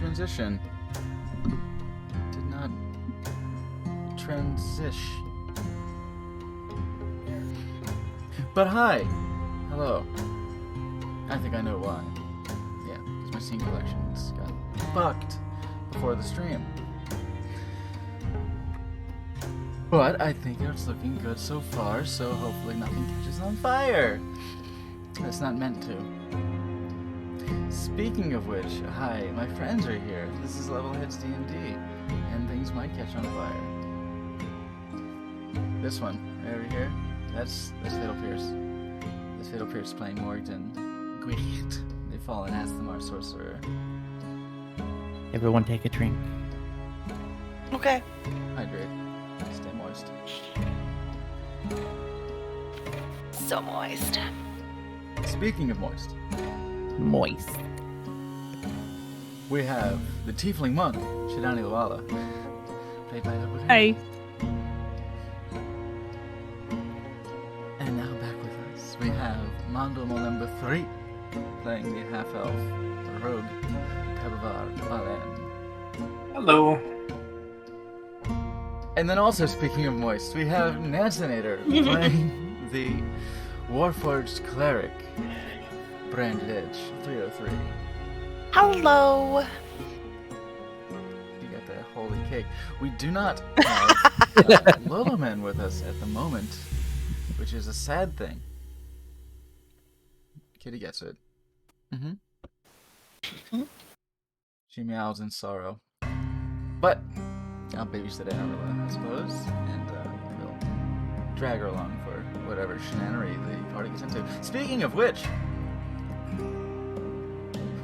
transition. Did not transition. But hi! Hello. I think I know why. Yeah, because my scene collections got fucked before the stream. But I think it's looking good so far, so hopefully nothing catches on fire. It's not meant to. Speaking of which, hi, my friends are here. This is Levelheads D&D, and things might catch on fire. This one, right over here, that's Fatal Pierce. That's Fatal Pierce playing Morgan Gwicht. They fall and ask them our sorcerer. Everyone take a drink. Okay. Hydrate. Stay moist. So moist. Speaking of moist, Moist. we have the Tiefling Monk, Shidani Luala, played by Edward. Hey. And now back with us, we have Mondo Molemba 3, playing the half-elf rogue, Tabavar Valen. Hello. And then also, speaking of moist, we have Nancinator, playing the Warforged Cleric, Branded Edge 303. Hello. You got that holy cake. We do not have Loloman with us at the moment, which is a sad thing. Kitty gets it. She meows in sorrow. But I'll babysit Amarilla, I suppose, and we'll drag her along for whatever shenanery the party gets into. Speaking of which,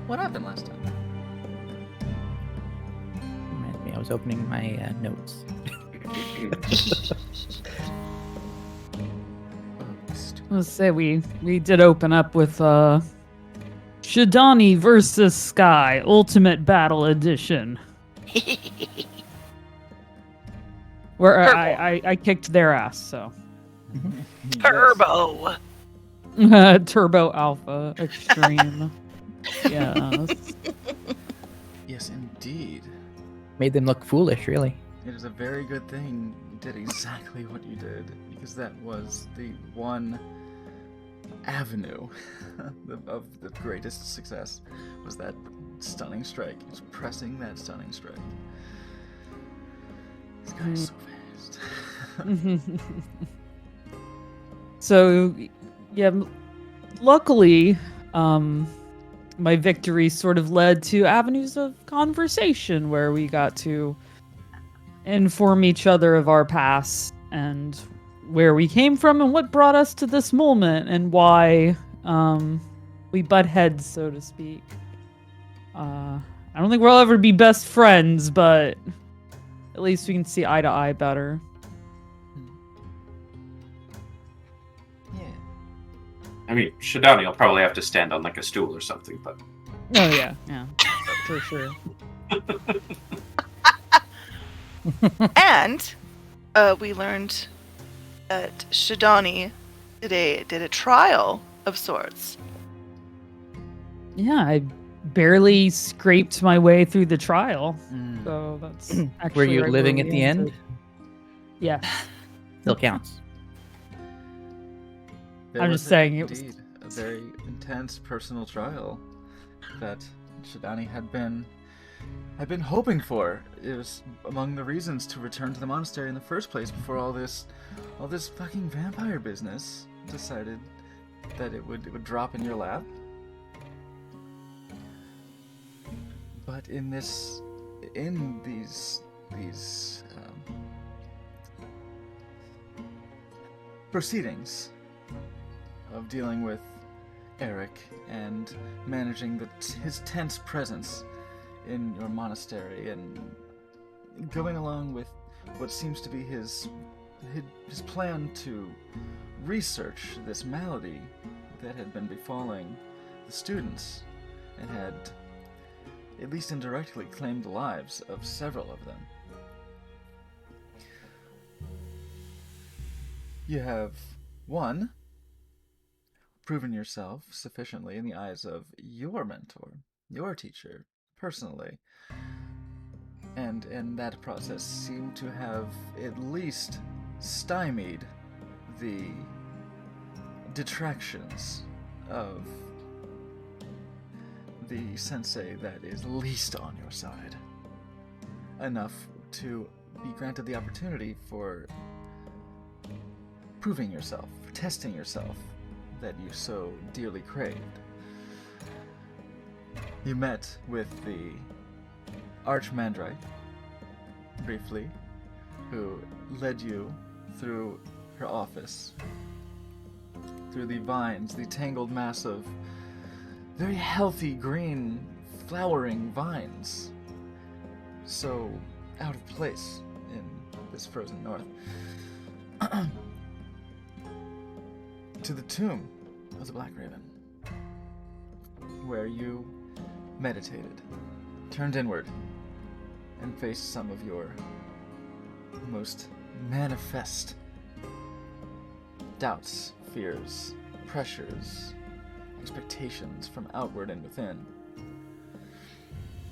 what happened last time? Reminds me, I was opening my notes. Let's say we did open up with Shidani versus Sky Ultimate Battle Edition, where I kicked their ass. So Turbo. Turbo Alpha Extreme. Yes. Yes, indeed. Made them look foolish, really. It is a very good thing you did exactly what you did, because that was the one avenue of the greatest success, was that stunning strike. Just pressing that stunning strike. This guy is so fast. So, yeah, luckily, my victory sort of led to avenues of conversation where we got to inform each other of our past and where we came from and what brought us to this moment and why we butt heads, so to speak. I don't think we'll ever be best friends, but at least we can see eye to eye better. Yeah. I mean, Shidani will probably have to stand on like a stool or something, but Oh yeah, for sure. And we learned that Shidani did a trial of sorts. Yeah, I barely scraped my way through the trial, Mm. so that's Were actually you right living where at we the ended. end? Yeah, Still counts. There I'm was just saying it was- indeed a very intense personal trial that Shidani had been hoping for. It was among the reasons to return to the monastery in the first place before all this fucking vampire business decided that it would drop in your lap. But in these proceedings of dealing with Eric and managing his tense presence in your monastery and going along with what seems to be his plan to research this malady that had been befalling the students and had, at least indirectly, claimed the lives of several of them. You have, one, proven yourself sufficiently in the eyes of your mentor, your teacher, personally. And in that process seem to have at least stymied the detractions of the sensei that is least on your side. Enough to be granted the opportunity for proving yourself, for testing yourself that you so dearly craved. You met with the Archmandrite, briefly, who led you through her office, through the vines, the tangled mass of very healthy green flowering vines, so out of place in this frozen north, to the tomb of the Black Raven, where you meditated, turned inward, and faced some of your most manifest doubts, fears, pressures, expectations from outward and within.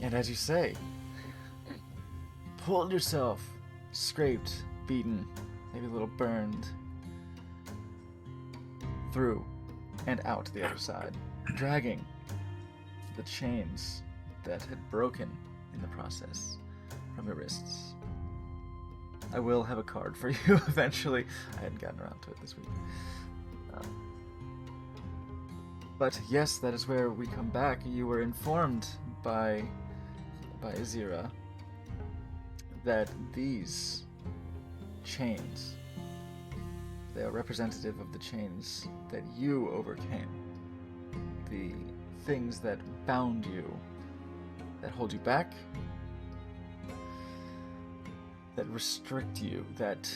And as you say, pulled yourself, scraped, beaten, maybe a little burned, through and out the other side, dragging the chains that had broken in the process from your wrists. I will have a card for you eventually. I hadn't gotten around to it this week. But yes, that is where we come back. You were informed by Azira that these chains, they are representative of the chains that you overcame. The things that bound you, that hold you back, that restrict you, that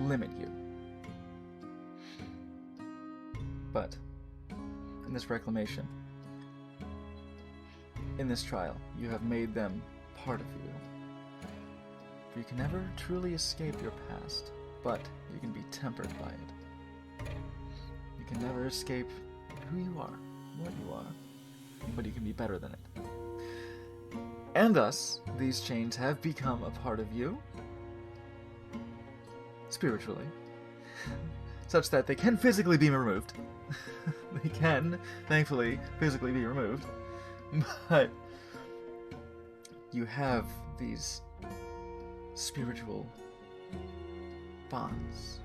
limit you. But in this reclamation, in this trial, you have made them part of you. For you can never truly escape your past, but you can be tempered by it. You can never escape who you are, what you are, but you can be better than it. And thus, these chains have become a part of you, spiritually, such that they can physically be removed. They can, thankfully, physically be removed, but you have these spiritual bonds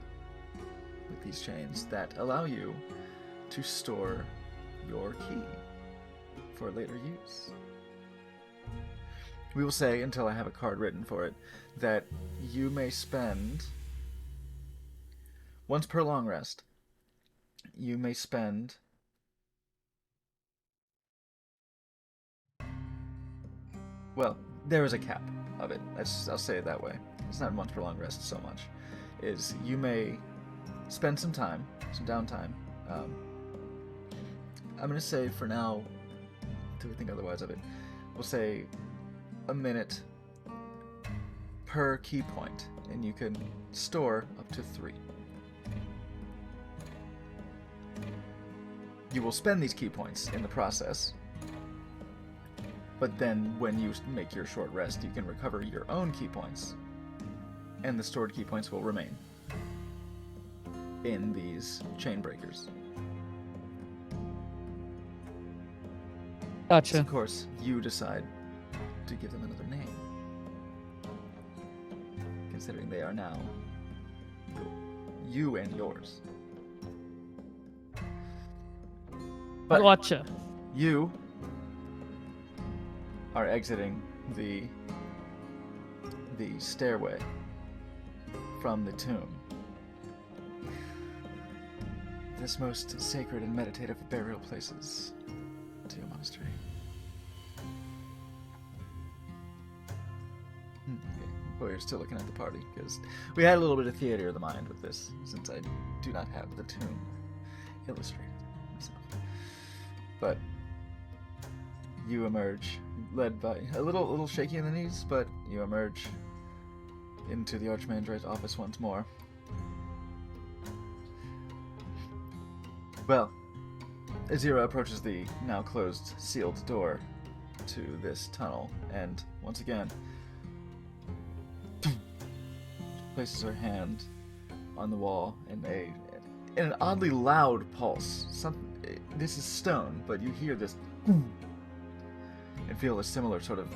with these chains that allow you to store your key for later use. We will say, until I have a card written for it, that you may spend, once per long rest, you may spend well, there is a cap of it. I'll say it that way. It's not once per long rest so much. Is you may spend some time, some downtime. I'm going to say for now, until we think otherwise of it, we'll say a minute per key point, and you can store up to 3. You will spend these key points in the process, but then when you make your short rest, you can recover your own key points, and the stored key points will remain in these chain breakers. Gotcha. Of course, you decide to give them another name, considering they are now you and yours. But Gotcha. you are exiting the stairway from the tomb. This most sacred and meditative of burial places to your monastery. Okay. Boy, you're still looking at the party, because we had a little bit of theater of the mind with this, since I do not have the tomb illustrated myself. But you emerge, led by a little shaky in the knees, but you emerge into the Archmandrite's office once more. Well, Azira approaches the now closed, sealed door to this tunnel, and once again, places her hand on the wall in an oddly loud pulse. This is stone, but you hear this and feel a similar sort of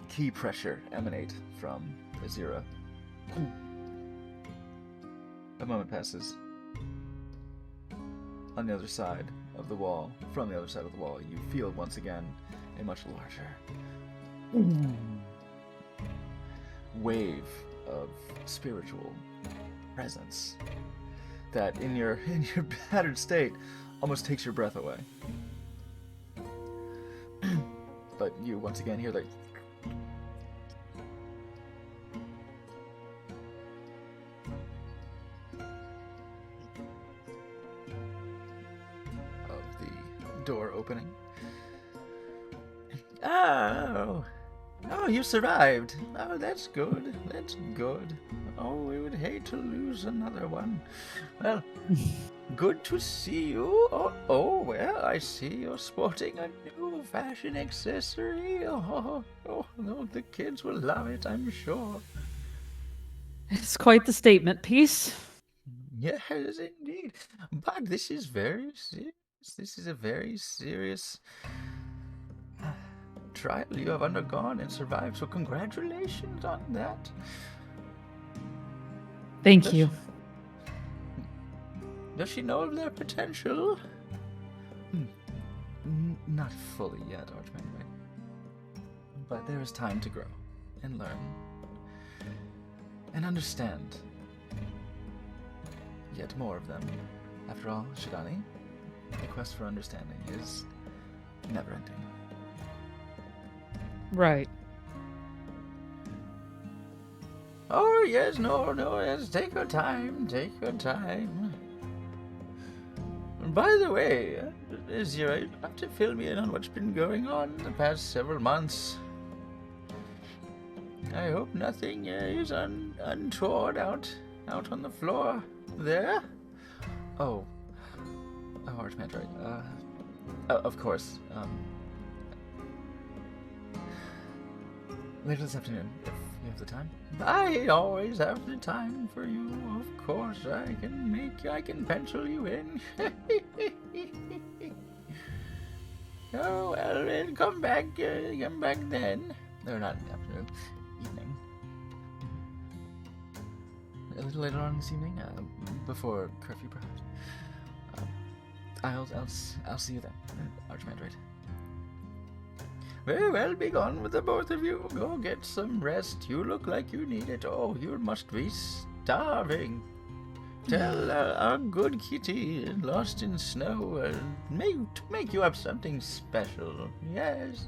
key pressure emanate from Azira. A moment passes. On the other side of the wall, from the other side of the wall, you feel once again a much larger wave of spiritual presence that in your battered state almost takes your breath away. But you once again hear the door opening. Oh, you survived. Oh, that's good. That's good. Oh, we would hate to lose another one. Well, good to see you. Oh, well, I see you're sporting a new fashion accessory. Oh, the kids will love it, I'm sure. It's quite the statement piece. Yes, indeed. But this is very serious. This is a very serious trial you have undergone and survived, so congratulations on that. Thank you. Does she know of their potential? Not fully yet, Archmage. But there is time to grow and learn and understand yet more of them. After all, Shidani, the quest for understanding is never-ending. Right. Oh, yes, no, yes, take your time. By the way, Azira, you'd have to fill me in on what's been going on the past several months. I hope nothing is untoward out on the floor there. Oh, Archmage, right? Of course. Later this afternoon, if you have the time. I always have the time for you. Of course, I can pencil you in. Oh well, then come back then. No, not in the afternoon, evening. A little later on this evening, before curfew, perhaps. I'll see you then, Archmage, right? Very well, be gone with the both of you. Go get some rest. You look like you need it. Oh, you must be starving. Tell our good kitty lost in snow to make you up something special. Yes.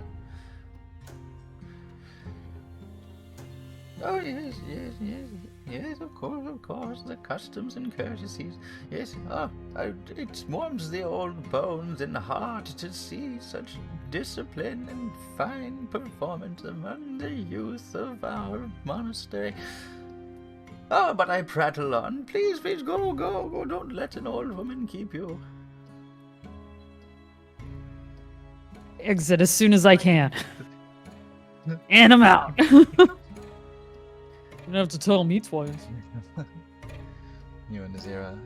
Oh, yes, of course, the customs and courtesies. Yes, it warms the old bones and heart to see such discipline and fine performance among the youth of our monastery. Oh, but I prattle on. Please, go. Don't let an old woman keep you. Exit as soon as I can. And I'm out. You don't have to tell me twice. You and Azira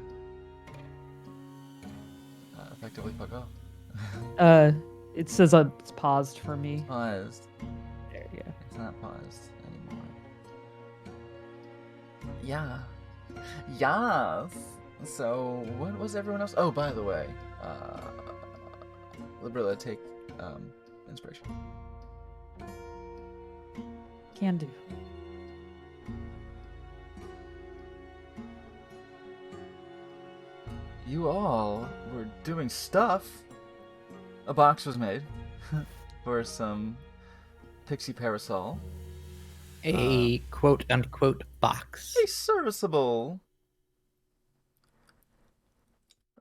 effectively fuck off. It says it's paused for me. Paused. There you go. It's not paused anymore. Yeah. Yes. So, what was everyone else? Oh, by the way, Librilla, take inspiration. Can do. You all were doing stuff. A box was made for some pixie parasol. A quote-unquote box. A serviceable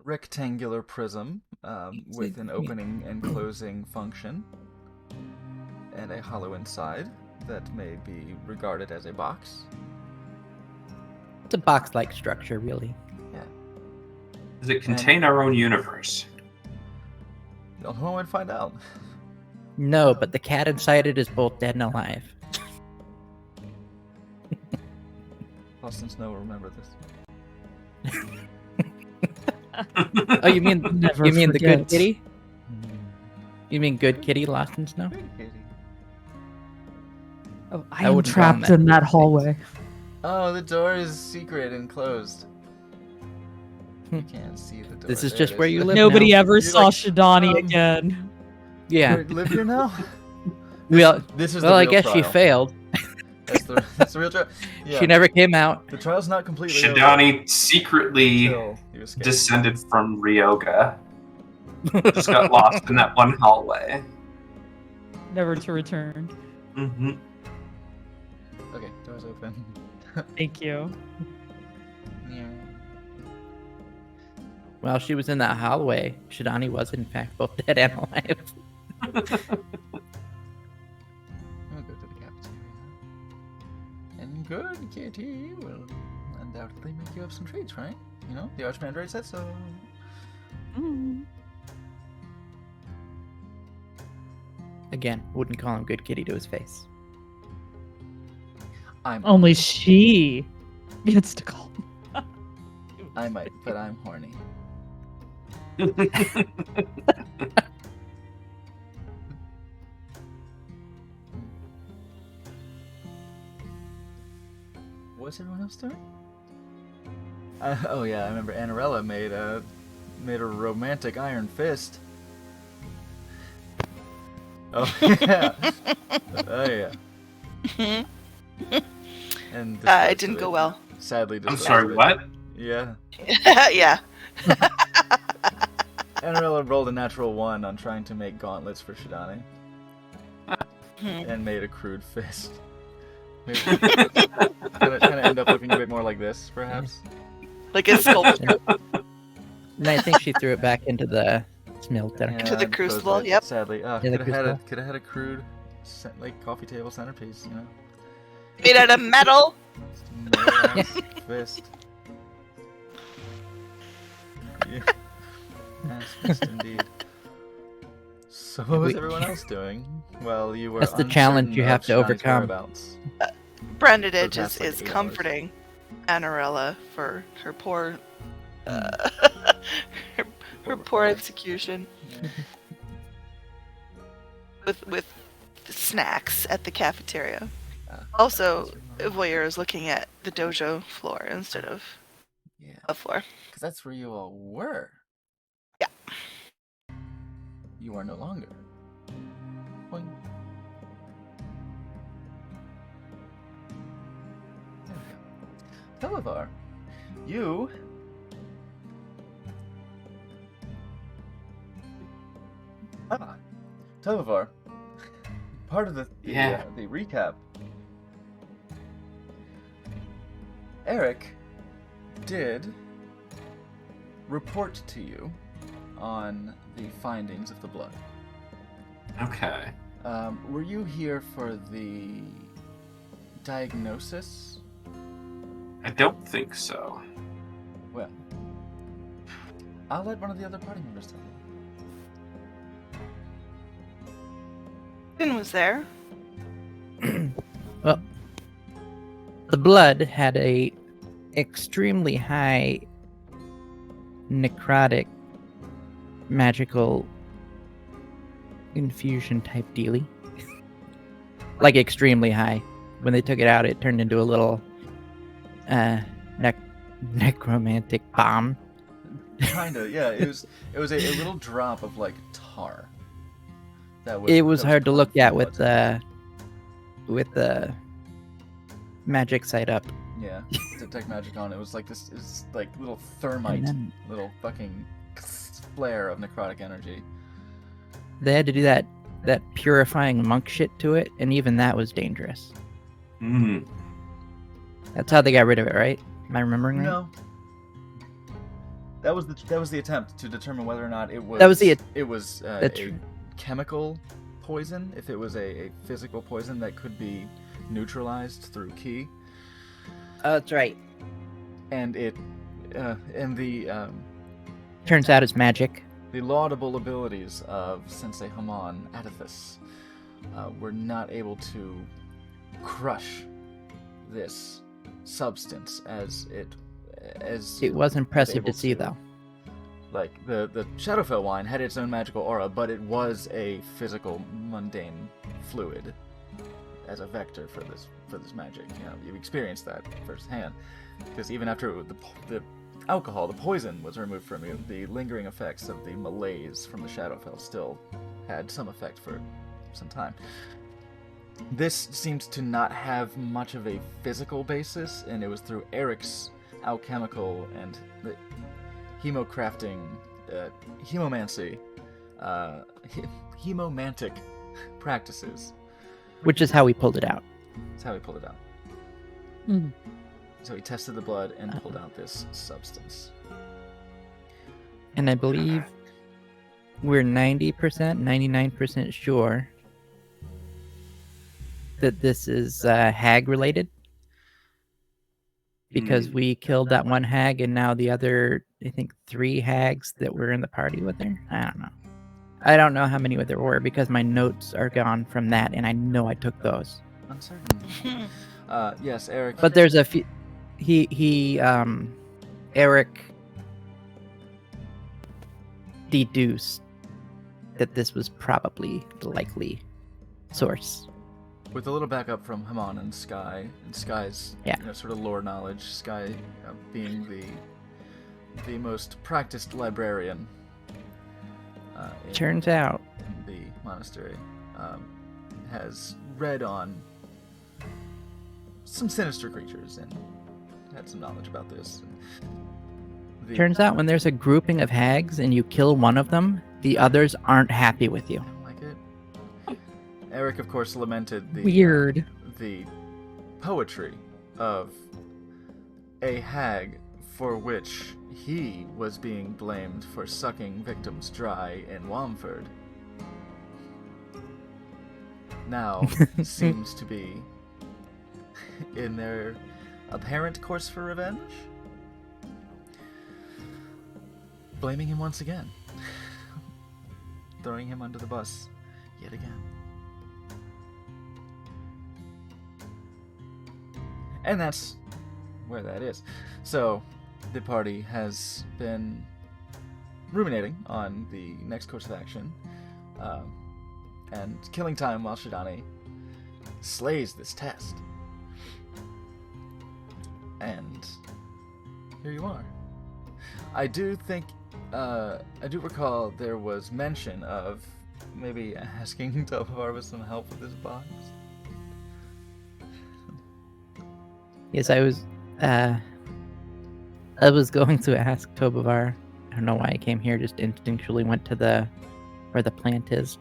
rectangular prism with an opening and closing function and a hollow inside that may be regarded as a box. It's a box-like structure, really. Does it contain our own universe? You'll know and find out. No, but the cat inside it is both dead and alive. Lost in Snow will remember this. Oh, you mean Never you mean the good forget. kitty? You mean good kitty lost in snow? Good kitty. Oh, I I am wouldn't call him trapped that. in that hallway. Oh, the door is secret and closed. You Hmm. can't see the door. This is There just it where is. you live Nobody now. ever You're saw like, Shidani um, again. Yeah. You live here now? Well, This is well, the I real guess she trial. failed. That's the real trial. Yeah. She never came out. The trial's not completely over Shidani secretly until you escape. descended from Ryoga. Just got lost in that one hallway. Never to return. Mm-hmm. Okay, door's open. Thank you. Yeah. While she was in that hallway, Shidani was in fact both dead and alive. I'll go to the cafeteria. And good kitty will undoubtedly make you have some treats, right? You know, the Archmandrite said so. Mm. Again, wouldn't call him good kitty to his face. Only she gets to call. I might, but I'm horny. What's everyone else doing? Oh yeah, I remember Annarella made a romantic iron fist. Oh yeah. Oh yeah. And It didn't go well. Sadly, I'm disposed sorry, of it. what? Yeah. Yeah. Annarella rolled a natural 1 on trying to make gauntlets for Shidani, Hmm. and made a crude fist. Kind of end up looking a bit more like this, perhaps. Like a sculpture. And I think she threw it back into the smelter. To the And crucible, disposed of it, yep. Sadly, the could have crucible. had a crude, like coffee table centerpiece, you know. Made out of metal. Just fist. Yeah. Yes, fist indeed. So what was We- everyone else doing? Well, you were That's the challenge uncertain you have of to Shidani's overcome. whereabouts. Brandaditch So that's is, like is 8 hours. comforting Annarella for her poor, her, her poor execution with snacks at the cafeteria. Also, Voyeur is looking at the dojo floor instead of Yeah, a floor. because that's where you all were. Yeah. You are no longer. Boing. There we go. Televar, you. Televar. Part of Yeah. the recap. Eric did report to you on the findings of the blood. Okay. Were you here for the diagnosis? I don't think so. Well, I'll let one of the other party members tell you. Finn was there. Well, the blood had a extremely high necrotic magical infusion type dealy. Like extremely high. When they took it out, it turned into a little necromantic bomb. Kinda, yeah. It was a little drop of like tar. It was hard to look at with blood. the magic side up. Yeah, detect magic on. It was like this. It's like little And thermite, then little fucking flare of necrotic energy. they had to do that purifying monk shit to it, and even that was dangerous. Hmm. That's how they got rid of it, right? Am I remembering right? No. That was the attempt to determine whether or not it was. That was the It was that's a chemical poison. If it was a physical poison that could be neutralized through ki, Oh, that's right. and it, and the Turns out it's magic. laudable abilities of Sensei Haman Atithus were not able to crush this substance as It was impressive able to see, to. though. Like the Shadowfell wine had its own magical aura, but it was a physical, mundane fluid as a vector for this magic. You know, you experienced that firsthand, because even after the alcohol, the poison was removed from you, the lingering effects of the malaise from the Shadowfell still had some effect for some time. This seemed to not have much of a physical basis, and it was through Eric's alchemical and the hemocrafting, hemomancy, hemomantic practices. Which is how we pulled it out. That's how he pulled it out. Mhm. So he tested the blood and pulled out this substance. And I believe we're 90%, 99% sure that this is hag related. Because we killed that one hag, and now the other, I think, 3 hags that were in the party with her. I don't know. I don't know how many there were because my notes are gone from that, and I know I took those. Uncertain. Yes, Eric. But there's a few. Eric deduced that this was probably the likely source. With a little backup from Haman and Sky's Yeah. sort of lore knowledge, Sky being the most practiced librarian Turns out, in the monastery, has read on some sinister creatures and had some knowledge about this. turns out when there's a grouping of hags and you kill one of them, the others aren't happy with you. I don't like it. Eric, of course, lamented Weird. the poetry of a hag for which he was being blamed for sucking victims dry in Wamford. Now seems to be in their apparent course for revenge, blaming him once again, throwing him under the bus yet again. And that's where that is. So, the party has been ruminating on the next course of action, and killing time while Shidani slays this test. And here you are. I do recall there was mention of maybe asking Tovar for some help with this box. Yes, I was going to ask Tobovar. I don't know why I came here. Just instinctually went to where the plant is.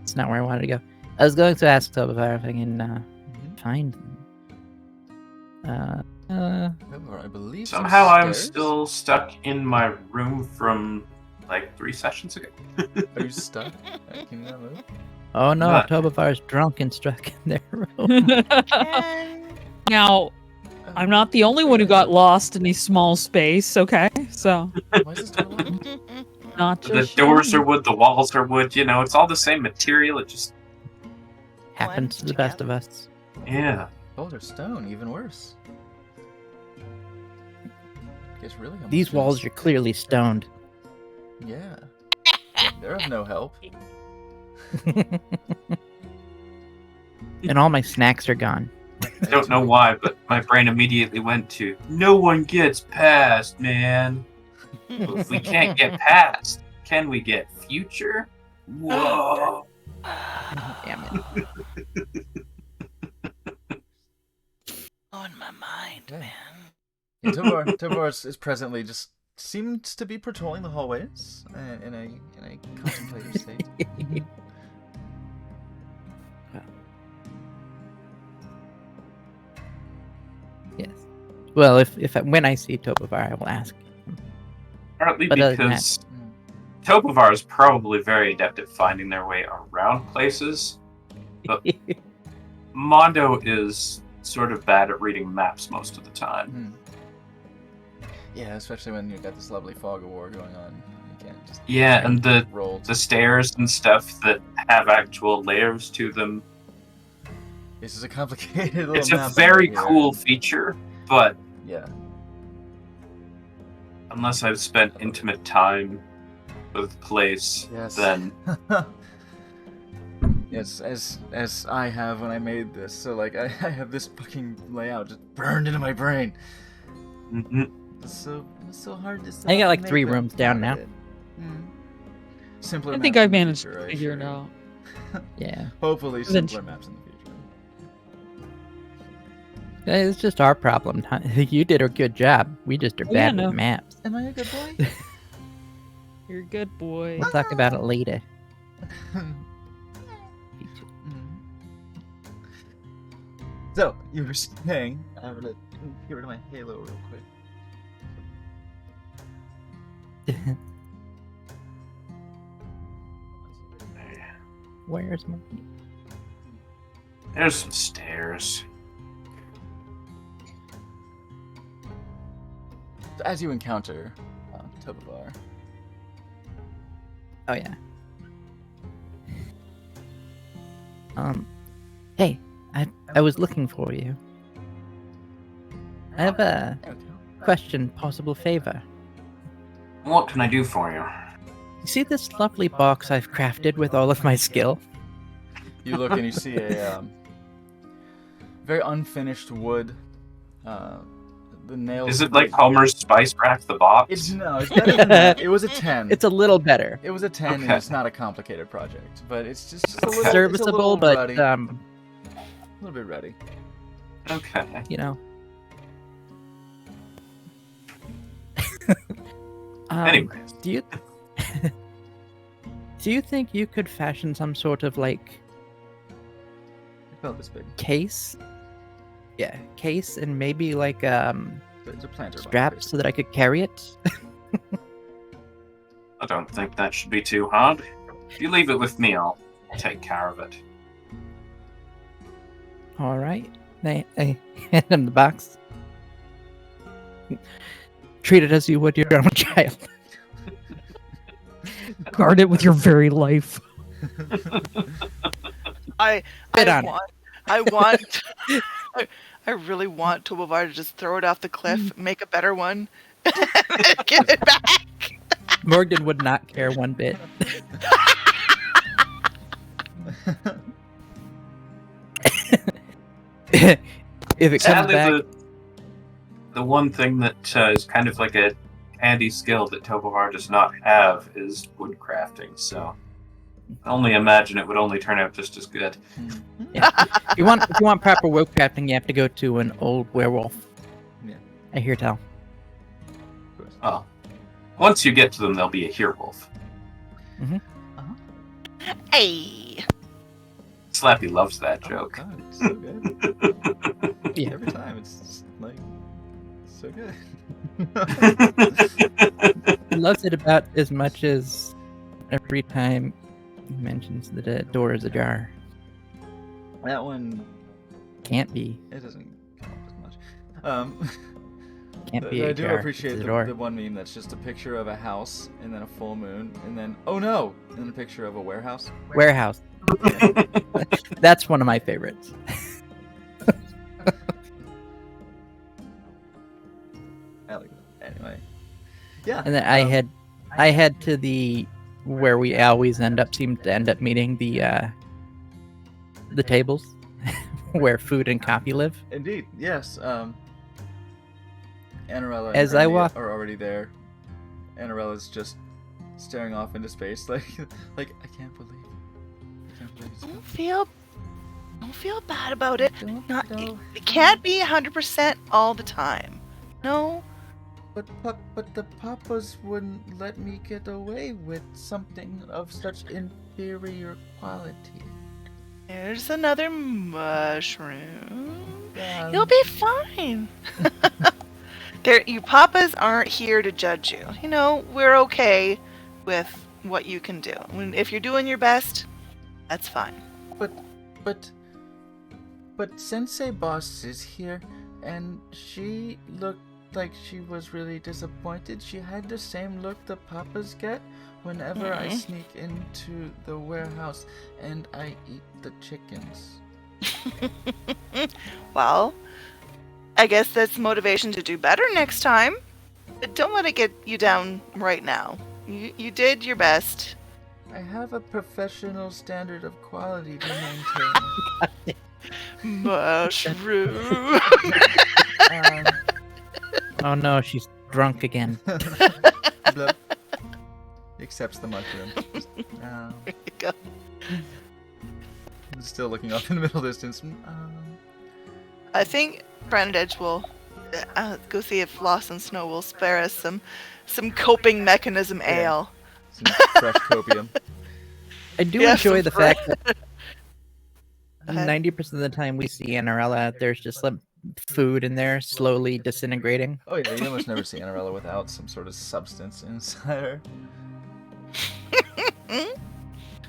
It's not where I wanted to go. I was going to ask Tobovar if I can find them. Tovar, I believe Somehow I'm upstairs. still stuck in my room from like 3 sessions ago. Are you stuck? Can you not move? Oh no, What? Tobovar's drunk and stuck in their room. Now, I'm not the only one who got lost in a small space, okay? So, Why is this door locked? not The just doors you. are wood, the walls are wood, you know, it's all the same material, it just, Happens to the best of us. yeah. Walls are stone, even worse. Gets really These walls are clearly stoned. Yeah. They're of no help. And all my snacks are gone. I don't know why, but my brain immediately went to, no one gets past, man. But if we can't get past, can we get future? Whoa. Damn it. On my mind, Yeah. man. Yeah, Tovar is presently just seems to be patrolling the hallways in a contemplative state. Yes. Well, if when I see Tobovar, I will ask. Partly But other than because Tobovar is probably very adept at finding their way around places. Mondo is sort of bad at reading maps most of the time. Yeah, especially when you've got this lovely fog of war going on. You can't just Yeah, and the roll. stairs and stuff that have actual layers to them. This is a complicated little It's a map very right here. cool feature, but Yeah. unless I've spent intimate time with the place, Yes. then Yes, as I have when I made this. So like I have this fucking layout just burned into my brain. mhm. It's so hard to. I got like make 3 that rooms down out of now. it. Simpler. I think maps I in the managed future, to I figure it assure. out. Yeah. Hopefully, simpler maps in the future. It's just our problem. You did a good job. We just are Oh, yeah, bad no. with maps. Am I a good boy? You're a good boy. We'll talk about it later. So you were saying, I'm gonna get rid of my halo real quick. Where's my... There's some stairs. So as you encounter Tobavar, Oh, yeah. Hey, I was looking for you. I have a question, possible favor. What can I do for you? You see this lovely box I've crafted with all of my skill? you look and you see a very unfinished wood. The nails. Is it like Homer's Spice Rack the box? It's better than that. It was a 10. It's a little better. It was a 10, and Okay. it's not a complicated project, but it's just a Okay. little Serviceable, it's a little but, ruddy. A little bit ready. Okay. you know. Anyways. Do you... do you think you could fashion some sort of, like, About this big. case? Yeah, case and maybe, like, There's a planter. box, straps so that I could carry it? I don't think that should be too hard. If you leave it with me, I'll take care of it. All right. I hand him the box. Treat it as you would your own child. Guard it with your very life. I Spit on it. want I really want Tobavar to just throw it off the cliff, make a better one, and then give it back. Morgan would not care one bit. If it comes Sadly, back, the one thing that is kind of like a handy skill that Tobovar does not have is wood crafting, so I only imagine it would only turn out just as good. if you want proper wood crafting, you have to go to an old werewolf. Yeah. I hear tell. Of course. Oh. Once you get to them, they'll be a herewolf. Hey, Slappy loves that Oh, joke. God, it's so good. Yeah. Every time it's just, like so good. He loves it about as much as every time he mentions that a door is ajar. That one, Can't be. it doesn't come up as much. Can't be I ajar. do It's appreciate a the door. one meme that's just a picture of a house and then a full moon and then oh no, and then a picture of a warehouse. Warehouse. That's one of my favorites. I like that. Anyway, yeah. And then I had to the where we always seem to end up meeting the tables where food and coffee live. Indeed, yes. Anarella and As I Ernie walk- are already there. Anarella's just staring off into space, like I can't believe. it's don't feel bad about it. Not it can't be 100% all the time. No, But the papas wouldn't let me get away with something of such inferior quality. there's another mushroom. Um, You'll be fine. Your papas aren't here to judge you. You know, we're okay with what you can do. If you're doing your best, that's fine. But Sensei Boss is here, and she looked like she was really disappointed. She had the same look the papas get whenever I sneak into the warehouse and I eat the chickens. Well, I guess that's motivation to do better next time. But don't let it get you down right now. You did your best. I have a professional standard of quality to maintain. Mushroom. Oh no, she's drunk again. Blup. Accepts the mushroom. There you go. Still looking off in the middle distance. I think Brandedge will go see if Lost and Snow will spare us some coping mechanism ale. Some fresh copium. I do Yeah, enjoy some the fact that Go ahead. 90% of the time we see Anarella, there's just like food in there slowly disintegrating. Oh yeah, you almost never see Anarella without some sort of substance inside her.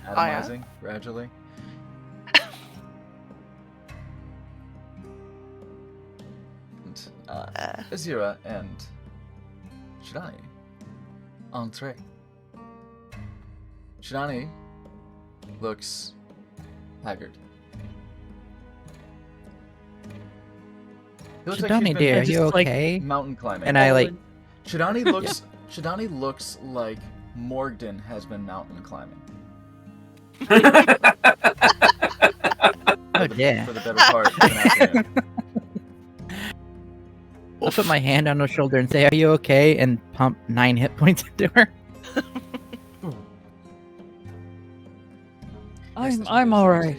Atomizing gradually. And, Azira and Shidani. Entree. Shidani looks haggard. He looks like she's Shidani been dear, are just, you like, okay? mountain climbing. And I like Shidani looks like Morgden has been mountain climbing. Oh yeah. For the better part of an afternoon. I'll put my hand on her shoulder and say, "Are you okay?" and pump 9 hit points into her. I'm all right.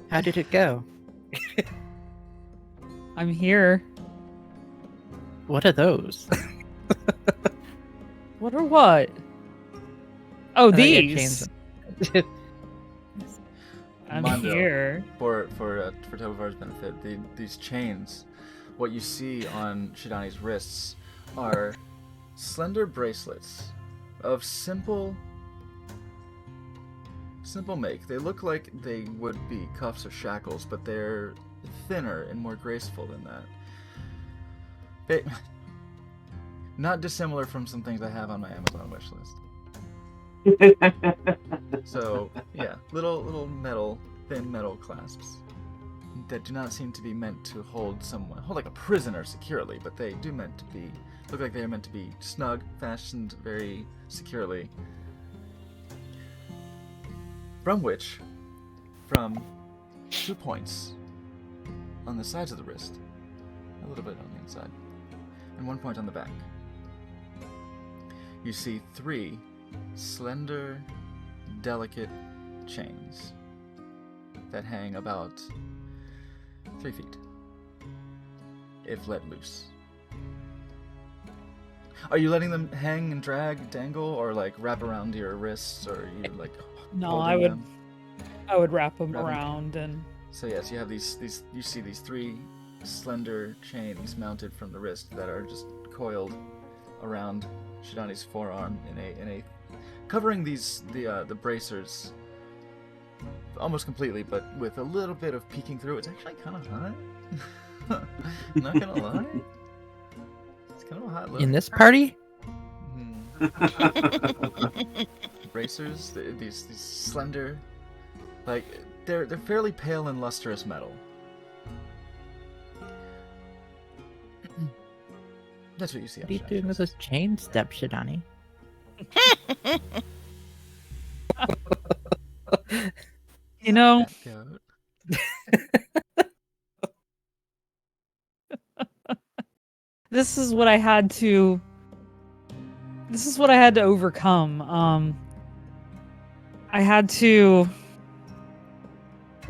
How did it go? I'm here. What are those? What or what? Oh, I thought you had these. chains. I'm Mondo. here. For Tovar's benefit, these chains, what you see on Shidani's wrists are slender bracelets of simple make. They look like they would be cuffs or shackles, but they're thinner and more graceful than that. Not dissimilar from some things I have on my Amazon wish list. So yeah, little thin metal clasps that do not seem to be meant to hold like a prisoner securely, but they do look like they are meant to be snug, fastened very securely. From 2 points on the sides of the wrist, a little bit on the inside, and 1 point on the back, you see 3 slender, delicate chains that hang about 3 feet, if let loose. Are you letting them hang and drag, dangle, or like wrap around your wrists, or are you like No, holding I would wrap them Wrap 'em. around and So yes, you have these you see these 3 slender chains mounted from the wrist that are just coiled around Shidani's forearm in a covering the bracers almost completely, but with a little bit of peeking through. It's actually kind of hot. Not gonna lie, it's kind of a hot look. In this party? Bracers, these slender, like they're fairly pale and lustrous metal. That's what you see. What are you doing with those chain steps, Shidani? you know, this is what I had to overcome. I had to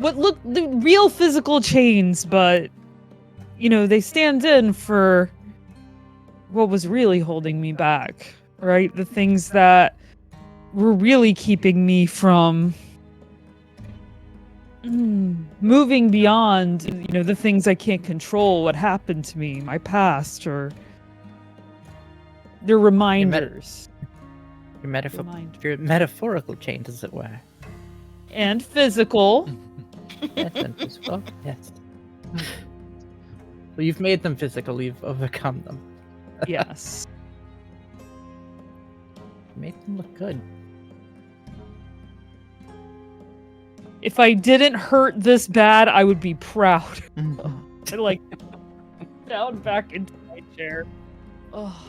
look the real physical chains, but you know, they stand in for what was really holding me back, right? The things that were really keeping me from moving beyond, you know, the things I can't control, what happened to me, my past, or they're reminders. Your metaphorical chains, as it were. And physical. Yes, and physical. Yes. Well, you've made them physical. You've overcome them. Yes. You made them look good. If I didn't hurt this bad, I would be proud. I like down back into my chair. Oh.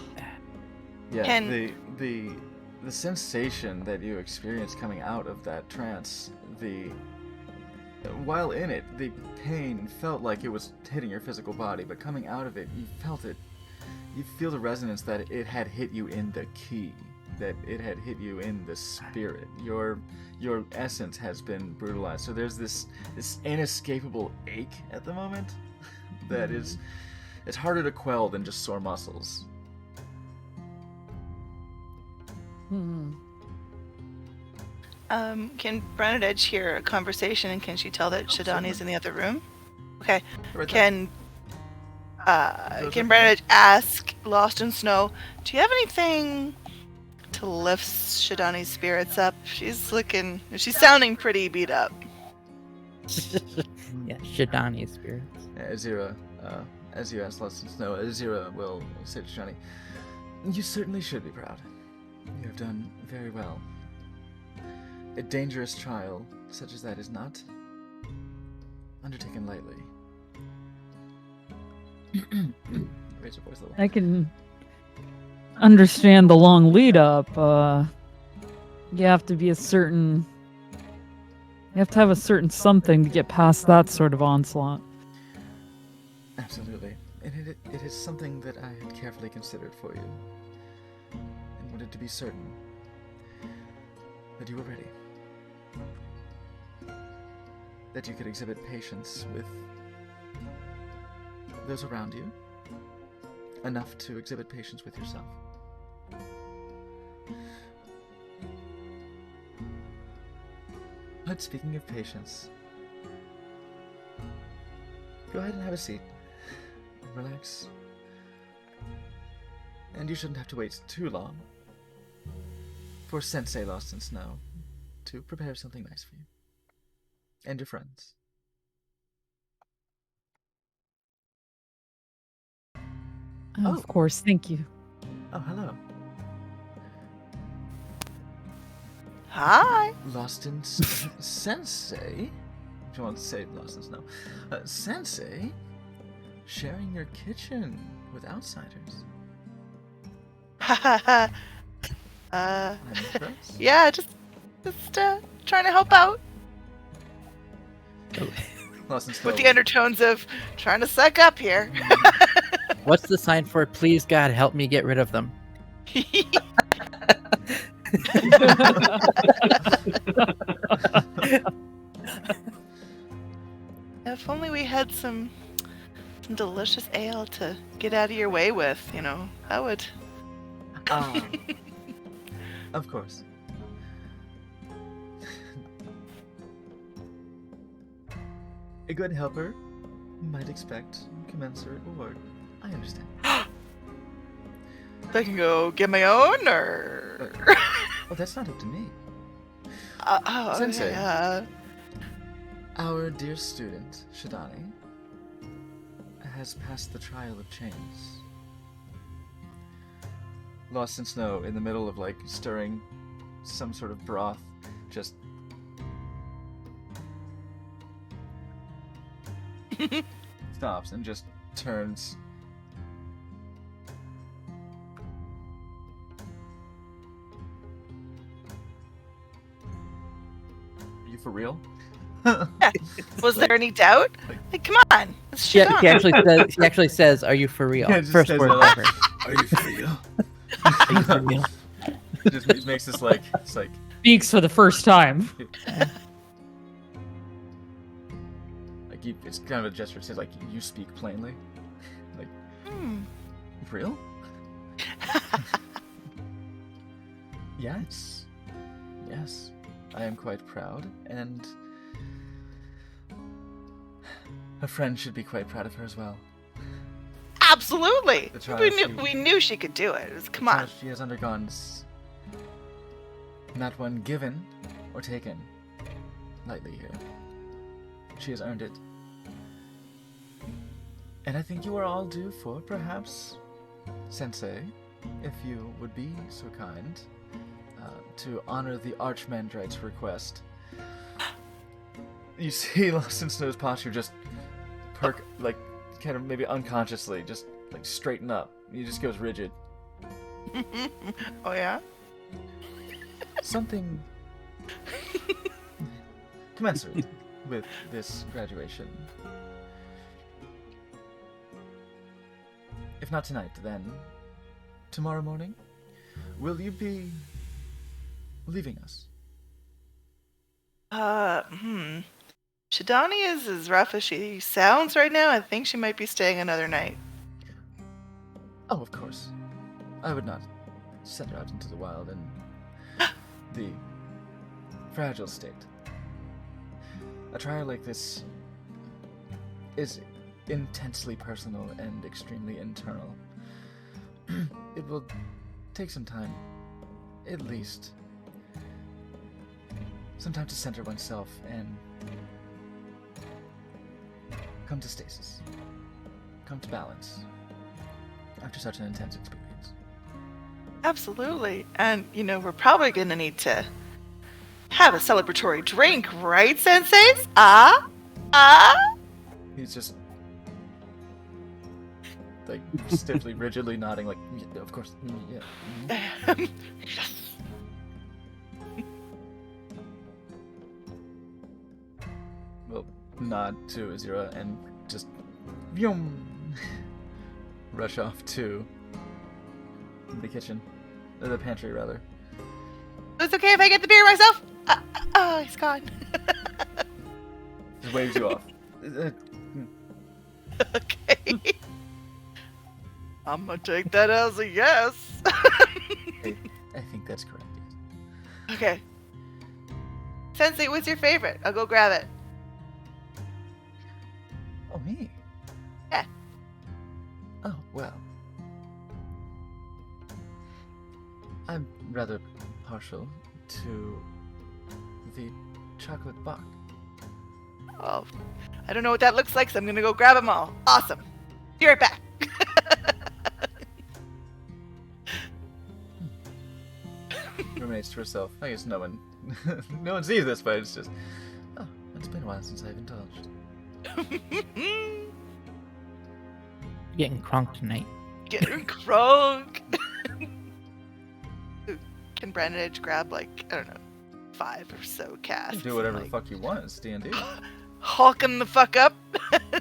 Yeah, Can- the sensation that you experience coming out of that trance, while in it, the pain felt like it was hitting your physical body, but coming out of it, you felt it. You feel the resonance that it had hit you in the key, that it had hit you in the spirit. Your essence has been brutalized. So there's this inescapable ache at the moment that is, it's harder to quell than just sore muscles. Can Bernadette hear a conversation, and can she tell that Shadani's in the other room? Okay. Right there. Can Goes can up Bernadette ask Lost in Snow, do you have anything to lift Shadani's spirits up? She's sounding pretty beat up. Yeah, Shadani spirits. Azira, as you asked Lost in Snow, Azira will say to Shani, you certainly should be proud. You have done very well. A dangerous trial such as that is not undertaken lightly. Raise your voice a little. I can understand the long lead up. You have to be a certain. You have to have a certain something to get past that sort of onslaught. Absolutely. And it is something that I had carefully considered for you. And wanted to be certain that you were ready. That you could exhibit patience with those around you. Enough to exhibit patience with yourself. But speaking of patience, go ahead and have a seat. Relax. And you shouldn't have to wait too long for Sensei Lost in Snow to prepare something nice for you. And your friends. Oh. Of course, thank you. Oh, hello. Hi. Lost in Sensei? If you want to say Lost in Snow. Sensei? Sharing your kitchen with outsiders. I'm impressed. Yeah, just trying to help out Lost in Snow. with the undertones of trying to suck up here. What's the sign for please God help me get rid of them? If only we had some delicious ale to get out of your way with, that would. Of course. A good helper might expect commensurate reward. I understand. I can go get my own, or. Oh, that's not up to me. Oh, Sensei. yeah. Our dear student, Shadani, has passed the trial of chains. Lost in Snow, in the middle of, stirring some sort of broth, just... stops and just turns. Are you for real? Was there any doubt? Come on, it's She Shadani. actually says, "Are you for real?" Yeah, it just First says word that, ever. Are you for real? Are you for real? It just makes this it's like Speaks for the first time. it's kind of a gesture that says you speak plainly. Hmm. Real? Yes. Yes. I am quite proud, and her friend should be quite proud of her as well. Absolutely. The trial We knew she could do it. Come on. She has undergone is not one given or taken lightly here. She has earned it. And I think you are all due for, perhaps, Sensei, if you would be so kind, to honor the Archmandrite's request. You see Lost Snow's posture just perk, like, kind of maybe unconsciously, just, like, straighten up. He just goes rigid. Oh, yeah? Something commensurate with this graduation. If not tonight, then tomorrow morning, will you be leaving us? Shidani is as rough as she sounds right now. I think she might be staying another night. Oh, of course. I would not send her out into the wild in the fragile state. A trial like this is intensely personal and extremely internal. It will take some time, at least. Some time to center oneself and come to stasis. Come to balance. After such an intense experience. Absolutely. And, we're probably going to need to have a celebratory drink, right, senseis? He's just like stiffly, rigidly nodding, like, yeah, of course, yeah. Yes. We'll nod to Azira and just rush off to the kitchen, the pantry rather. It's okay if I get the beer myself. Oh, he's gone. Just waves you off. Okay. I'm gonna take that as a yes. I think that's correct. Yes. Okay. Sensei, what's your favorite? I'll go grab it. Oh, me? Yeah. Oh, well. I'm rather partial to the chocolate Bach. Oh, I don't know what that looks like, so I'm gonna go grab them all. Awesome. Be right back. Ruminates to herself. I guess no one sees this, but it's just, oh, it's been a while since I've indulged. Getting crunk tonight. Getting crunk. Can Brandon Edge grab, I don't know, 5 or so casts? Do whatever the fuck you want. It's D&D. Hulking the fuck up.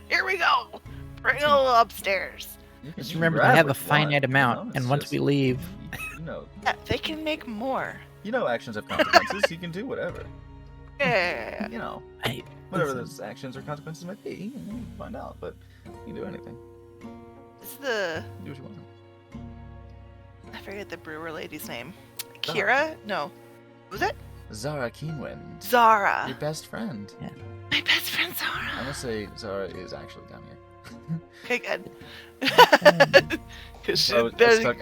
Here we go. Bring it all upstairs. Just remember, they have a finite amount, and once we leave... Yeah, they can make more. Actions have consequences. You can do whatever. Yeah. Whatever those actions or consequences might be, you can find out, but you can do anything. It's the... Do what you want. I forget the brewer lady's name. Kira? No. What was it? Zara Keenwind. Zara. Your best friend. Yeah. My best friend Zara. I'm gonna say Zara is actually down here. Okay, good. Because I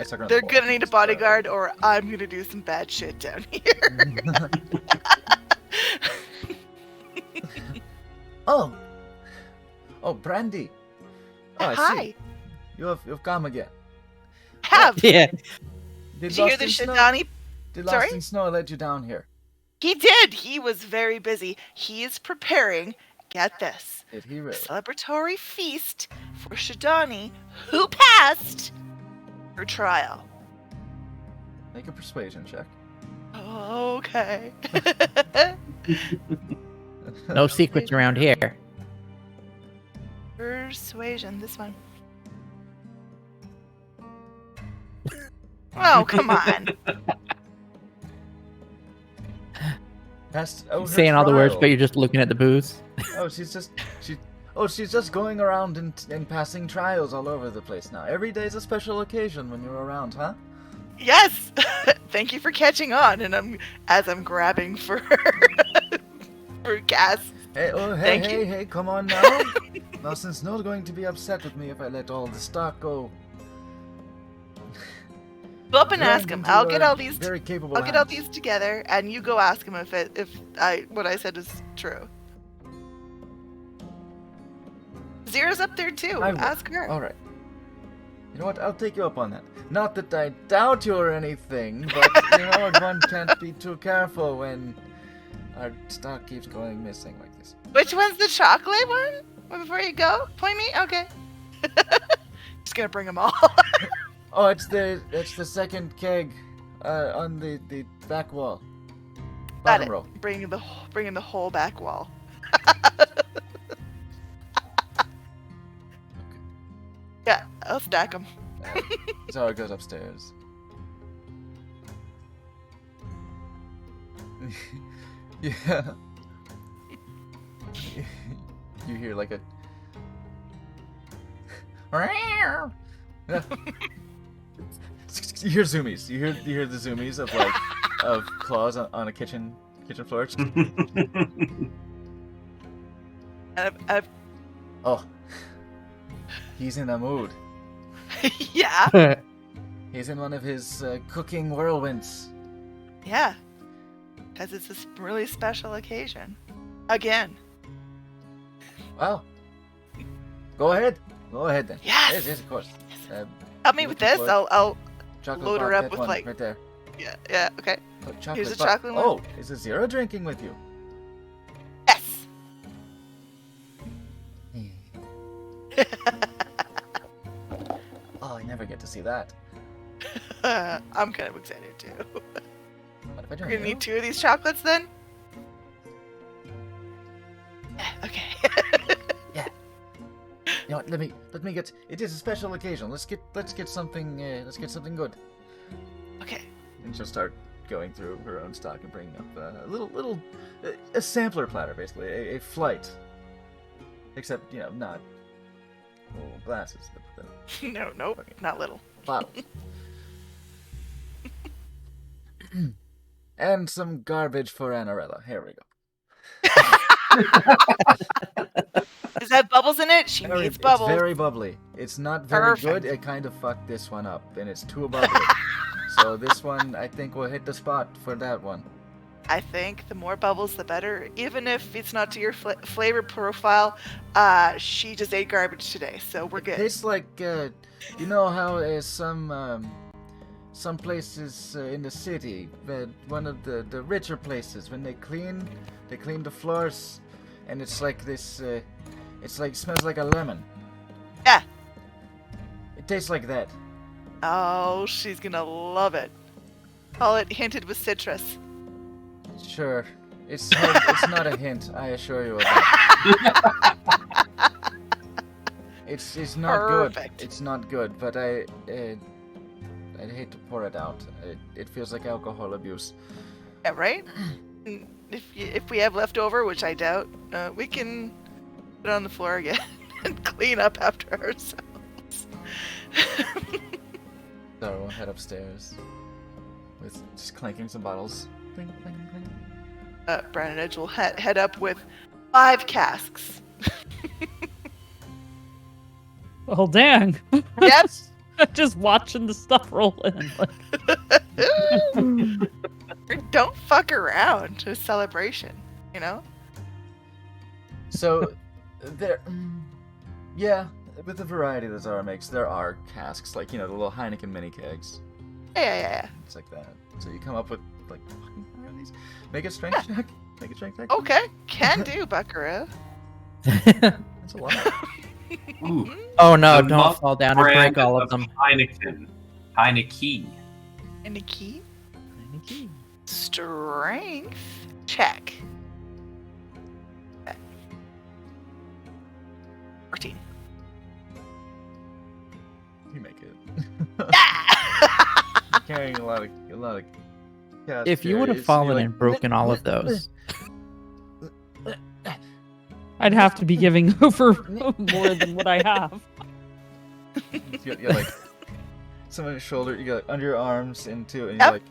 stuck her on they're the gonna wall. need a bodyguard, or I'm gonna do some bad shit down here. Oh, Brandy. Oh, I Hi. see. You've come again. Have. Yeah. Did you hear the Shidani? Did Sorry? Lost in Snow let you down here? He did. He was very busy. He is preparing, get this, Did he a really? celebratory feast for Shidani, who passed her trial. Make a persuasion check. Okay. No secrets around here. Persuasion, this one. Oh, come on. Her Saying all the words, trial. but you're just looking at the booze. Oh, she's just going around and passing trials all over the place now. Every day's a special occasion when you're around, huh? Yes. Thank you for catching on. And I'm grabbing for for gas. Hey, come on now. Now, since Snow's going to be upset with me if I let all the stock go. Go up and ask him. into I'll get a all these. very capable I'll get all hands. these together, and you go ask him what I said is true. Zira's up there too. I will. Ask her. All right. You know what? I'll take you up on that. Not that I doubt you or anything, but you know, one can't be too careful when our stock keeps going missing like this. Which one's the chocolate one? Before you go, point me. Okay. Just gonna bring them all. Oh, it's the second keg, on the back wall. Got Bottom it. row. Bringing the whole back wall. Yeah, I'll stack them. Zara goes upstairs. Yeah. You hear like a. You hear zoomies. You hear the zoomies of claws on a kitchen floor. I've Oh, he's in a mood. yeah, He's in one of his cooking whirlwinds. yeah. Because it's a really special occasion. Again. Well, go ahead then. Yes! Yes, of course. Help me with this. Chocolate I'll chocolate load her bar, up that with, one, like- right there. yeah, okay. Oh, chocolate Here's a bar. chocolate one. Oh, is a Zero drinking with you? Yes. Oh, I never get to see that. I'm kind of excited too. What if I We're join gonna you? need 2 of these chocolates then. Okay. You know what, let me get. It is a special occasion. Let's get something. Let's get something good. Okay. And she'll start going through her own stock and bringing up a little a sampler platter, basically a flight. Except not little glasses, but No, nope, Okay. not little. bottles. And some garbage for Annarella. Here we go. Does that have bubbles in it? She needs bubbles. It's very bubbly. It's not very good. Perfect. It kind of fucked this one up, and it's too bubbly. So this one, I think, will hit the spot for that one. I think the more bubbles, the better. Even if it's not to your flavor profile, she just ate garbage today, so we're It good. tastes like, you know how some places in the city, one of the richer places, when they clean the floors, and it's like this, smells like a lemon. Yeah. It tastes like that. Oh, she's gonna love it. Call it hinted with citrus. Sure. It's not a hint, I assure you of that. It's not Perfect. good. It's not good, but I'd hate to pour it out. It feels like alcohol abuse. Yeah, right? And if we have leftover, which I doubt, we can put it on the floor again and clean up after ourselves. So we'll head upstairs with just clanking some bottles. Clink, clink, clink. Brandon Edge will head up with 5 casks. Oh dang! Yep. Just watching the stuff roll in. Like, Don't fuck around to a celebration, you know? So there, yeah, with the variety that Zara makes, there are casks like the little Heineken mini kegs. Yeah. It's like that. So you come up with like, fucking how are these? Make a strength check. Make a strength check. Okay, can do, Buckaroo. That's a lot. Ooh, Oh no! The Don't muff fall down and break all of them. Heineken. Heineken. And a key. Strength check. 14. You make it. Ah! Carrying a lot of casks. If you here, would have you're fallen like, and broken all of those, I'd have to be giving over more than what I have. You're like some on your shoulder. You got under your arms into, and Yep. you're like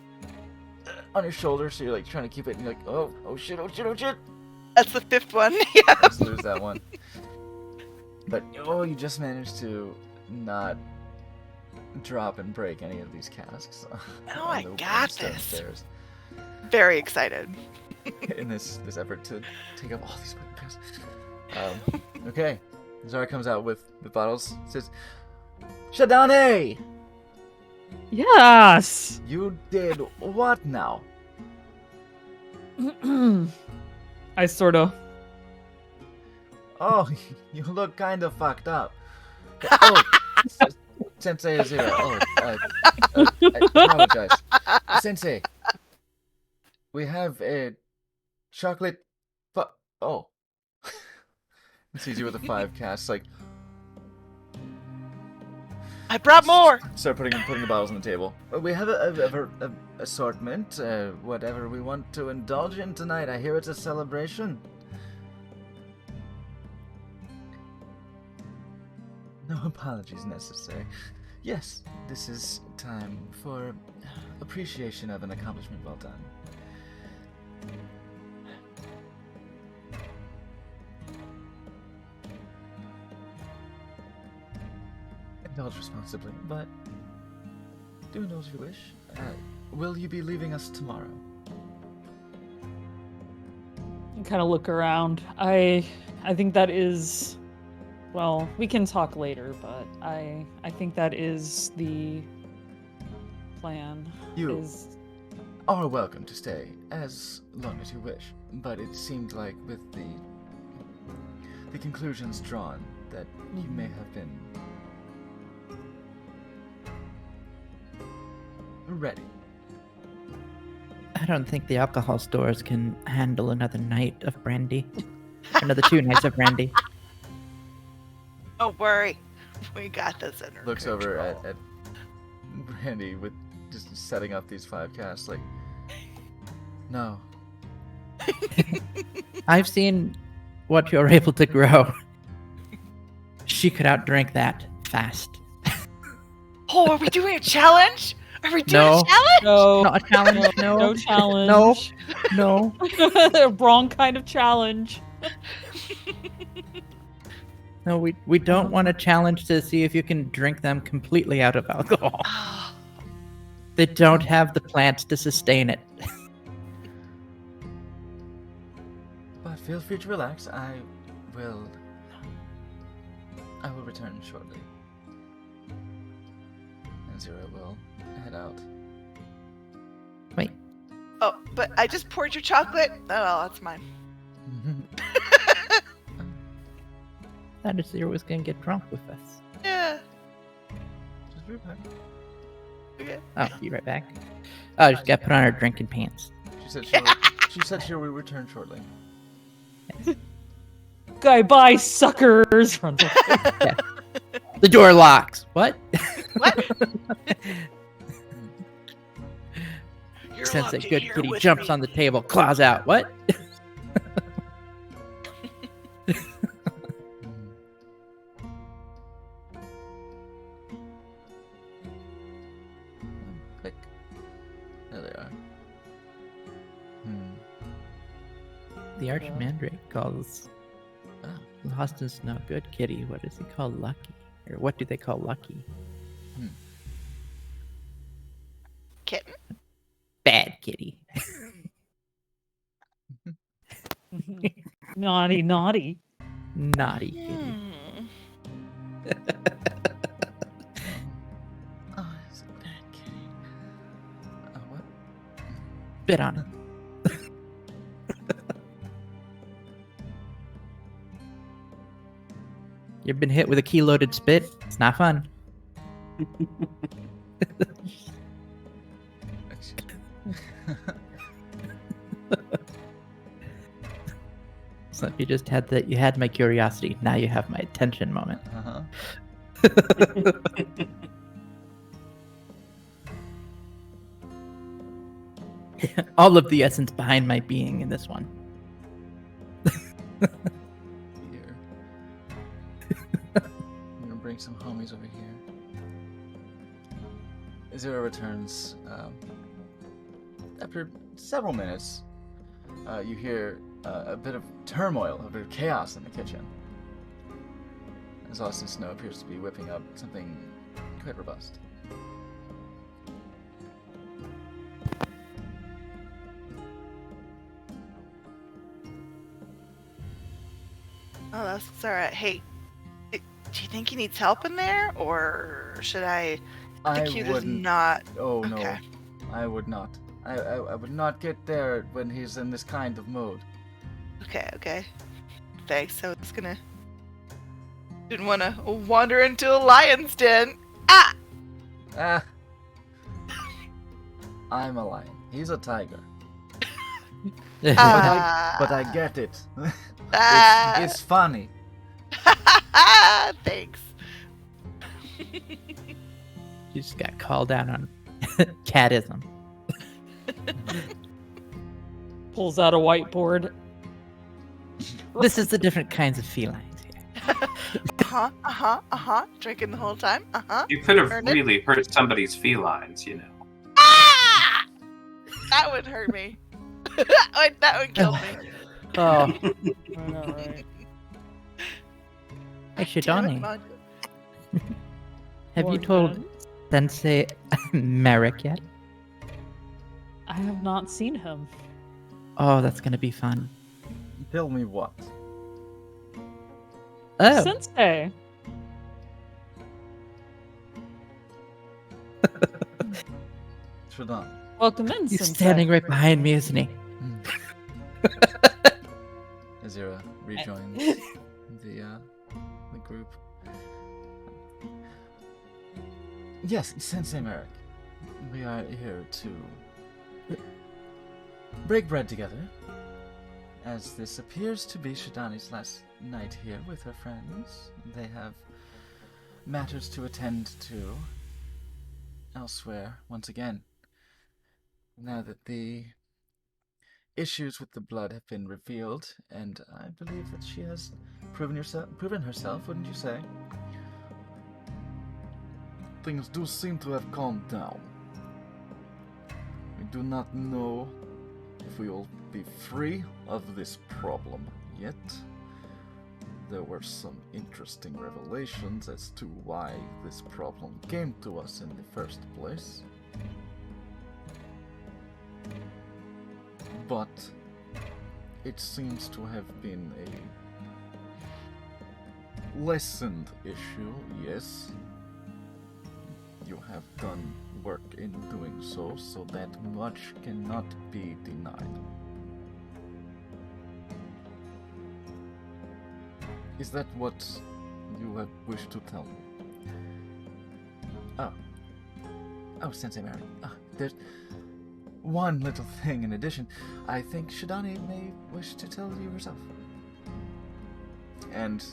on your shoulder. So you're like trying to keep it. And you're like, oh shit. That's the 5th one. Yeah. Let's lose that one. But you just managed to not drop and break any of these casks. Oh, on I the got stone this. stairs Very excited. in this effort to take up all these fucking casks. Okay, Zara comes out with the bottles. Says, Shadane! Yes. You did what now? I sort of. Oh, you look kind of fucked up. Oh, Sensei Azira. Oh, I apologize. Sensei, we have a chocolate. Oh. Sees you with a 5 cast, like. I brought more. Start putting the bottles on the table. We have a assortment, whatever we want to indulge in tonight. I hear it's a celebration. No apologies necessary. Yes, this is time for appreciation of an accomplishment well done. Indulge responsibly, but do indulge if you wish. Will you be leaving us tomorrow? I kind of look around. I think that is. Well, we can talk later, but I think that is the plan. You Is are welcome to stay as long as you wish, but it seemed like with the conclusions drawn that you may have been ready. I don't think the alcohol stores can handle another night of brandy. Another 2 nights of brandy. Don't worry. We got this under Looks control. over at Brandy with just setting up these 5 casts, like, no. I've seen what you're able to grow. She could outdrink that fast. Oh, are we doing a challenge? Are we doing No. a challenge? no, Not a challenge, no. no challenge. No. Wrong kind of challenge. No, we don't want a challenge to see if you can drink them completely out of alcohol. They don't have the plants to sustain it. But feel free to relax. I will return shortly. And Zero will head out. Wait, Oh, but I just poured your chocolate. Oh, well, that's mine. that is Zero was gonna get drunk with us. Yeah. Just be back. Okay. Oh, be right back. Oh, just gotta put on her drinking pants. She said she will return shortly. Bye, suckers. Runs away. The door locks. What? What? You're Sensei, locked in good here kitty, with jumps me. on the table, claws out. What? Click. There they are. The Archmandrake calls Lost is no good kitty. What does he call Lucky? Or what do they call Lucky? Kitten? Bad kitty. Naughty. Naughty kitty. Hmm. Oh, it's a bad kitty. What? Spit on it. You've been hit with a key-loaded spit? It's not fun. So if you just had that, you had my curiosity. Now you have my attention moment. Uh-huh. All of the essence behind my being in this one. Here. I'm gonna bring some homies over here. Zero returns. After several minutes, you hear a bit of turmoil, a bit of chaos in the kitchen. As Austin Snow appears to be whipping up something quite robust. Oh, that's alright. Hey, Do you think he needs help in there, or should I? I Execute is wouldn't. not. Oh Okay. no, I would not. I would not get there when he's in this kind of mood. Okay. Thanks. So it's gonna. Didn't want to wander into a lion's den. Ah! Ah, I'm a lion. He's a tiger. Ah. But I get it. Ah. It's funny. Thanks. You just got called out on catism. Pulls out a whiteboard. This is the different kinds of felines here. Drinking the whole time. You could have Earned it. really hurt somebody's felines, you know. Ah! That would hurt me. that would kill me. Oh, I know, right? actually, Damn it, Donnie, Mud. have you Lord told Ben, Sensei Merrick yet? I have not seen him. Oh, that's gonna be fun. Tell me what. Oh, Sensei. Shadon. Welcome in, he's Sensei. standing right behind me, isn't he? Azira rejoins the group. Yes, Sensei Merrick. We are here to break bread together, as this appears to be Shadani's last night here with her friends. They have matters to attend to elsewhere once again. Now that the issues with the blood have been revealed, and I believe that she has proven herself, wouldn't you say? Things do seem to have calmed down. We do not know if we will be free of this problem yet. There were some interesting revelations as to why this problem came to us in the first place. But it seems to have been a lessened issue, yes. You have done work in doing so, so that much cannot be denied. Is that what you have wished to tell me? Oh, Sensei Mary. There's one little thing in addition. I think Shadani may wish to tell you herself. And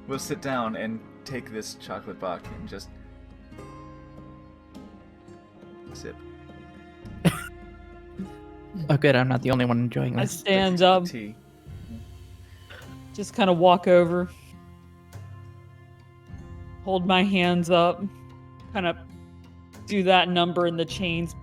we'll sit down and take this chocolate bar and just sip. Oh, good. I'm not the only one enjoying I this. stand up, Tea. just kind of walk over, hold my hands up, kind of do that number in the chains.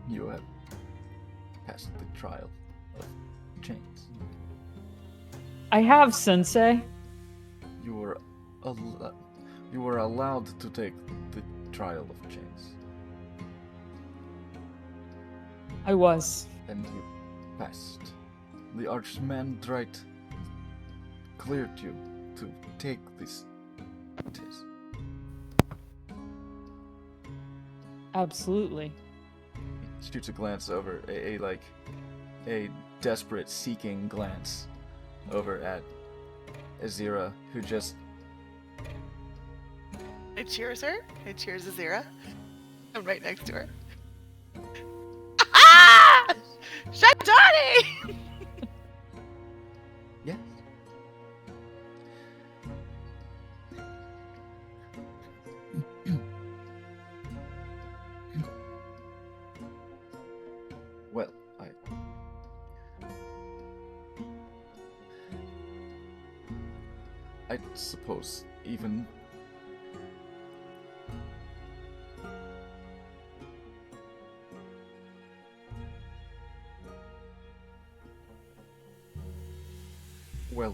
You have passed the trial of chains. I have, Sensei. You were allowed to take the trial of chains, I was. and you passed. The Archmandrite cleared you to take this test. Absolutely. He shoots a glance over, a desperate, seeking glance over at Azira, who just I cheers her. I cheers Azira. I'm right next to her. Ah! Shadani! yes. Well, I suppose even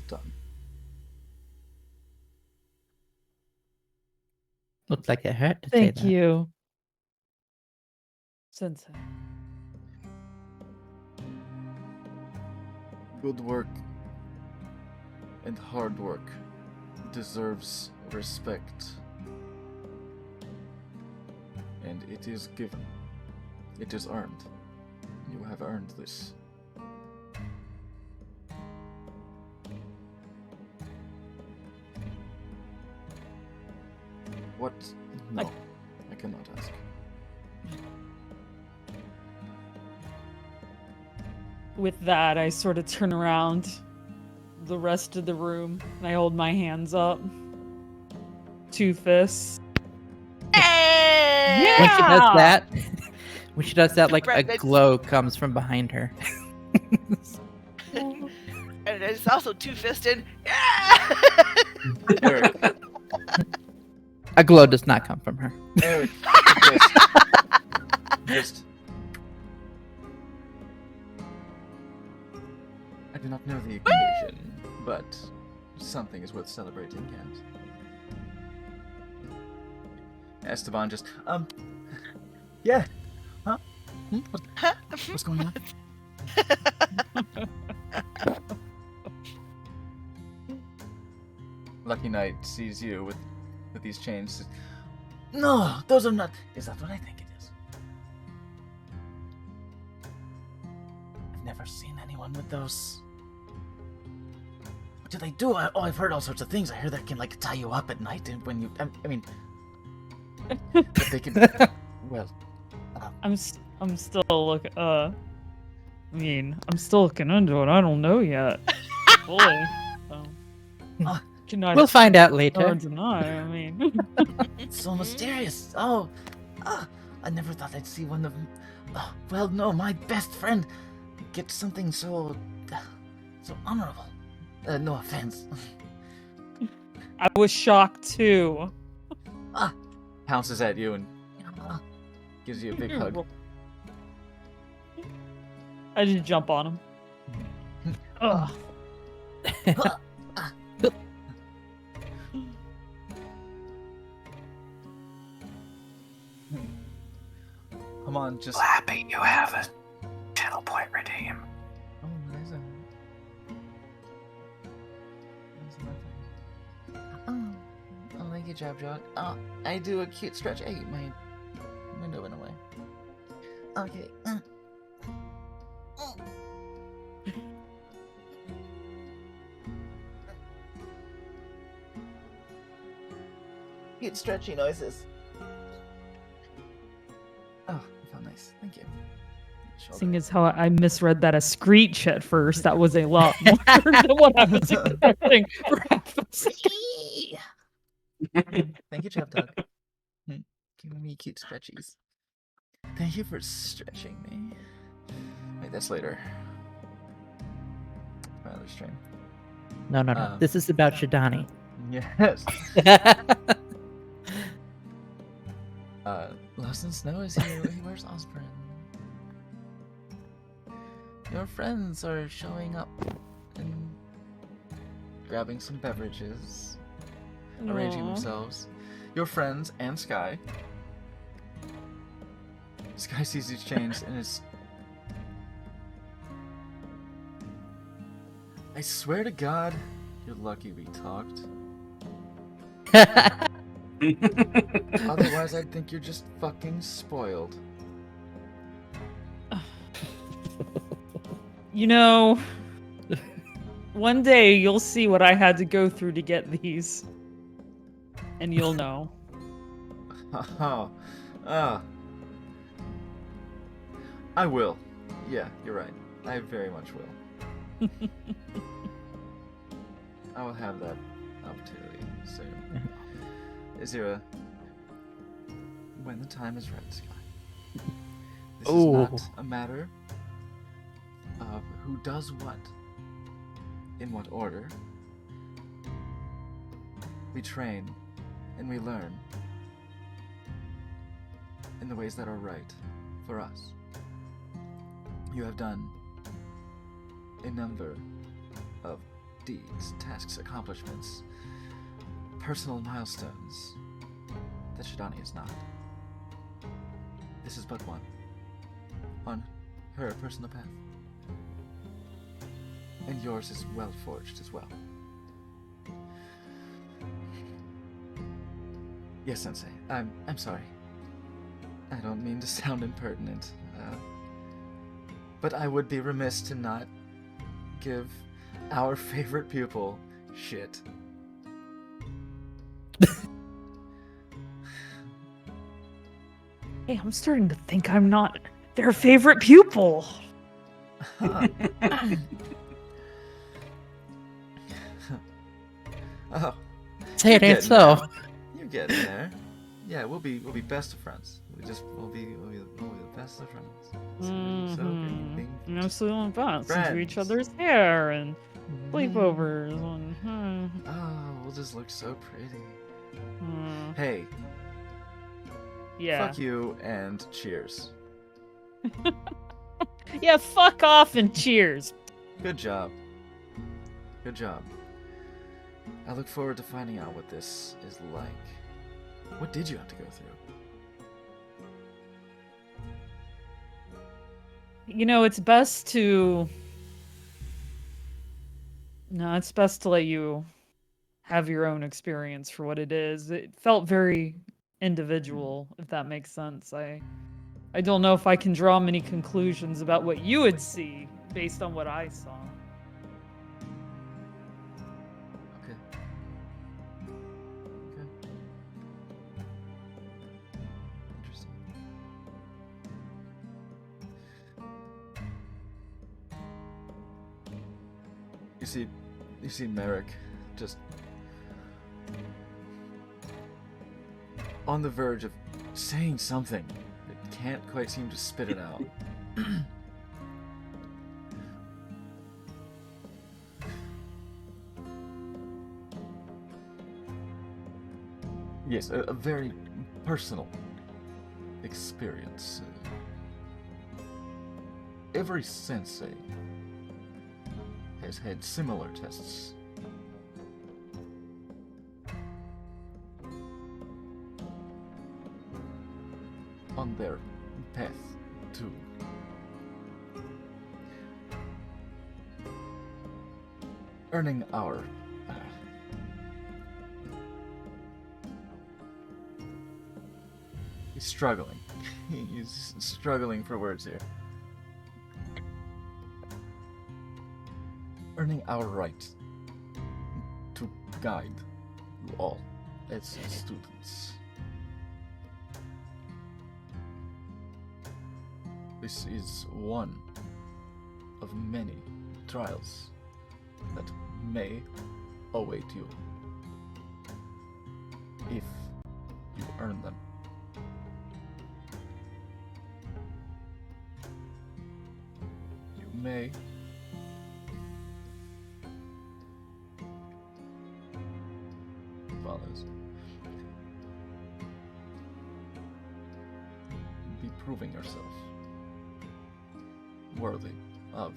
Well done. Looks like it hurt to say Thank that. you, Sensei. Good work and hard work deserves respect. And it is given. It is earned. You have earned this. What? No, I cannot ask. With that, I sort of turn around the rest of the room and I hold my hands up. 2 fists. Hey! When she does Yeah! that, when she does that, like a Brandon. glow comes from behind her. And it's also two-fisted. Yeah! Eric, A glow does not come from her. Eric, just. I do not know the occasion, but something is worth celebrating, yes. Esteban just, yeah, huh? What's going on? Lucky Knight sees you with these chains. Says, no, those are not. Is that what I think it is? I've never seen anyone with those. What do they do? I've heard all sorts of things. I hear that can like tie you up at night, and when you, I mean, but they can. Well, I'm still looking. I mean, I'm still looking into it. I don't know yet. Fully. So. Cannot We'll find out or later. deny. I mean, it's so mysterious. Oh, I never thought I'd see one of them. Well, no, my best friend gets something so honorable. No offense. I was shocked too. Pounces at you and gives you a big hug. I just jump on him. Ugh. Come on, just. Happy you have a channel point redeem. Oh, nice. Oh, thank you, Jab Jog. Oh, I do a cute stretch. Hey, my window went away. Okay. Cute stretchy noises. Oh, I felt nice. Thank you. Seeing as how I misread that as screech at first, that was a lot more than what I was expecting. for half a second. Thank you, Chef Dog. Giving me cute stretchies. Thank you for stretching me. Wait, that's later. My other stream. No. This is about Shidani. Yes. Lost in Snow is here. Where's Osborne? Your friends are showing up and grabbing some beverages, arranging Aw. themselves. Your friends and Sky. Sky sees these chains and is. I swear to God, you're lucky we talked. Otherwise, I'd think you're just fucking spoiled. You know, one day you'll see what I had to go through to get these. And you'll know. I will. Yeah, you're right. I very much will. I will have that opportunity soon. Is there a... When the time is right, Sky. This is not a matter of who does what, in what order. We train and we learn in the ways that are right for us. You have done a number of deeds, tasks, accomplishments, personal milestones that Shidani is not. This is but one on her personal path. And yours is well forged as well. Yes, Sensei. I'm sorry. I don't mean to sound impertinent, but I would be remiss to not give our favorite pupil shit. Hey, I'm starting to think I'm not their favorite pupil. Huh. Oh, Say it you're ain't getting so. there. You're getting there. Yeah, we'll be best of friends. We'll be the best of friends. So Mhm. being Absolutely best into friends. each other's hair and sleepovers and Oh, we'll just look so pretty. hmm. Hey, Yeah. fuck you and cheers. Yeah, fuck off and cheers. Good job. Good job. I look forward to finding out what this is like. What did you have to go through? You know, it's best to it's best to let you have your own experience for what it is. It felt very individual, if that makes sense. I don't know if I can draw many conclusions about what you would see based on what I saw. Okay. Okay. Interesting. You see Merrick just on the verge of saying something, but can't quite seem to spit it out. Yes, a very personal experience. Every sensei has had similar tests. On their path to earning our he's struggling. He's struggling for words here. Earning our right to guide you all as students. This is one of many trials that may await you if you earn them. You may follows be proving yourself worthy of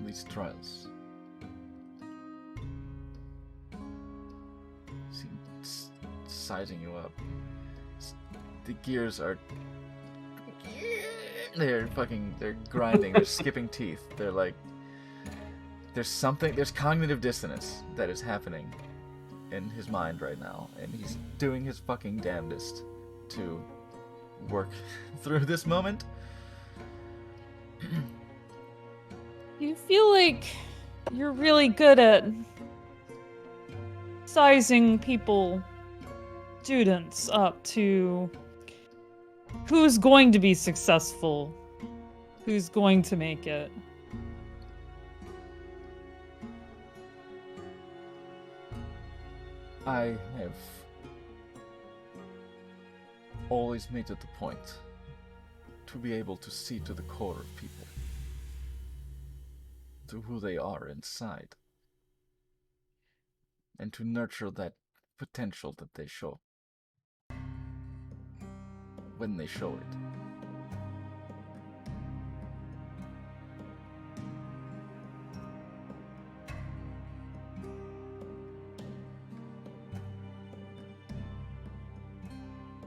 these trials. See, sizing you up. The gears are they're grinding, they're skipping teeth. They're like there's cognitive dissonance that is happening in his mind right now, and he's doing his fucking damnedest to work through this moment. You feel like you're really good at sizing students up to who's going to be successful, who's going to make it. I have always made it a point to be able to see to the core of people, to who they are inside, and to nurture that potential that they show when they show it.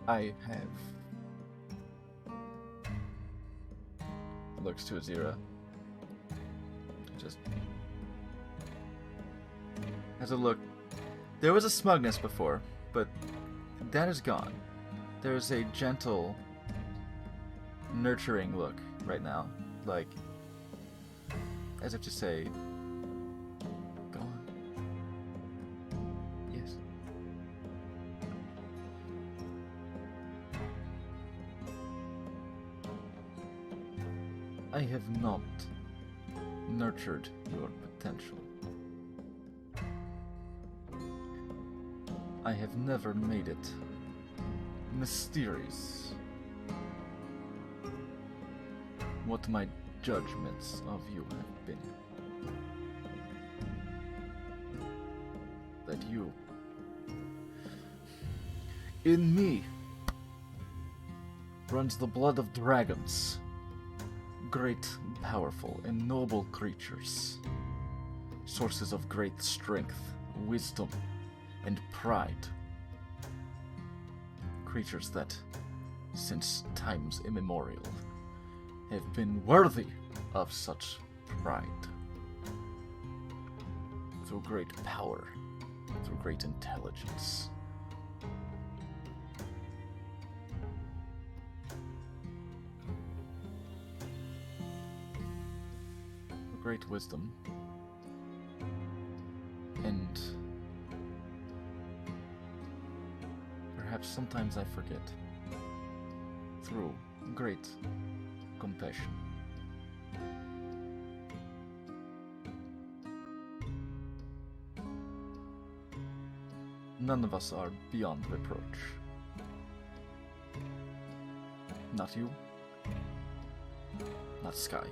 I have... Looks to Azira. Just has a look. There was a smugness before, but that is gone. There's a gentle, nurturing look right now, like as if to say, "Go on." Yes. I have not nurtured your potential. I have never made it mysterious what my judgments of you have been. That you, in me, runs the blood of dragons, great, powerful, and noble creatures, sources of great strength, wisdom, and pride. Creatures that, since times immemorial, have been worthy of such pride. Through great power, through great intelligence. Through great wisdom. And perhaps sometimes I forget. Through great compassion. None of us are beyond reproach. Not you. Not Sky.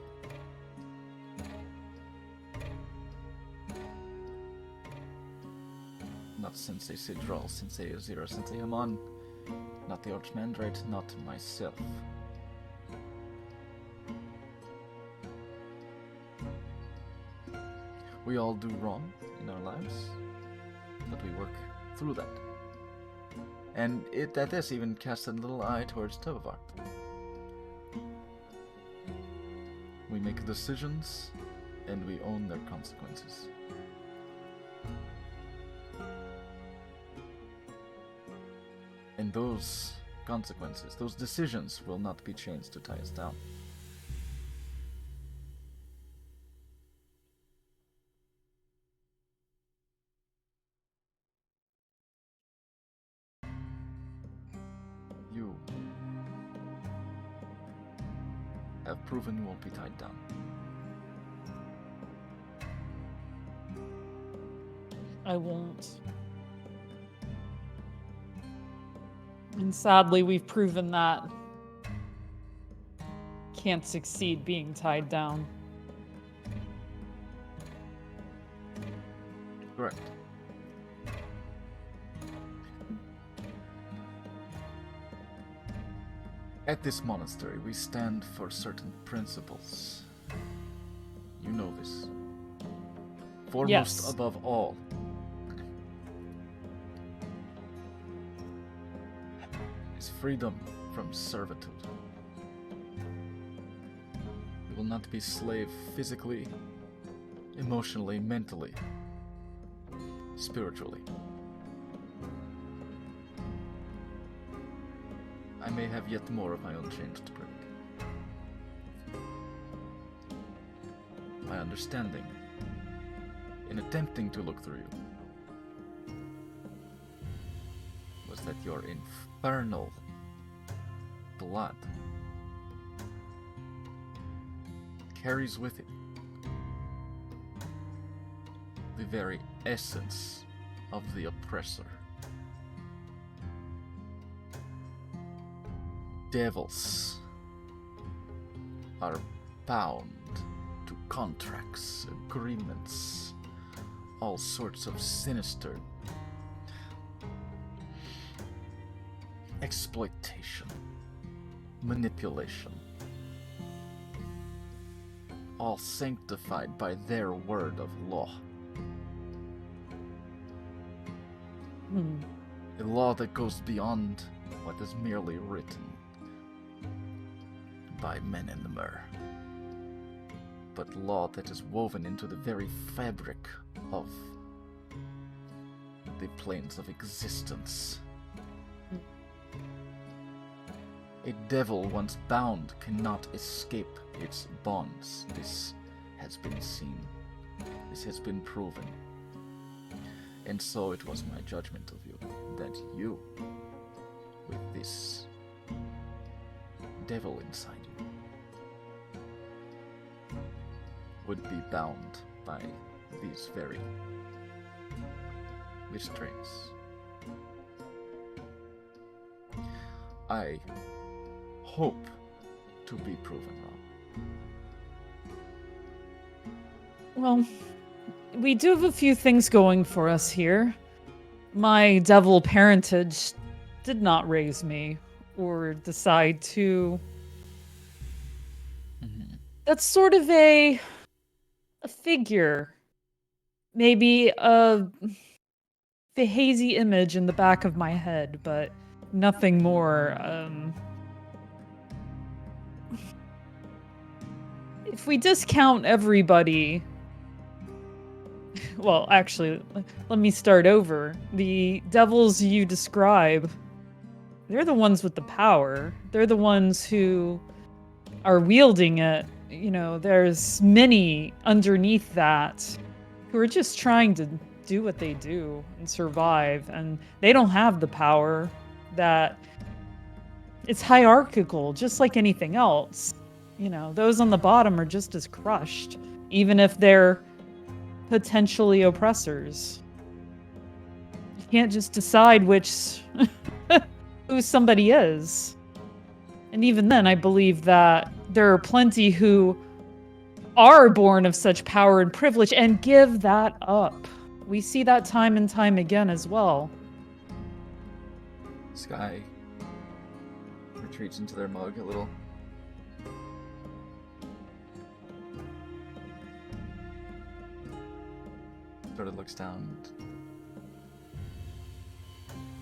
Not Sensei Sidral, Sensei Azira, Sensei Haman. Not the Archmandrate, not myself. We all do wrong in our lives, but we work through that. And at this even casts a little eye towards Tovar. We make decisions, and we own their consequences. And those consequences, those decisions, will not be chains to tie us down. You have proven you won't be tied down. I won't. And sadly, we've proven that can't succeed being tied down. Correct. At this monastery, we stand for certain principles. You know this. Foremost Yes. above all is freedom from servitude. We will not be slave physically, emotionally, mentally, spiritually. I may have yet more of my own chains to break. My understanding, in attempting to look through you, was that your infernal blood carries with it the very essence of the oppressor. Devils are bound to contracts, agreements, all sorts of sinister exploitation, manipulation, all sanctified by their word of law. A law that goes beyond what is merely written by men in the Mer, but law that is woven into the very fabric of the planes of existence. A devil once bound cannot escape its bonds. This has been seen. This has been proven. And so it was my judgment of you that you, with this devil inside you, would be bound by these very restraints. I hope to be proven wrong. Well, we do have a few things going for us here. My devil parentage did not raise me or decide to. That's sort of a figure. Maybe the hazy image in the back of my head, but nothing more. If we discount everybody, well, actually, let me start over. The devils you describe, they're the ones with the power. They're the ones who are wielding it. You know, there's many underneath that who are just trying to do what they do and survive, and they don't have the power. That it's hierarchical, just like anything else. You know, those on the bottom are just as crushed, even if they're potentially oppressors. You can't just decide which who somebody is. And even then, I believe that there are plenty who are born of such power and privilege and give that up. We see that time and time again as well. Sky retreats into their mug a little. Sort of looks down.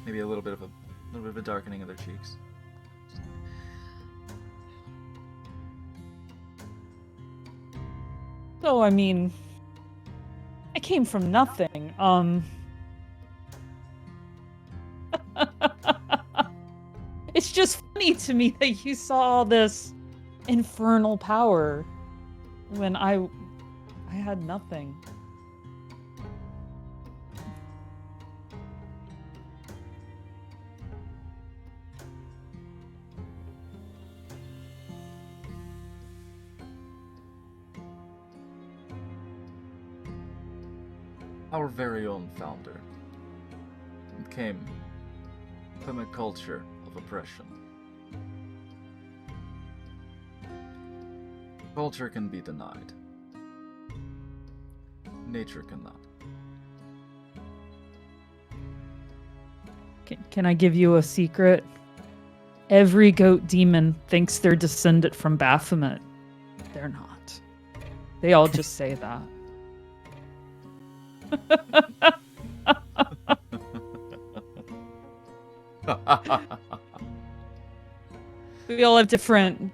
Maybe a little bit of a darkening of their cheeks. So, I mean, I came from nothing. It's just funny to me that you saw all this infernal power when I had nothing. Our very own founder came from a culture of oppression. Culture can be denied. Nature cannot. Can I give you a secret? Every goat demon thinks they're descended from Baphomet. They're not. They all just say that. We all have different.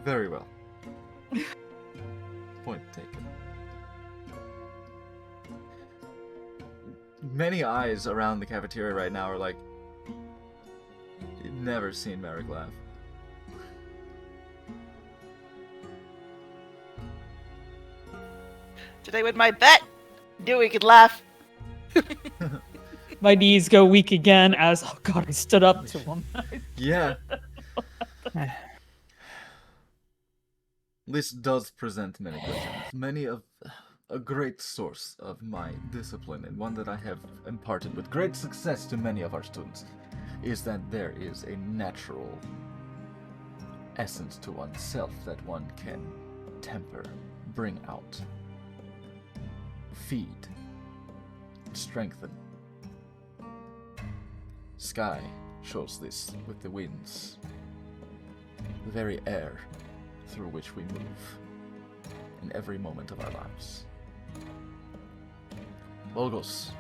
Very well. Point taken. Many eyes around the cafeteria right now are like, you've never seen Merrick laugh. Today with my bet, knew we could laugh. My knees go weak again as, oh god, I stood up to him. Yeah. This does present many questions. Many of a great source of my discipline, and one that I have imparted with great success to many of our students, is that there is a natural essence to oneself that one can temper, bring out, feed, strengthen. Sky shows this with the winds, the very air through which we move in every moment of our lives. Logos,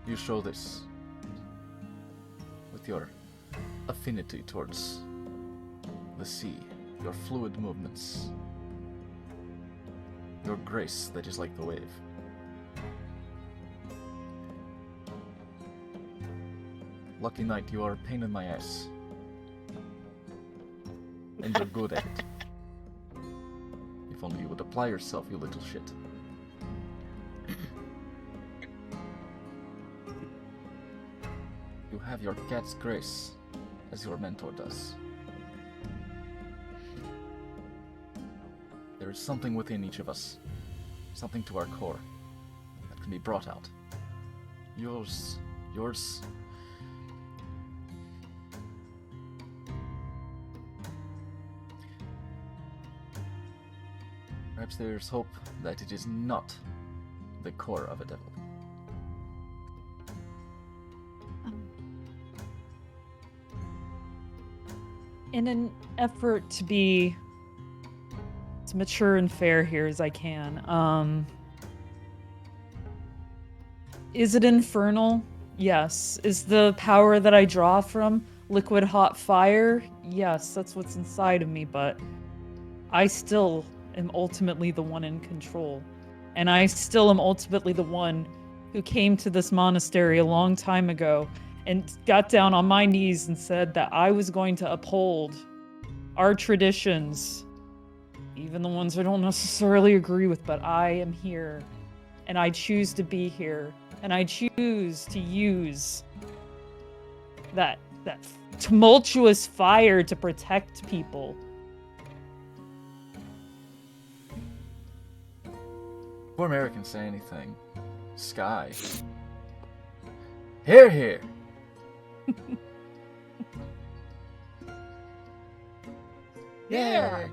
You show this with your affinity towards the sea, your fluid movements, your grace that is like the wave. Lucky Knight, you are a pain in my ass. And you're good at it. If only you would apply yourself, you little shit. You have your cat's grace, as your mentor does. There is something within each of us, something to our core, that can be brought out. Yours. Perhaps there's hope that it is not the core of a devil. In an effort to be as mature and fair here as I can, is it infernal? Yes. Is the power that I draw from liquid hot fire? Yes, that's what's inside of me, but I still am ultimately the one in control. And I still am ultimately the one who came to this monastery a long time ago and got down on my knees and said that I was going to uphold our traditions, even the ones I don't necessarily agree with, but I am here, and I choose to be here, and I choose to use that tumultuous fire to protect people. Before Merrick can say anything, Sky. Here! Yeah!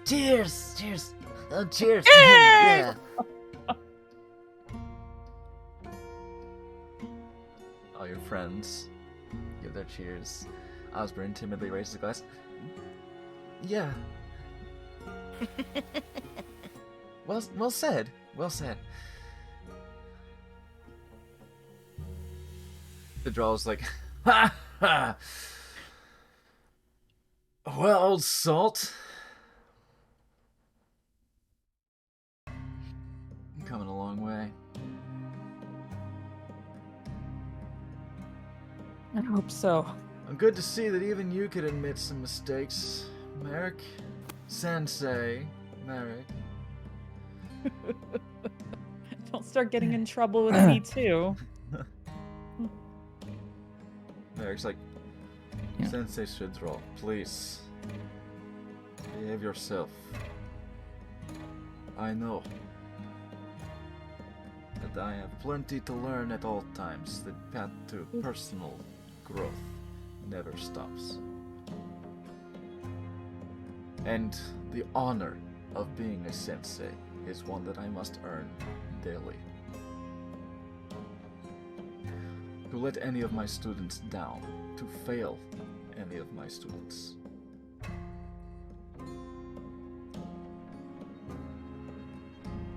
Cheers! Oh, cheers! Yeah! All your friends give their cheers. Osborne timidly raises a glass. Yeah. Well said. The draw's like, ha ha! Well, old salt. I'm coming a long way. I hope so. Good to see that even you could admit some mistakes, Merrick. Sensei, Merrick. Don't start getting in trouble with me too. Merrick's like, Yeah. Sensei Shidro, please. Behave yourself. I know that I have plenty to learn at all times. The path to personal growth never stops. And the honor of being a sensei is one that I must earn daily. To let any of my students down, to fail any of my students,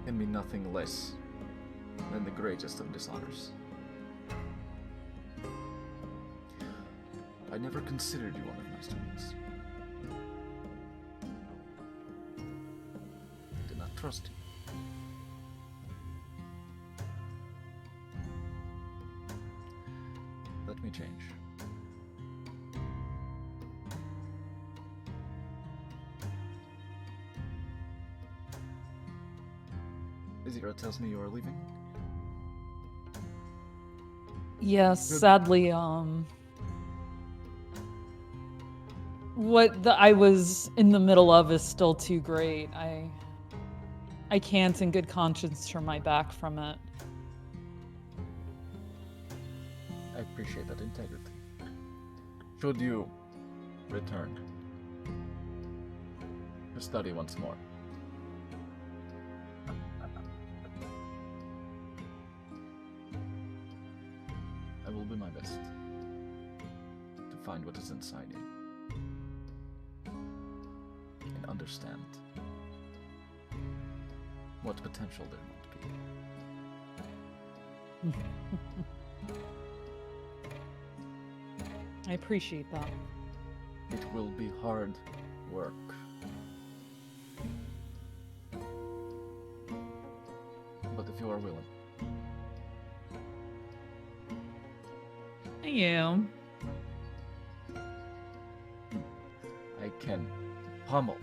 can be nothing less than the greatest of dishonors. I never considered you one of my students. I did not trust you. Let me change. Izira tells me you are leaving. Yes, Good. sadly, what I was in the middle of is still too great. I can't in good conscience turn my back from it. I appreciate that integrity. Should you return to study once more, I will do my best to find what is inside you and understand what potential there might be. I appreciate that. It will be hard work. But if you are willing. I am. I can pummel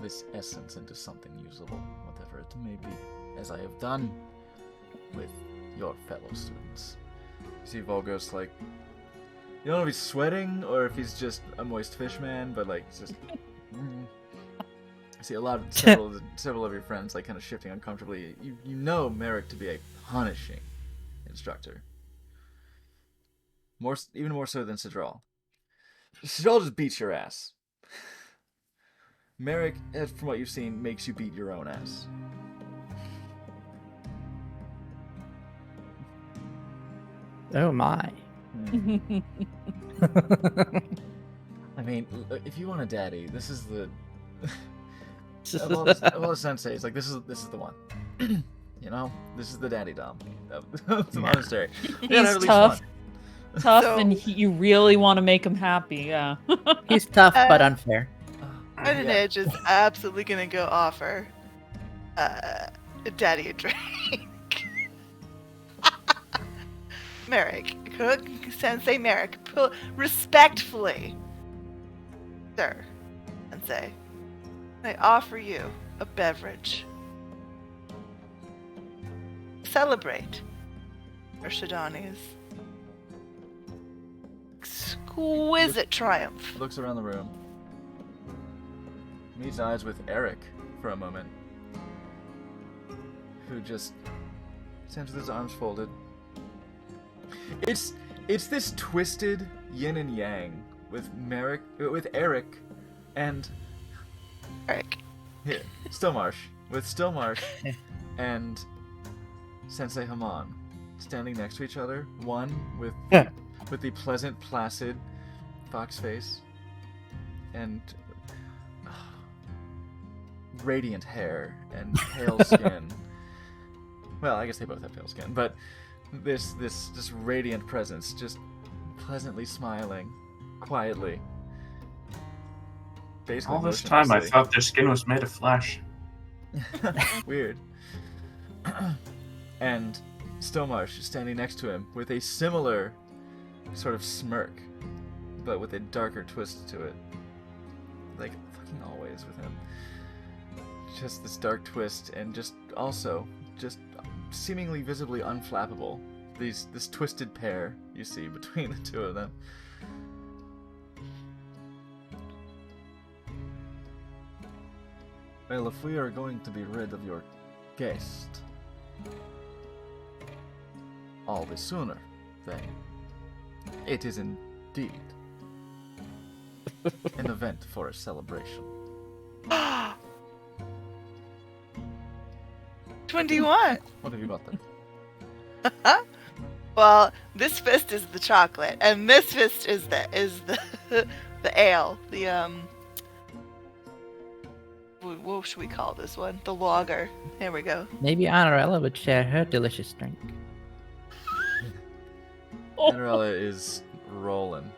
this essence into something usable, whatever it may be, as I have done with your fellow students. You see Volgos, like, you don't know if he's sweating or if he's just a moist fish man, but like, it's just. I see a lot of several of your friends like kind of shifting uncomfortably. You know Merrick to be a punishing instructor, even more so than Sidral. Sidral just beats your ass. Merrick, from what you've seen, makes you beat your own ass. Oh my. I mean, if you want a daddy, this is the of all the senseis, like this is the one. You know, this is the daddy dom of the monastery. We gotta have at He's least tough, one. So- and you really want to make him happy. Yeah. He's tough but unfair. Red Yeah. Edge is absolutely gonna go offer Daddy a drink. Merrick, Sensei Merrick, respectfully, sir, Sensei, I offer you a beverage. Celebrate Urshidani's exquisite triumph. Looks around the room. Meets eyes with Eric for a moment, who just stands with his arms folded. It's this twisted yin and yang with Eric, and Eric. yeah, Stillmarsh with Stillmarsh and Sensei Haman standing next to each other. One with the pleasant, placid fox face and radiant hair and pale skin. Well, I guess they both have pale skin, but this radiant presence, just pleasantly smiling, quietly. Basically All this time, I thought their skin was made of flesh. Weird. And Stillmarsh standing next to him with a similar sort of smirk, but with a darker twist to it. Like fucking always with him. Just this dark twist, and just seemingly visibly unflappable. This twisted pair you see between the two of them. Well, if we are going to be rid of your guest all the sooner, then it is indeed an event for a celebration. 21. What have you got there? Well, this fist is the chocolate, and this fist is the the ale. What should we call this one? The lager. There we go. Maybe Honorella would share her delicious drink. Cinderella is rolling.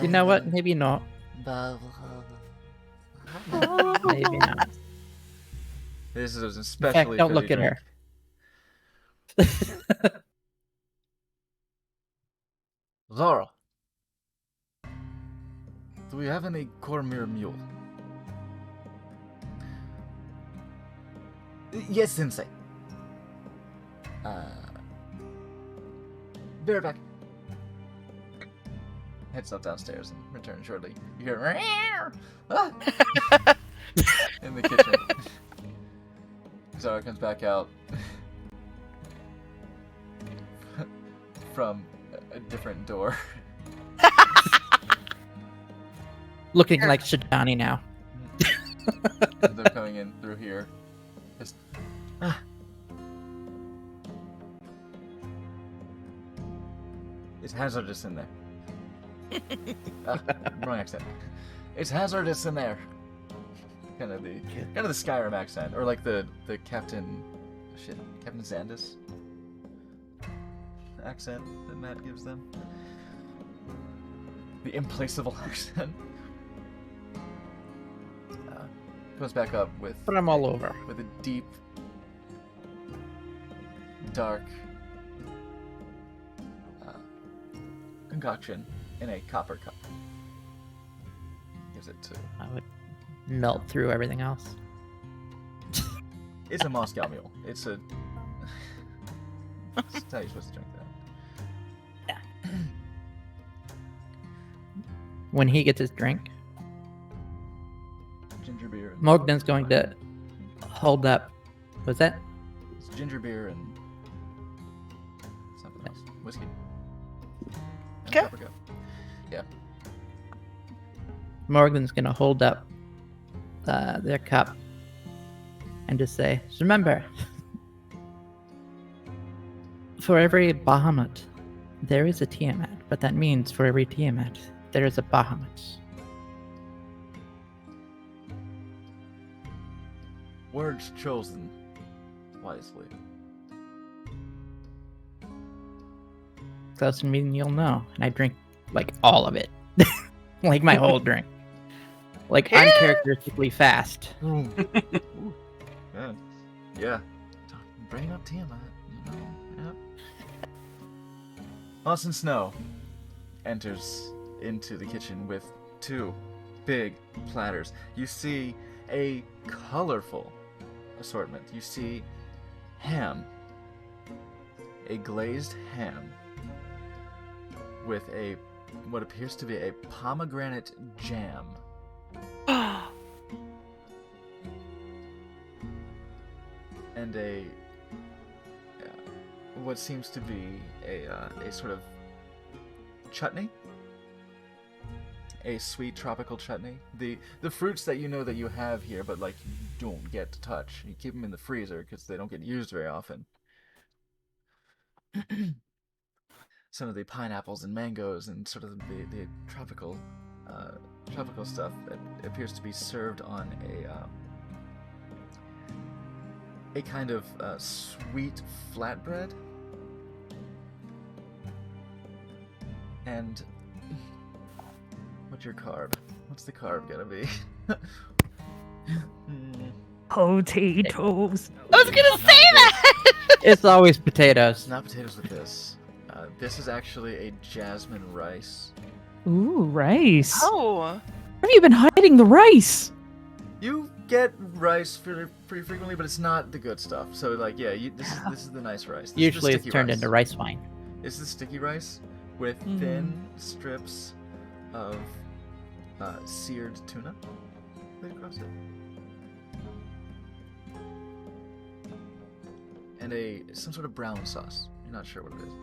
You know what? Maybe not. Maybe not. This is In especially fact, don't fizzy look at drink. her. Zara, do we have any Cormyr mule? Yes, Sensei. Be right back. Heads up downstairs and return shortly. You hear "Meow." Ah! In the kitchen. Zara comes back out from a different door. Looking like Shidani now. They're coming in through here. Just, It's hazardous in there. Wrong accent. It's hazardous in there. kind of the Skyrim accent, or like the Captain Xandus accent that Matt gives them. The implacable accent. Comes back up with Put them all over. with a deep, dark concoction in a copper cup. Gives it to. I would melt through everything else. It's a Moscow Mule. It's a. That's how you're supposed to drink that. When he gets his drink, Ginger beer. And Mogden's going to hold up. What's that? It's ginger beer and something else. Whiskey. And Okay. copper cup. Yeah. Morgan's going to hold up their cup and just say, "So remember, for every Bahamut, there is a Tiamat, but that means for every Tiamat, there is a Bahamut." Words chosen wisely. Doesn't mean you'll know. And I drink like all of it. Like my whole drink. Like uncharacteristically fast. Ooh, man. Yeah. Bring up Tiamat, you know. Yep. Austin Snow enters into the kitchen with 2 big platters. You see a colorful assortment. You see ham. A glazed ham with a what appears to be a pomegranate jam. And a what seems to be a sort of chutney, a sweet tropical chutney. The fruits that you know that you have here, but like you don't get to touch. You keep them in the freezer because they don't get used very often. Some of the pineapples and mangoes and sort of the tropical stuff that appears to be served on a kind of sweet flatbread. And what's your carb? What's the carb gonna be? Potatoes. I was gonna say that. It's always It's potatoes. not potatoes with this. This is actually a jasmine rice. Ooh, rice. Oh, Where have you been hiding the rice? You get rice pretty frequently, but it's not the good stuff. So like, yeah, this is the nice rice. This is the Usually it's sticky turned rice. into rice wine. This is sticky rice with thin strips of seared tuna laid across it. And some sort of brown sauce. You're not sure what it is.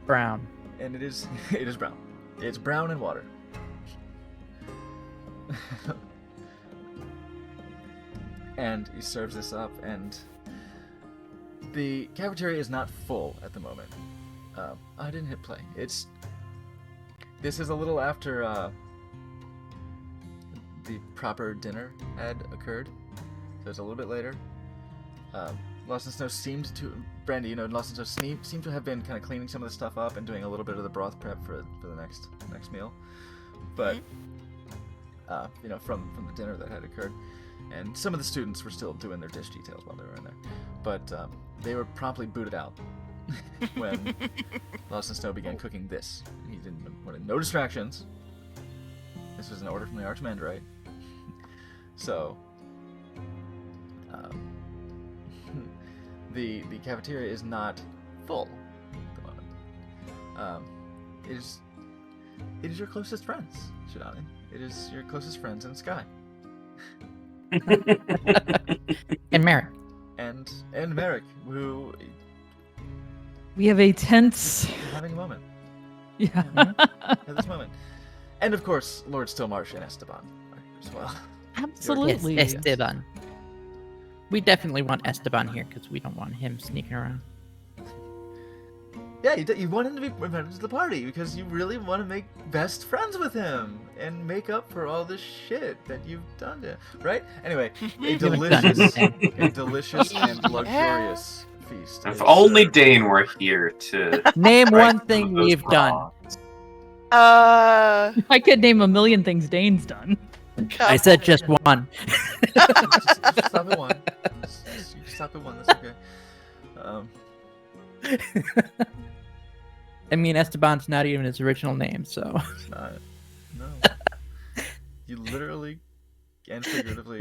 Brown. And it is brown. It's brown in water. And he serves this up, and the cafeteria is not full at the moment. I didn't hit play. This is a little after the proper dinner had occurred, so it's a little bit later. Lost in Snow seemed to, Brandy, Lost in Snow seemed to have been kind of cleaning some of the stuff up and doing a little bit of the broth prep for the next meal, but from the dinner that had occurred, and some of the students were still doing their dish details while they were in there, but they were promptly booted out when Lost in Snow began cooking this. He wanted no distractions. This was an order from the Archimandrite, so. The cafeteria is not full at the moment. It is your closest friends, Shidani. It is your closest friends in Sky. And Merrick. And Merrick, who We have a tense. you're having a moment Yeah. at this moment. And of course, Lord Stillmarsh and Esteban as well. Absolutely. Yes, Esteban. We definitely want Esteban here because we don't want him sneaking around. Yeah, you want him to be invited to the party because you really want to make best friends with him and make up for all the shit that you've done to him, right? Anyway, a delicious and luxurious feast. If is only served. Dane were here to Name right one some thing of those we've done. wrongs. I could name a million things Dane's done. I said just one. Just stop at one. Just stop at one. That's okay. I mean, Esteban's not even his original name, so It's not. No. You literally and figuratively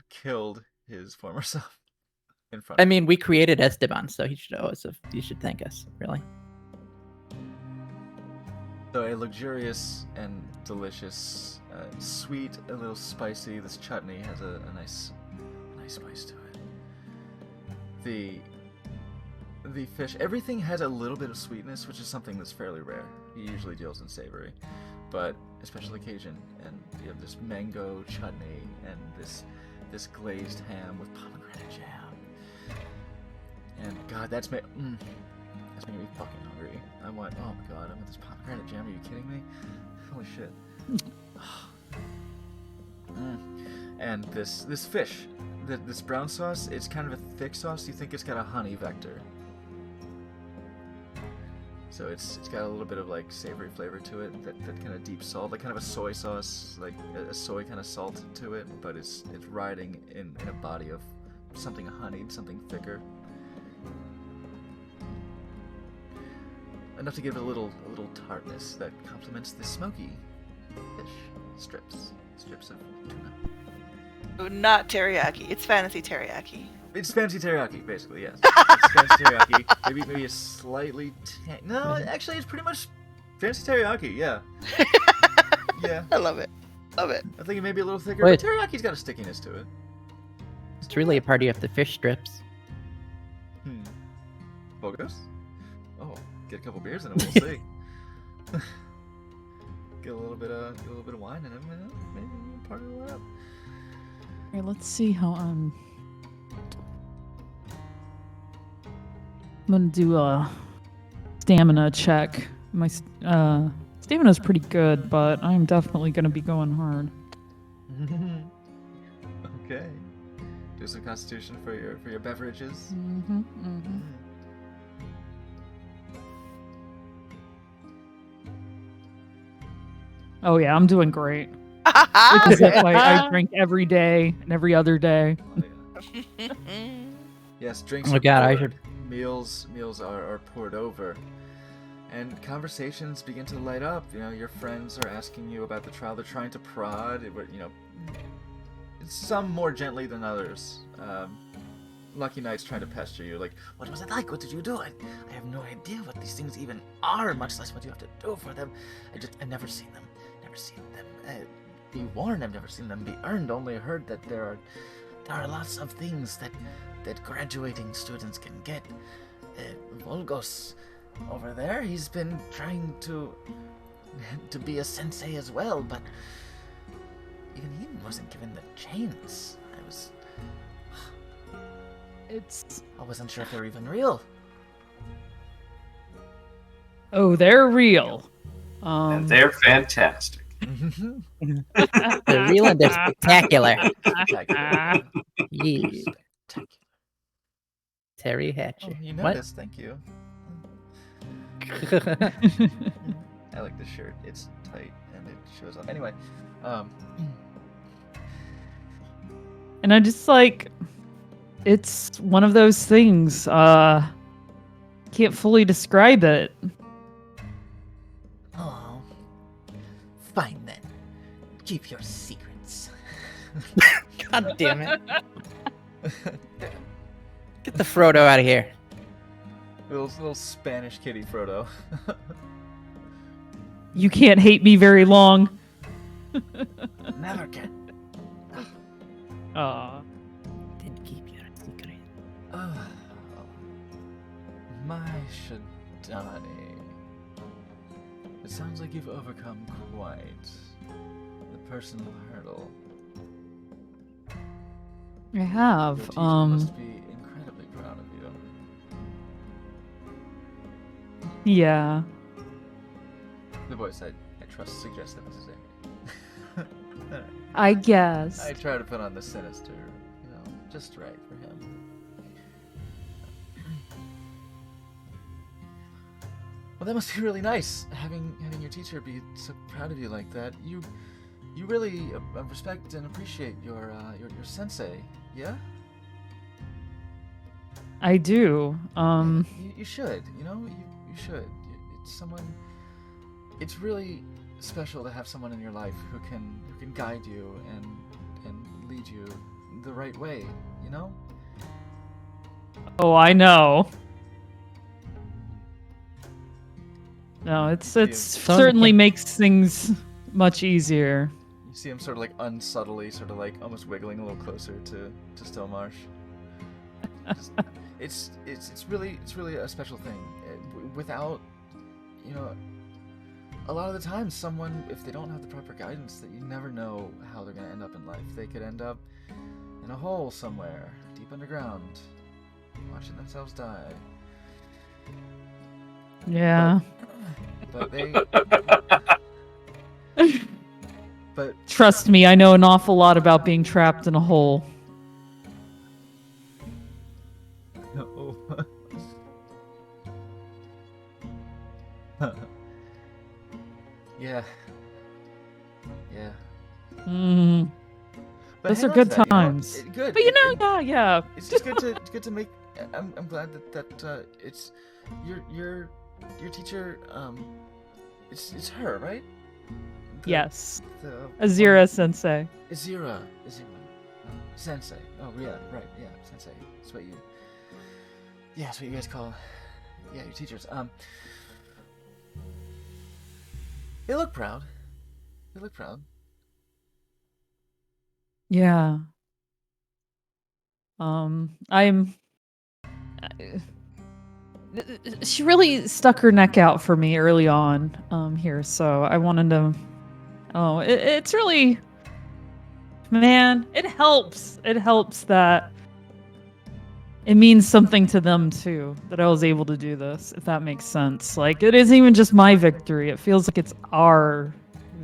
killed his former self in front I of mean, we created Esteban, so he should owe us. He should thank us, really. So a luxurious and delicious, sweet, a little spicy. This chutney has a nice spice to it. The fish, everything has a little bit of sweetness, which is something that's fairly rare. He usually deals in savory, but especially Cajun. And you have this mango chutney and this glazed ham with pomegranate jam. And God, that's made me fucking hungry. Oh my God, I want this pomegranate jam. Are you kidding me? Holy shit. And this fish, this brown sauce, it's kind of a thick sauce. You think it's got a honey vector. So it's got a little bit of like savory flavor to it, that kind of deep salt, like kind of a soy sauce, like a soy kind of salt to it, but it's riding in a body of something honeyed, something thicker. Enough to give it a little tartness that complements the smoky fish strips of tuna. Oh, not teriyaki. It's fantasy teriyaki. It's fancy teriyaki, basically, yes. It's fancy teriyaki. Maybe a slightly no, actually, it's pretty much fancy teriyaki. Yeah. Yeah. I love it. Love it. I think it may be a little thicker, Wait. but teriyaki's got a stickiness to it. It's really a party of the fish strips. Bogos? Oh, get a couple beers in it. We'll see. Get a little bit of wine in it. Maybe party it up. Alright, let's see how I'm gonna do a stamina check. My stamina's pretty good, but I'm definitely gonna be going hard. Okay. Do some constitution for your beverages. Oh yeah, I'm doing great. It's as if Okay. I drink every day and every other day. Oh, yeah. Yes, drinks Oh are God, I poured. should. Meals are poured over. And conversations begin to light up. You know, your friends are asking you about the trial. They're trying to prod. Some more gently than others. Lucky Knight's trying to pester you. Like, what was it like? What did you do? I have no idea what these things even are, much less what you have to do for them. I've never seen them. Be worn. I've never seen them be earned. Only heard that there are lots of things that graduating students can get. Volgos over there, he's been trying to be a sensei as well, but even he wasn't given the chains. I wasn't sure if they were even real. Oh, they're real. And they're fantastic. They're real and they're spectacular. Spectacular. Yeah. Spectacular. Terry Oh, Hatcher. you What? noticed, thank you. I like this shirt. It's tight and it shows up. Anyway, And I just like, it's one of those things. Can't fully describe it. oh, fine then. Keep your secrets. God damn it. Get the Frodo out of here. little Spanish kitty Frodo. You can't hate me very long. Never can. Didn't keep your secret. Oh, my Shadani. It sounds like you've overcome quite the personal hurdle. I Your have. teacher must be incredibly proud of you. Yeah. The voice I trust suggests that this is Amy. I guess. I try to put on the sinister, just right for him. Well, that must be really nice, having your teacher be so proud of you like that. You really respect and appreciate your sensei, yeah? I do. You should, you should. It's someone. It's really special to have someone in your life who can guide you and lead you the right way, you know? Oh, I know. No, it's certainly makes things much easier. You see him sort of like unsubtly, sort of like almost wiggling a little closer to Stillmarsh. It's really a special thing. Without, a lot of the time, someone, if they don't have the proper guidance, that you never know how they're gonna end up in life. They could end up in a hole somewhere, deep underground, watching themselves die. Yeah. But they. But Trust me, I know an awful lot about being trapped in a hole. no. Yeah. Mm. But Those hang are on good to that, times. Good. But yeah. It's just good to make. I'm glad that it's your teacher. It's her, right? Yes. The Azira Sensei. Azira. Sensei. Oh yeah, right. Yeah, Sensei. That's what you. Yeah, that's what you guys call. Yeah, your teachers. They look proud. Yeah. She really stuck her neck out for me early on here, so I wanted to. Oh, it's really, man, it helps. It helps that it means something to them too that I was able to do this, if that makes sense. Like, it isn't even just my victory. It feels like it's our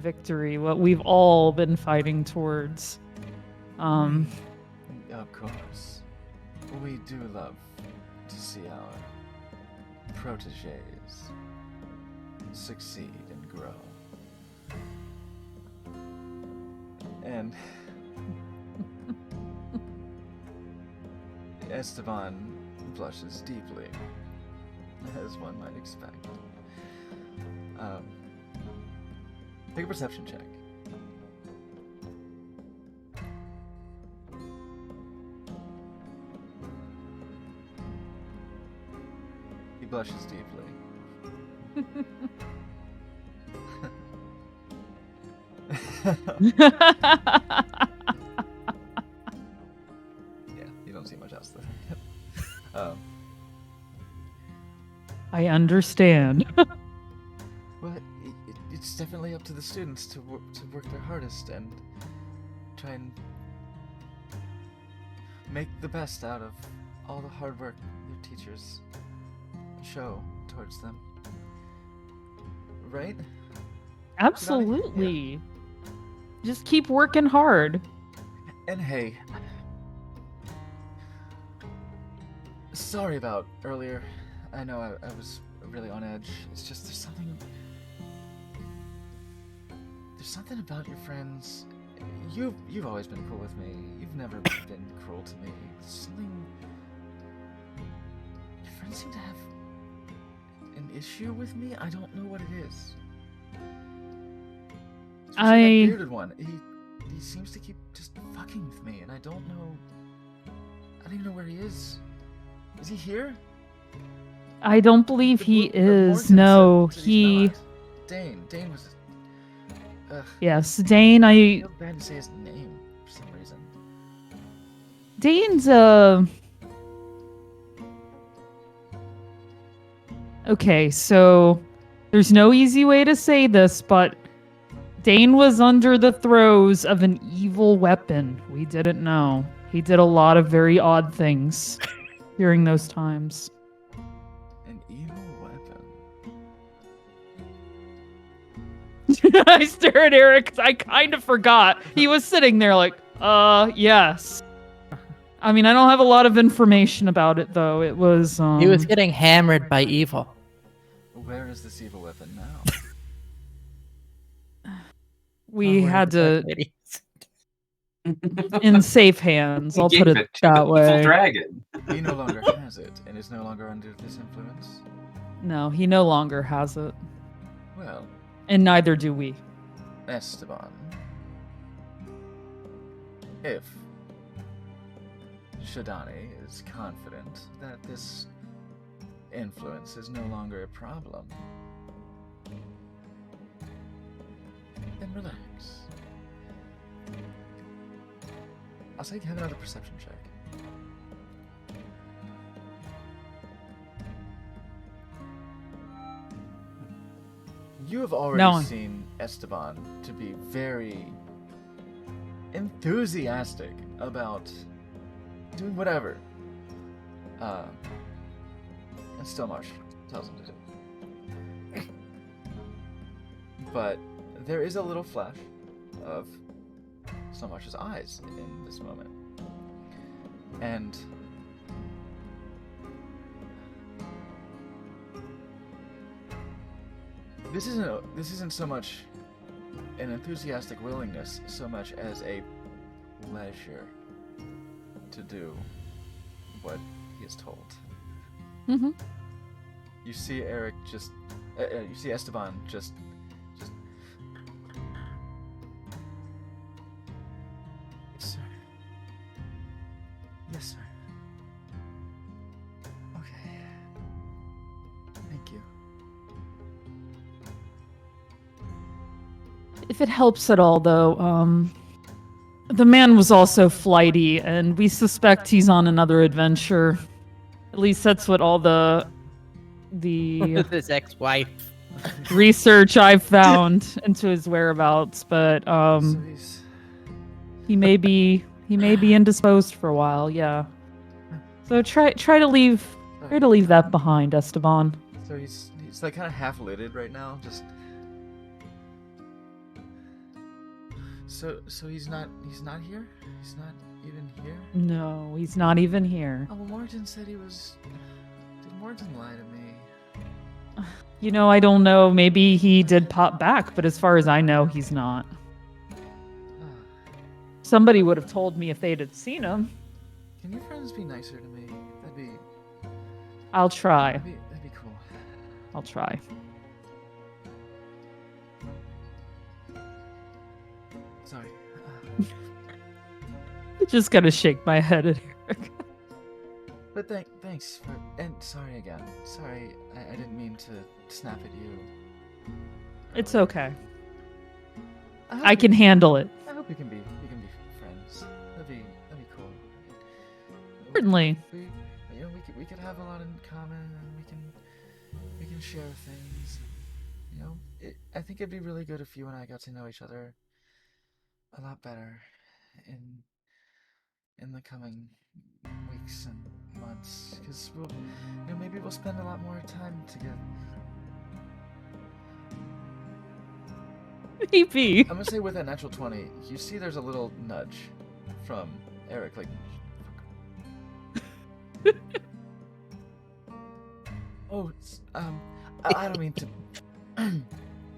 victory, what we've all been fighting towards. Of course. We do love to see our proteges succeed and grow. And Esteban blushes deeply, as one might expect. Make a perception check. He blushes deeply. Yeah, you don't see much else there. I understand. Well, it's definitely up to the students to work their hardest and try and make the best out of all the hard work their teachers show towards them. Right? Absolutely. Just keep working hard. And hey, sorry about earlier. I know I was really on edge. It's just there's something about your friends. You've always been cool with me. You've never been cruel to me. There's something. Your friends seem to have an issue with me. I don't know what it is. Especially that bearded one. He seems to keep just fucking with me, and I don't even know where he is. Is he here? I don't believe he The is. Morton No, said he. he's not. Dane was. Ugh. Yes, Dane. I feel bad to say his name for some reason. Dane's Okay, so there's no easy way to say this, but Dane was under the throes of an evil weapon. We didn't know. He did a lot of very odd things during those times. An evil weapon. I stare at Eric 'cause I kind of forgot. He was sitting there like, yes. I mean, I don't have a lot of information about it, though. It was, He was getting hammered by evil. Where is this evil weapon now? we Oh, where had the to, dark lady is. in safe hands, I'll Gave put it it to the that evil way. dragon. He no longer has it, and is no longer under this influence. No, he no longer has it. Well, And neither do we. Esteban, if Shadani is confident that this influence is no longer a problem, then relax. I'll say have another perception check. You have already No. seen Esteban to be very enthusiastic about doing whatever. And Stillmarsh tells him to do. But there is a little flash of Stillmarsh's eyes in this moment. And this isn't so much an enthusiastic willingness so much as a pleasure to do what he is told. Mm-hmm. You see Eric just you see Esteban just Yes, sir. Yes, sir. Okay. Thank you. If it helps at all, though, the man was also flighty, and we suspect he's on another adventure. At least that's what all the With his ex-wife. research I've found into his whereabouts. But So he's he may be indisposed for a while. Yeah. So try to leave that behind, Esteban. So he's like kind of half lidded right now, just. So he's not here? He's not even here? No, he's not even here. Oh, well, Morton said he was. Did Morton lie to me? You know, I don't know. Maybe he did pop back, but as far as I know, he's not. Somebody would have told me if they'd have seen him. Can your friends be nicer to me? I'll try. That'd be cool. I'll try. Sorry. Just gotta shake my head at Eric. But thanks for, and sorry again. Sorry, I didn't mean to snap at you. It's okay. hope I can handle it. I hope we can be friends. That'd be cool. Certainly. We could have a lot in common, and we can share things. You know, I think it'd be really good if you and I got to know each other a lot better in the coming weeks and months, because maybe we'll spend a lot more time together. Maybe. I'm gonna say with a natural 20, you see there's a little nudge from Eric, like. Oh, I don't mean to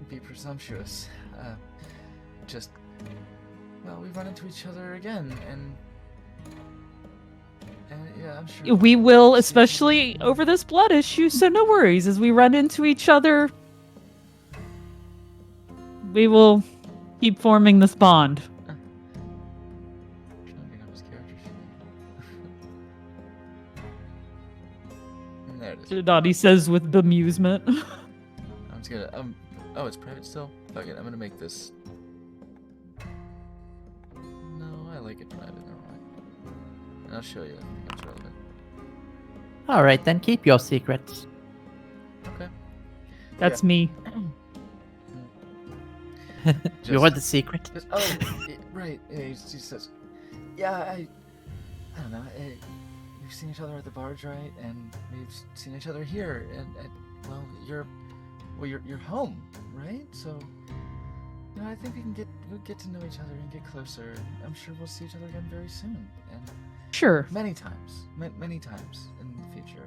be presumptuous. Just, well, we run into each other again, and yeah, I'm sure. We will, especially over this blood issue, so no worries. As we run into each other, we will keep forming this bond. Trying up his character sheet. There it is. Dottie says with bemusement. I'm just gonna, oh, it's private still? Fuck it, I'm gonna make this. No, I like it private, never mind. And I'll show you, I think it's relevant. Alright, then keep your secrets. Okay. That's me. You're the secret. Right, he says, yeah, I don't know, we've seen each other at the barge, right? And we've seen each other here, and well, you're home, right? So, No, I think we'll get to know each other and get closer. I'm sure we'll see each other again very soon, and Sure. many times, many times in the future.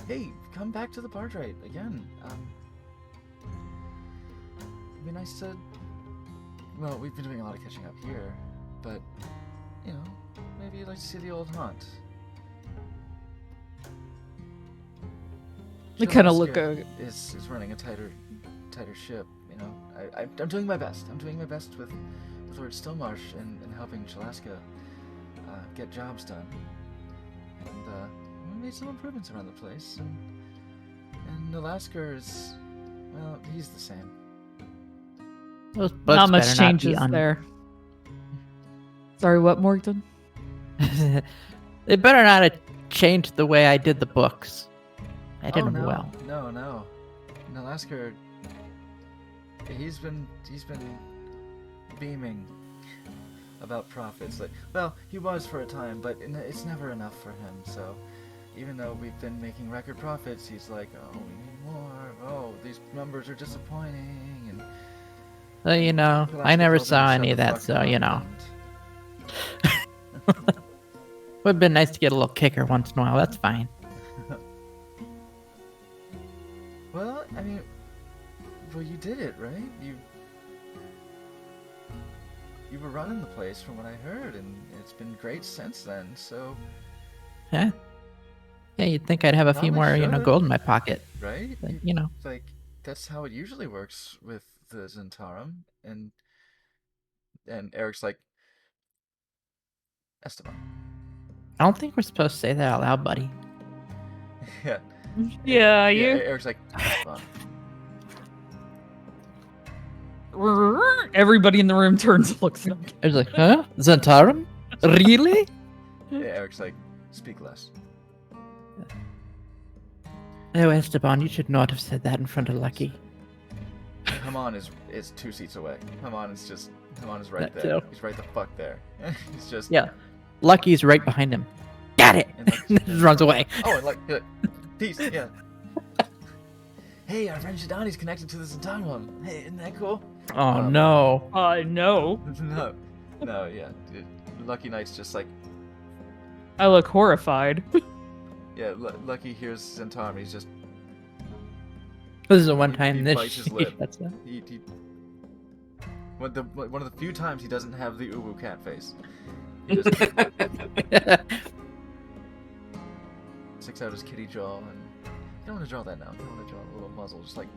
Hey, come back to the Bardrite again. It'd be nice to. Well, we've been doing a lot of catching up here, but you know, maybe you'd like to see the old haunt. They kind of look. Jalaska is running a tighter ship. You know, I'm doing my best. I'm doing my best with Lord Stillmarsh and helping Chalaska get jobs done. And we made some improvements around the place. And Alaska is, well, he's the same. Those books Not much better changes not be there. Sorry, what, Morgan? They better not have changed the way I did the books. I did them no, well. No. Alaska, he's been beaming about profits. Like, well, he was for a time, but it's never enough for him. So, even though we've been making record profits, he's like, oh, we need more. Oh, these numbers are disappointing. And Well, you know, I Alaska never told him to saw shut any of the that, fuck so up, you know. and- Would have been nice to get a little kicker once in a while. That's fine. Well, I mean, you did it, right? You were running the place from what I heard, and it's been great since then. So, Yeah. Yeah, you'd think I'd have a Not few much more, should've. gold in my pocket. right? But, you know. Like that's how it usually works with the Zentarum, and Eric's like, Esteban. I don't think we're supposed to say that out loud, buddy. Yeah. Yeah, Yeah, you. Eric's like, Esteban. Everybody in the room turns and looks at him. I was like, huh? Zentarum? Really? Yeah, Eric's like, speak less. Oh, Esteban, you should not have said that in front of Lucky. Hamon is 2 seats away. Hamon is right That there. too. He's right the fuck there. He's just Yeah. Lucky's right behind him. Got it! And Lucky's- Just runs away. Oh, and like, peace, yeah. Hey, our friend Shidani's connected to the Zentarum. Hey, isn't that cool? Oh, no. No. No, yeah. Dude, Lucky Knight's just like, I look horrified. yeah. Lucky hears Zentarum. He's just This is the one He time this bites his lip. That's it. he one of the few times he doesn't have the uwu cat face. He just sticks out his kitty jaw, and you don't want to draw that now. You don't want to draw a little muzzle, just like.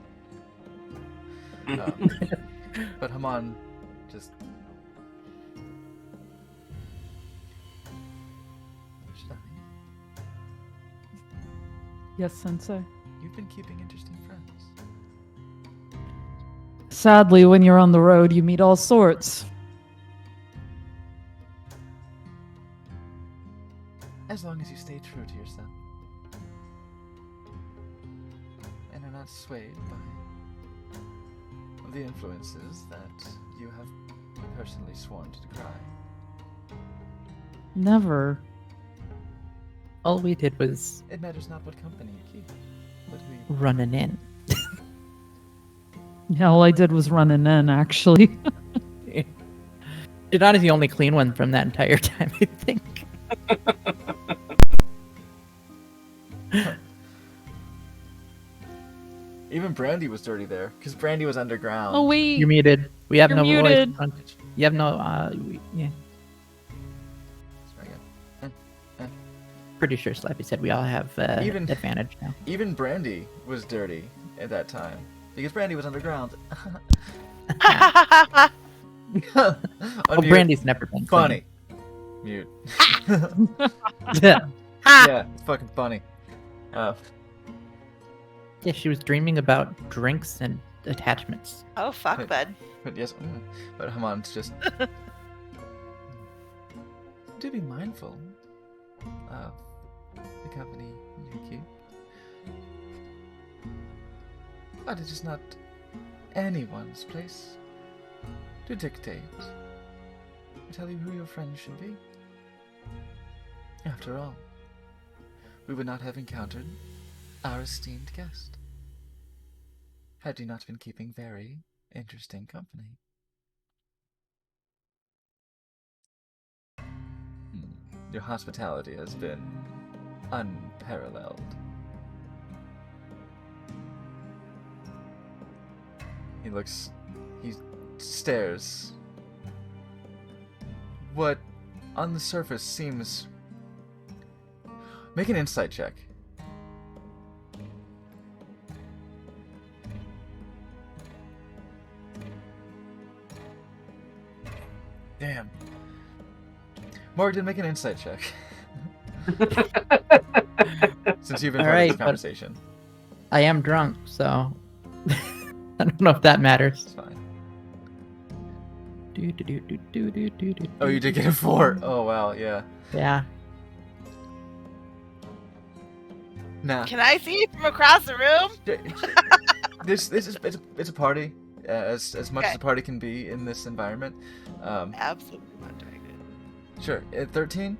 But Hamon just. Shidani, Yes, Sensei. you've been keeping interesting friends. Sadly, when you're on the road, you meet all sorts. As long as you stay true to yourself. And are not swayed by the influences that you have personally sworn to decry. Never. All we did was It matters not what company you keep, but who you running in. Yeah, all I did was running in, actually. Shidani's the only clean one from that entire time, I think. Even Brandy was dirty there, because Brandy was underground. Oh, wait. You're muted. We have You're no muted. voice. You have no, yeah. Sorry, again. Pretty sure Slappy said we all have Even- advantage now. Even Brandy was dirty at that time, because Brandy was underground. Oh, Unmute. Brandy's never been Funny. Mute. clean. Yeah, it's fucking funny. Yeah, she was dreaming about drinks and attachments. Oh, fuck, bud. But yes, but Hamon's just. Do be mindful of the company you keep. But it is not anyone's place to dictate or tell you who your friends should be. After all, we would not have encountered our esteemed guest had you not been keeping very interesting company. Your hospitality has been unparalleled. He stares. What on the surface seems... Make an insight check. Damn. Morgan, make an insight check. Since you've been All part right, of this but- conversation. I am drunk, so I don't know if that matters. It's fine. Do. Oh, you did get a 4. Oh, wow, yeah. Yeah. Nah. Can I see from across the room? This is it's a party, as much as Okay. a party can be in this environment. Absolutely not doing it. Sure. At 13.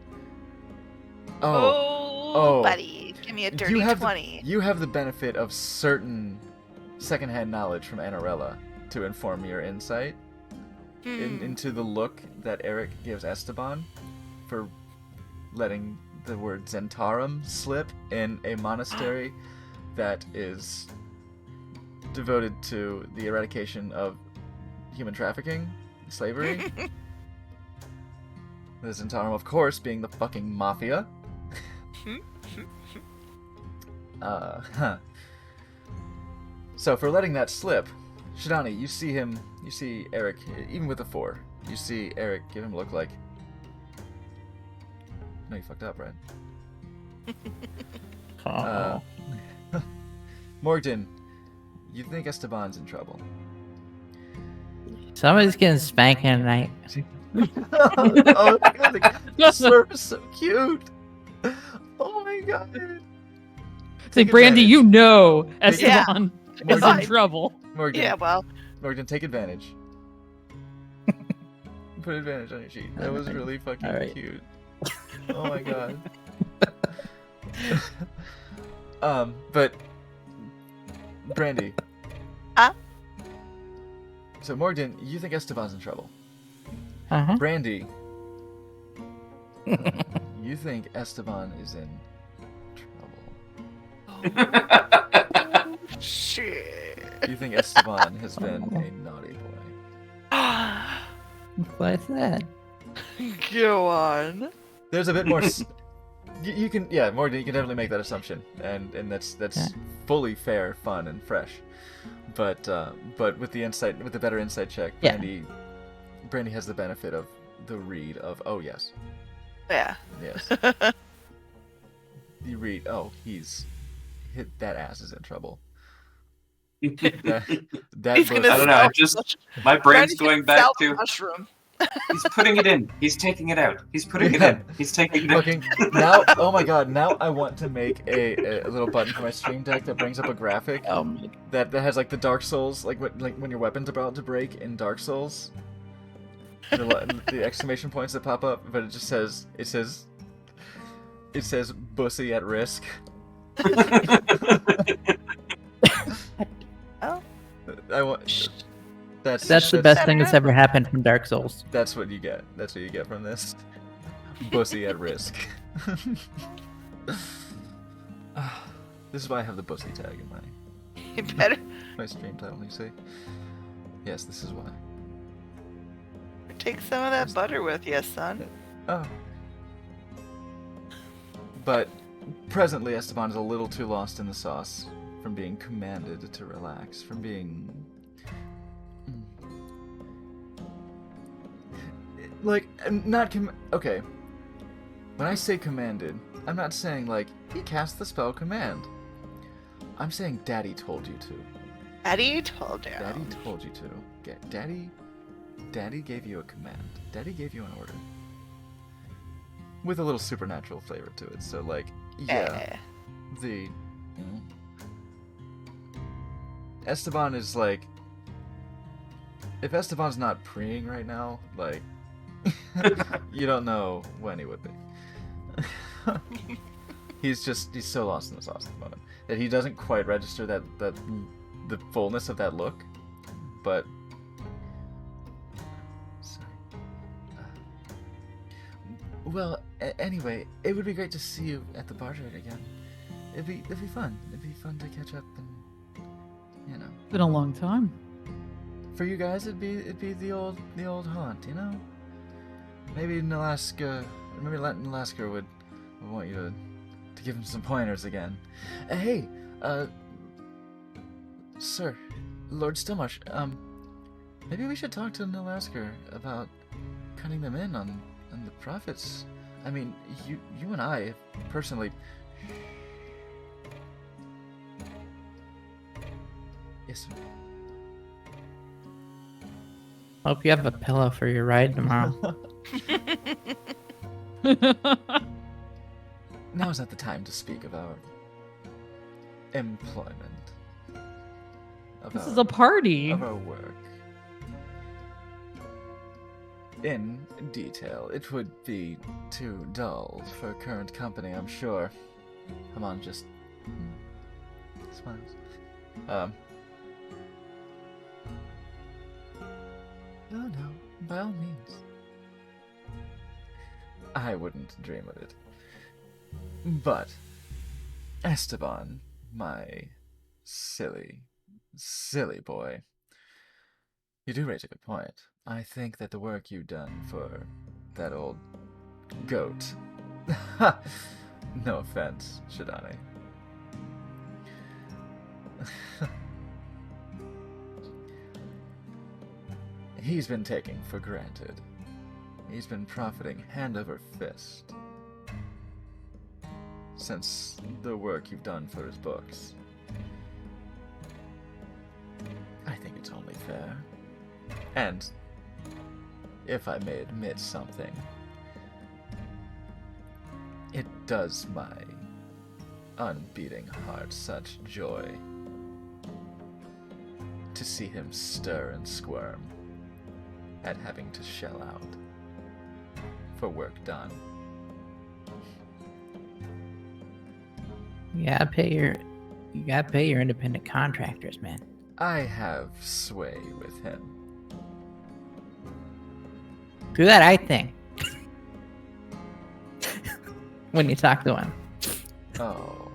Oh, Oh. buddy, give me a dirty you have 20. you have the benefit of certain secondhand knowledge from Anarella to inform your insight into the look that Eric gives Esteban for letting the word Zentarum slip in a monastery that is devoted to the eradication of human trafficking, slavery. The Zentarum, of course, being the fucking mafia. So for letting that slip, Shidani, you see Eric, even with a 4, you see Eric give him a look like, no, you fucked up, right? Oh. Morgan, you think Esteban's in trouble? Somebody's getting spanked tonight. Oh my god, the slurp is so cute. Oh my god. It's Take like, Brandy, advantage. you know Yeah. Esteban is Morgan, in trouble. Morgan, Yeah, well, Morgan, take advantage. Put advantage on your sheet. That was really fucking Alright. cute. Oh my god. But Brandy. Huh? So Morgan, you think Esteban's in trouble. Uh-huh. Brandy, you think Esteban is in trouble. shit. You think Esteban has been a naughty boy. That's what I said. Go on. There's a bit more. You can, yeah, Morgan, you can definitely make that assumption, and that's Yeah. fully fair, fun, and fresh. But with the better insight check, Yeah. Brandy has the benefit of the read of, oh yes, Yeah. yes. The read, oh, that ass is in trouble. That He's bush- gonna I don't know. I sell- just my brain's Brandy's gonna going back sell the to. mushroom. He's putting it in. He's taking it out. He's putting it in. He's taking it out. Fucking now! Oh my god! Now I want to make a little button for my stream deck that brings up a graphic Oh my that has like the Dark Souls, like when your weapon's about to break in Dark Souls. The exclamation points that pop up, but it says "Bussy at risk." Oh. I want. That's That's the best thing that's ever happened from Dark Souls. That's what you get. That's what you get from this. Bussy at risk. This is why I have the Bussy tag in You better my stream title. You see? Yes, this is why. take some of that butter with you, son. Oh. But presently, Esteban is a little too lost in the sauce from being commanded to relax, from being. Like, okay. When I say commanded, I'm not saying, like, he cast the spell command. I'm saying Daddy told you to. Daddy told you. Daddy told you to. Daddy gave you a command. Daddy gave you an order. With a little supernatural flavor to it. So, like, yeah, Esteban is like, if Esteban's not preying right now, like, you don't know when he would be. He's so lost in the sauce at the moment that he doesn't quite register that the fullness of that look, but Well, anyway, it would be great to see you at the bar trade again. It'd be fun. It'd be fun to catch up and, you know. Been a long time. For you guys, it'd be the old haunt, you know. Maybe Nalaska would want you to give him some pointers again. Hey, sir, Lord Stillmarsh, maybe we should talk to Nalaska about cutting them in on the profits. I mean, you and I personally. Yes, sir. Hope you have a pillow for your ride tomorrow. Now's not the time to speak of our employment. This is a party. Of our work. In detail, it would be too dull for current company, I'm sure. Come on, just smiles. No, by all means. I wouldn't dream of it. But, Esteban, my silly boy, you do raise a good point. I think that the work you've done for that old goat, no offense, Shidani. He's been taken for granted. He's been profiting hand over fist since the work you've done for his books. I think it's only fair. And if I may admit something, it does my unbeating heart such joy to see him stir and squirm at having to shell out for work done. You gotta pay your independent contractors, man. I have sway with him. Do that eye thing. When you talk to him. Oh,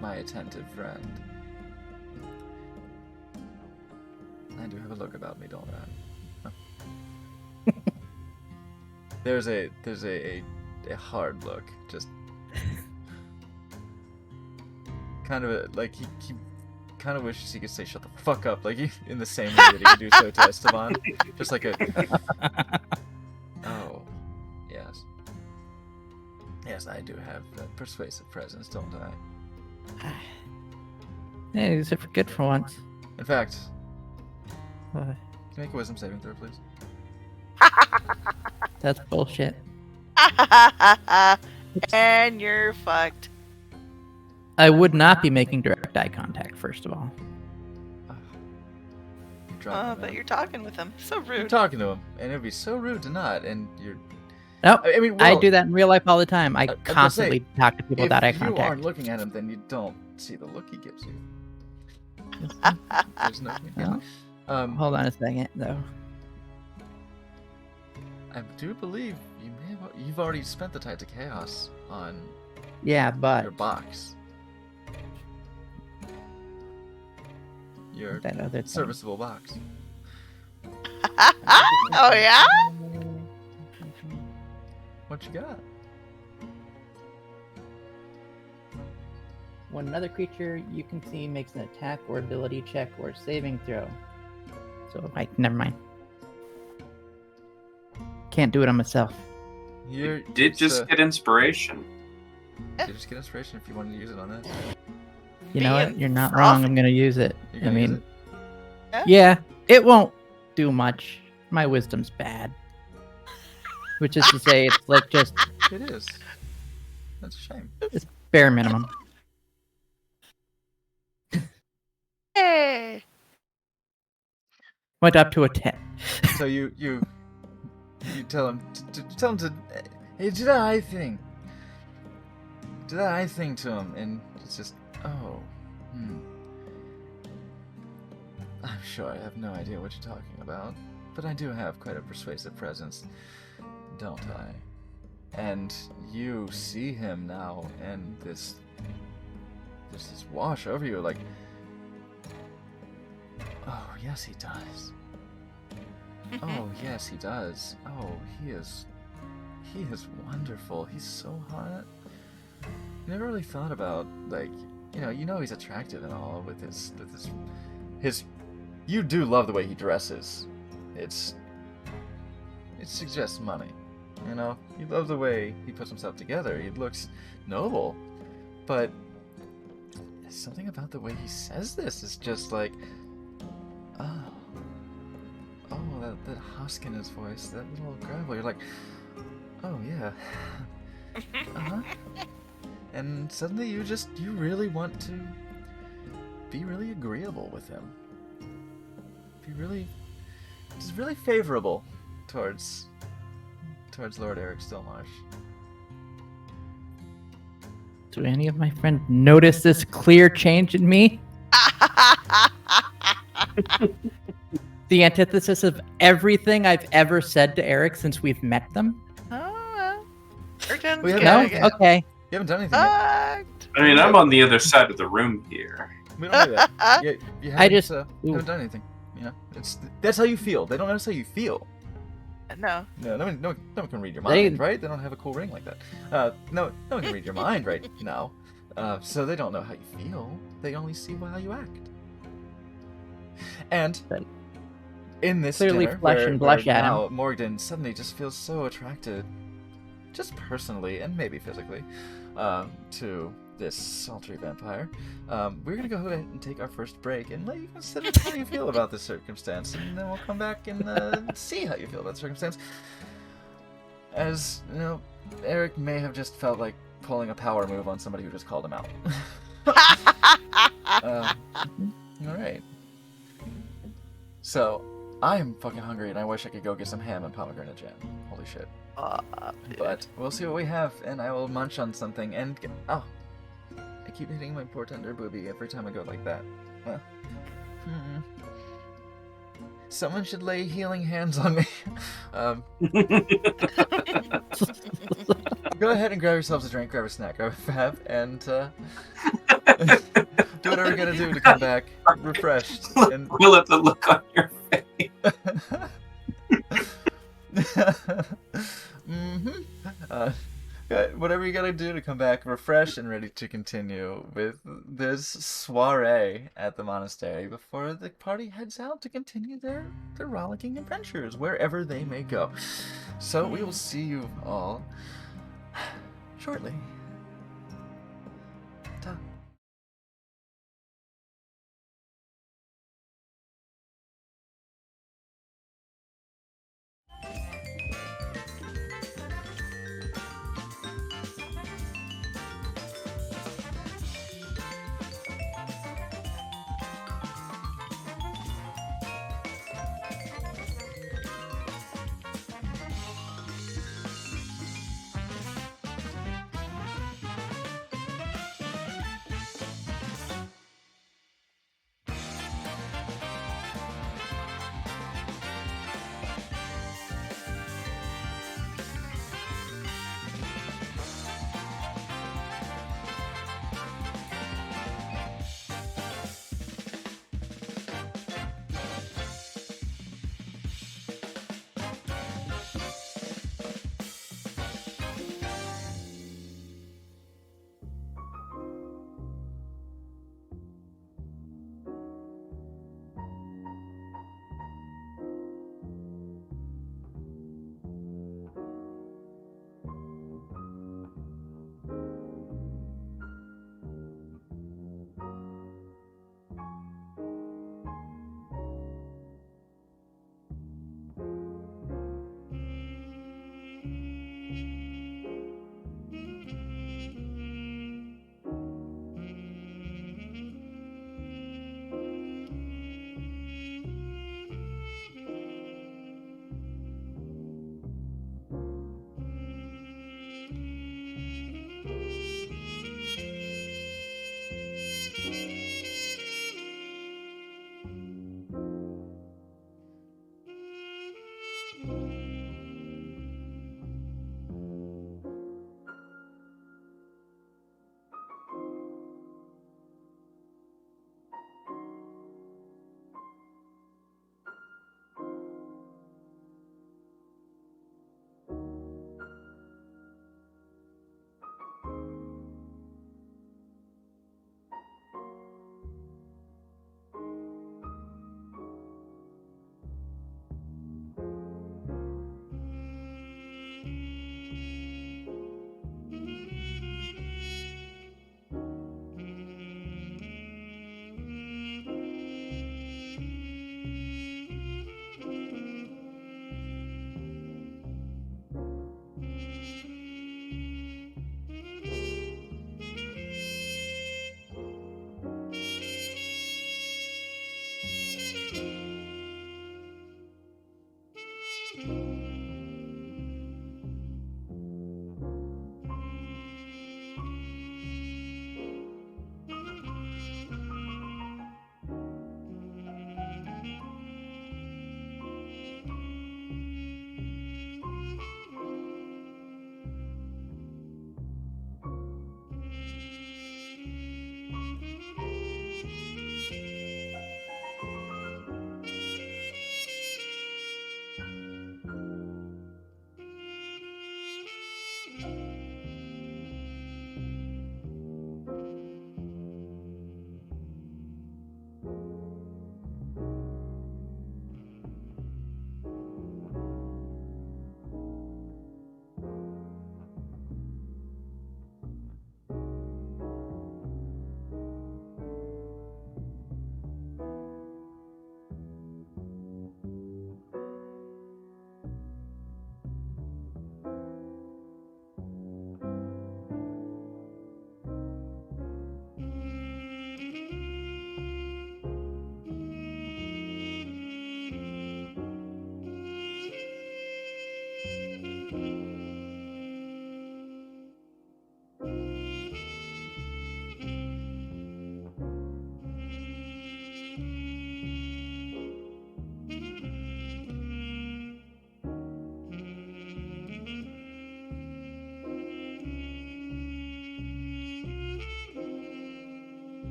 my attentive friend. I do have a look about me, don't I? There's a hard look, just kind of like he kind of wishes he could say "shut the fuck up," like in the same way that he could do so to Esteban, just like a. Oh, yes, I do have that persuasive presence, don't I? Hey, these are good for once. In fact, What? can you make a wisdom saving throw, please? That's bullshit. And you're fucked. I would not be making direct eye contact, first of all. You're dropping But him. you're talking with him. So You're rude. talking to him, and it'd be so rude to not. And you're. Nope. I mean, I well, do that in real life all the time. I was gonna constantly say, talk to people without eye If you contact. aren't looking at him, then you don't see the look he gives you. There's no. Well, hold on a second, though. I do believe you've already spent the Tide to Chaos on Yeah, but your box. Your that other thing. serviceable box. Oh, yeah? What you got? When another creature you can see makes an attack or ability check or saving throw. So, never mind. Can't do it on myself. You Did just get inspiration. just get inspiration if you wanted to use it on that. You know what? Being You're not frothy. wrong. I'm gonna use it. You're I gonna use mean, it? yeah, it won't do much. My wisdom's bad. Which is to say, it's like just It is. That's a shame. bare minimum. Hey. Went up to a 10. So you tell him to hey, do that eye thing. Do that eye thing to him, and it's just I'm sure I have no idea what you're talking about, but I do have quite a persuasive presence. don't I? And you see him now, and this wash over you, like, oh, yes, he does. Oh, yes, he does. Oh, he is wonderful. He's so hot. Never really thought about, like, you know he's attractive and all with his you do love the way he dresses. It suggests money. You know, you love the way he puts himself together. He looks noble, but something about the way he says this is just like, oh, that husk in his voice, that little gravel. You're like, oh yeah, uh-huh. And suddenly you really want to be really agreeable with him. Be really, just really favorable towards Lord Eric Stillmarsh. Do any of my friends notice this clear change in me? The antithesis of everything I've ever said to Eric since we've met them? Oh, well. We haven't- No? Yeah. Okay. You haven't done anything yet. I mean, I'm on the other side of the room here. We don't do that. You haven't, I just- haven't done anything. You know, that's how you feel. They don't notice how you feel. No. No one can read your They- mind, right? They don't have a cool ring like that. No one can read your mind right now. So they don't know how you feel. They only see how you act. And Then in this clearly dinner, flesh where, and blush where at now Morgan suddenly just feels so attracted, just personally and maybe physically, to this sultry vampire. We're gonna go ahead and take our first break and let you consider how you feel about this circumstance, and then we'll come back and see how you feel about the circumstance. As you know, Eric may have just felt like pulling a power move on somebody who just called him out. All right. So I am fucking hungry, and I wish I could go get some ham and pomegranate jam. Holy shit! But we'll see what we have, and I will munch on something and oh. I keep hitting my poor tender booby every time I go like that. Someone should lay healing hands on me. Go ahead and grab yourselves a drink, grab a snack, grab a fab, and do whatever you're gonna do to come back refreshed. And Will it the look on your face? whatever you gotta do to come back refreshed and ready to continue with this soiree at the monastery before the party heads out to continue their rollicking adventures wherever they may go. So we will see you all shortly. Ta.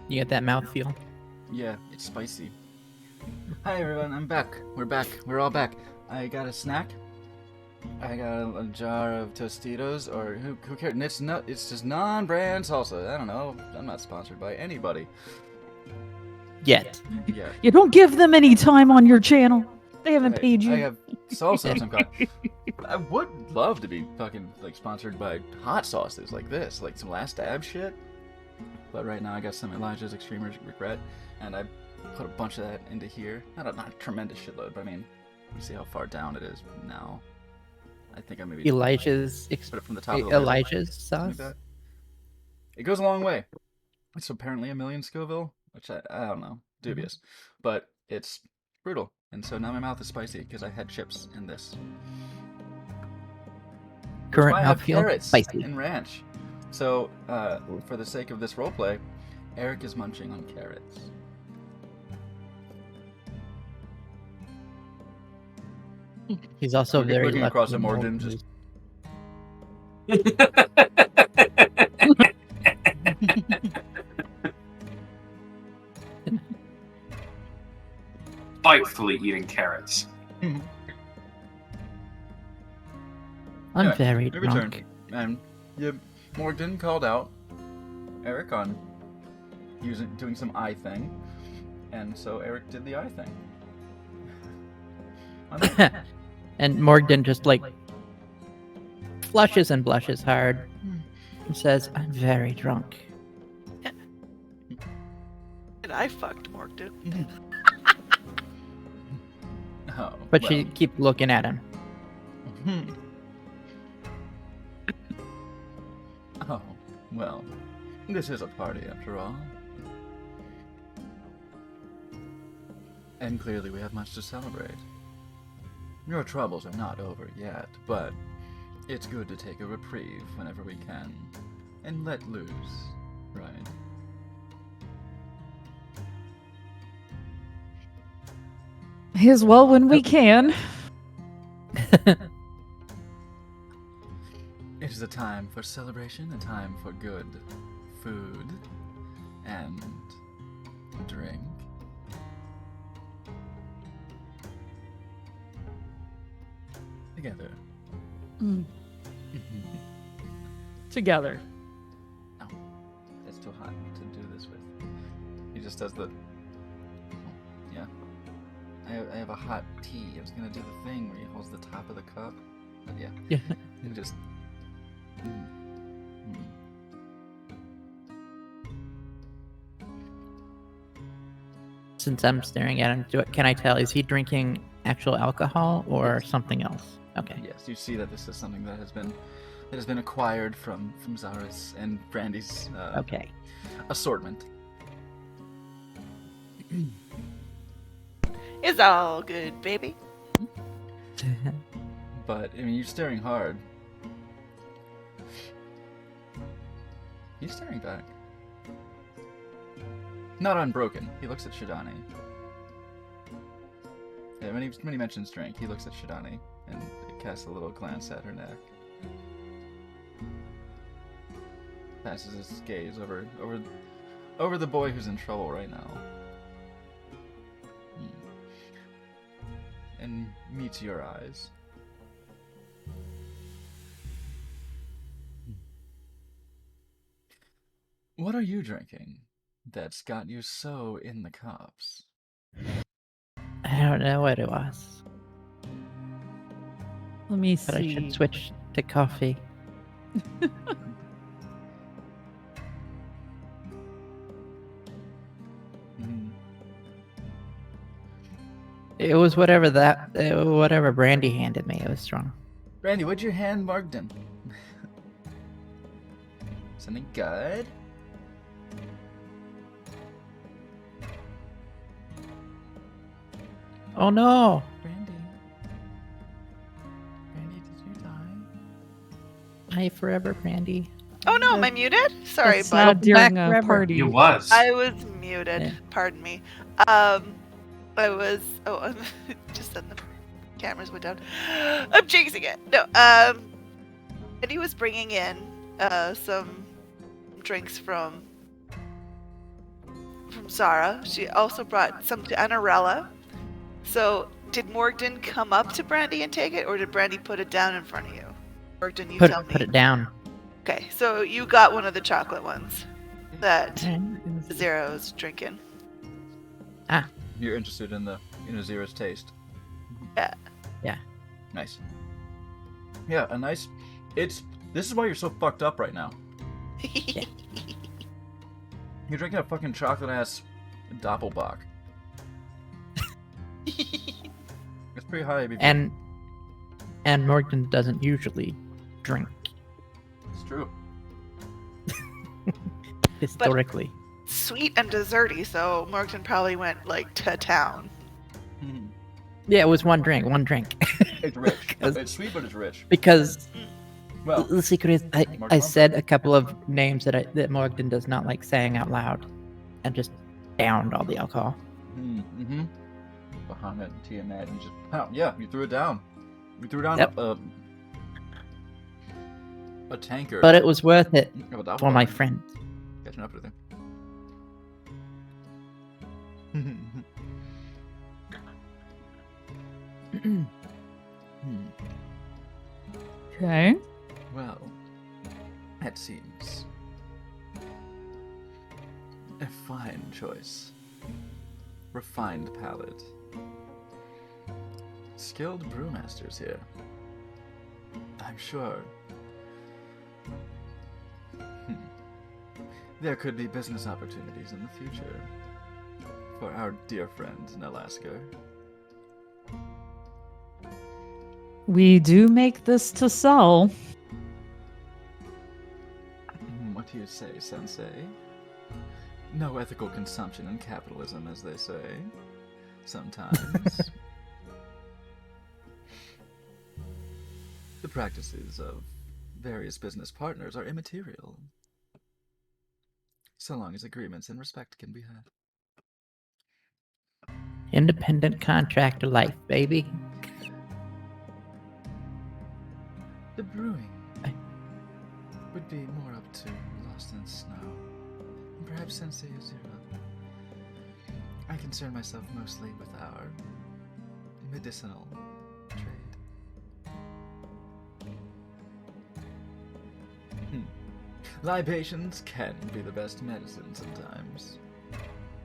You get that mouthfeel. Yeah, it's spicy. Hi everyone, I'm back. We're back. We're all back. I got a snack. I got a jar of Tostitos, or who cares? And it's just non-brand salsa. I don't know. I'm not sponsored by anybody. Yet. Yeah. You don't give them any time on your channel. They haven't Right. paid you. I have salsa of some kind. I would love to be fucking like sponsored by hot sauces like this, like some Last Dab shit. But right now I got some Elijah's Extreme Regret, and I put a bunch of that into here. Not a tremendous shitload, but I mean, you see how far down it is now. I think I maybe Elijah's put it from the top of the Elijah's list, sauce. like that. It goes a long way. It's apparently 1,000,000 Scoville, which I don't know, dubious, but it's brutal. And so now my mouth is spicy because I had chips in this. Current I have mouthfeel carrots spicy. and ranch. So, for the sake of this roleplay, Eric is munching on carrots. He's also Looking very lucky across at in Morgan, movies. just Spitefully eating carrots. I'm Anyway, very we return. drunk. And Morgan called out Eric on doing some eye thing, and so Eric did the eye thing. And Morgan just like flushes and blushes hard and says, I'm very drunk. And I fucked Morgan. Oh, But well. she keep looking at him. Oh, well, this is a party after all. And clearly we have much to celebrate. Your troubles are not over yet, but it's good to take a reprieve whenever we can. And let loose, right? As well when we can. It is a time for celebration, a time for good food and drink. Together. Together. Oh, it's too hot to do this with. He just does the. Yeah. I have a hot tea. I was gonna do the thing where he holds the top of the cup. But yeah. Yeah. He just. Since I'm staring at him, can I tell, is he drinking actual alcohol or something else? Okay. Yes, you see that this is something that has been acquired from Zaris and Brandy's Okay. assortment. It's all good, baby. But I mean, you're staring hard. He's staring back. Not unbroken. He looks at Shidani. Yeah, when he mentions drink, he looks at Shidani and casts a little glance at her neck. Passes his gaze over the boy who's in trouble right now. And meets your eyes. What are you drinking that's got you so in the cups? I don't know what it was, Let me but I see. should switch to coffee. Mm. It was whatever Brandy handed me. It was strong. Brandy, what'd your hand marked in? Something good? Oh no! Brandy? Brandy, did you die? Hi forever, Brandy. Oh no, am I muted? Sorry, It's bud. not during back a forever. party. You was. I was muted. Yeah. Pardon me. I was. Oh, I'm just then the cameras went down. I'm jinxing it. No. And he was bringing in some drinks from from Zara. She also brought some to Anarella. So, did Morgden come up to Brandy and take it, or did Brandy put it down in front of you? Morgden, you tell me. Put it down. Okay, so you got one of the chocolate ones that Mm. Zero's drinking. You're interested in Zera's taste. Yeah. Yeah. Nice. Yeah, a nice. This is why you're so fucked up right now. You're drinking a fucking chocolate ass Doppelbock. It's pretty high ABV. And Morgan doesn't usually drink It's true. historically. Sweet and desserty, so Morgden probably went like to town. Mhm. Yeah, it was one drink. It's rich. 'Cause- It's sweet, but it's rich. Because Well, the secret is I said a couple of names that Morgan does not like saying out loud, and just downed all the alcohol. mm-hmm. Bahamut and Tiamat, and just yeah, you threw it down. You threw down Yep. a tanker. But it was worth it of a Doppelbock. for my friend. Catching up with him. Okay. Well, that seems a fine choice. Refined palate. Skilled brewmasters here. I'm sure. There could be business opportunities in the future for our dear friend Nalaska. We do make this to sell. What do you say, Sensei? No ethical consumption in capitalism, as they say. Sometimes. The practices of various business partners are immaterial, so long as agreements and respect can be had. Independent contractor life, baby. The brewing would be more up to Lost in Snow, and perhaps Sensei Azura. I concern myself mostly with our medicinal trade. Libations can be the best medicine sometimes.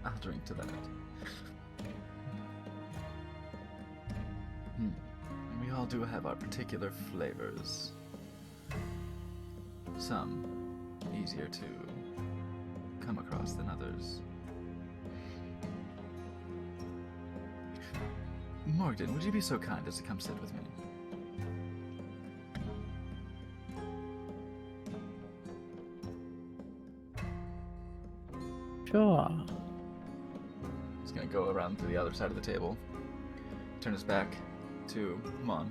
I'll drink to that. We all do have our particular flavors. Some easier to come across than others. Morgan, would you be so kind as to come sit with me? Sure. He's gonna go around to the other side of the table, turn his back to Mon.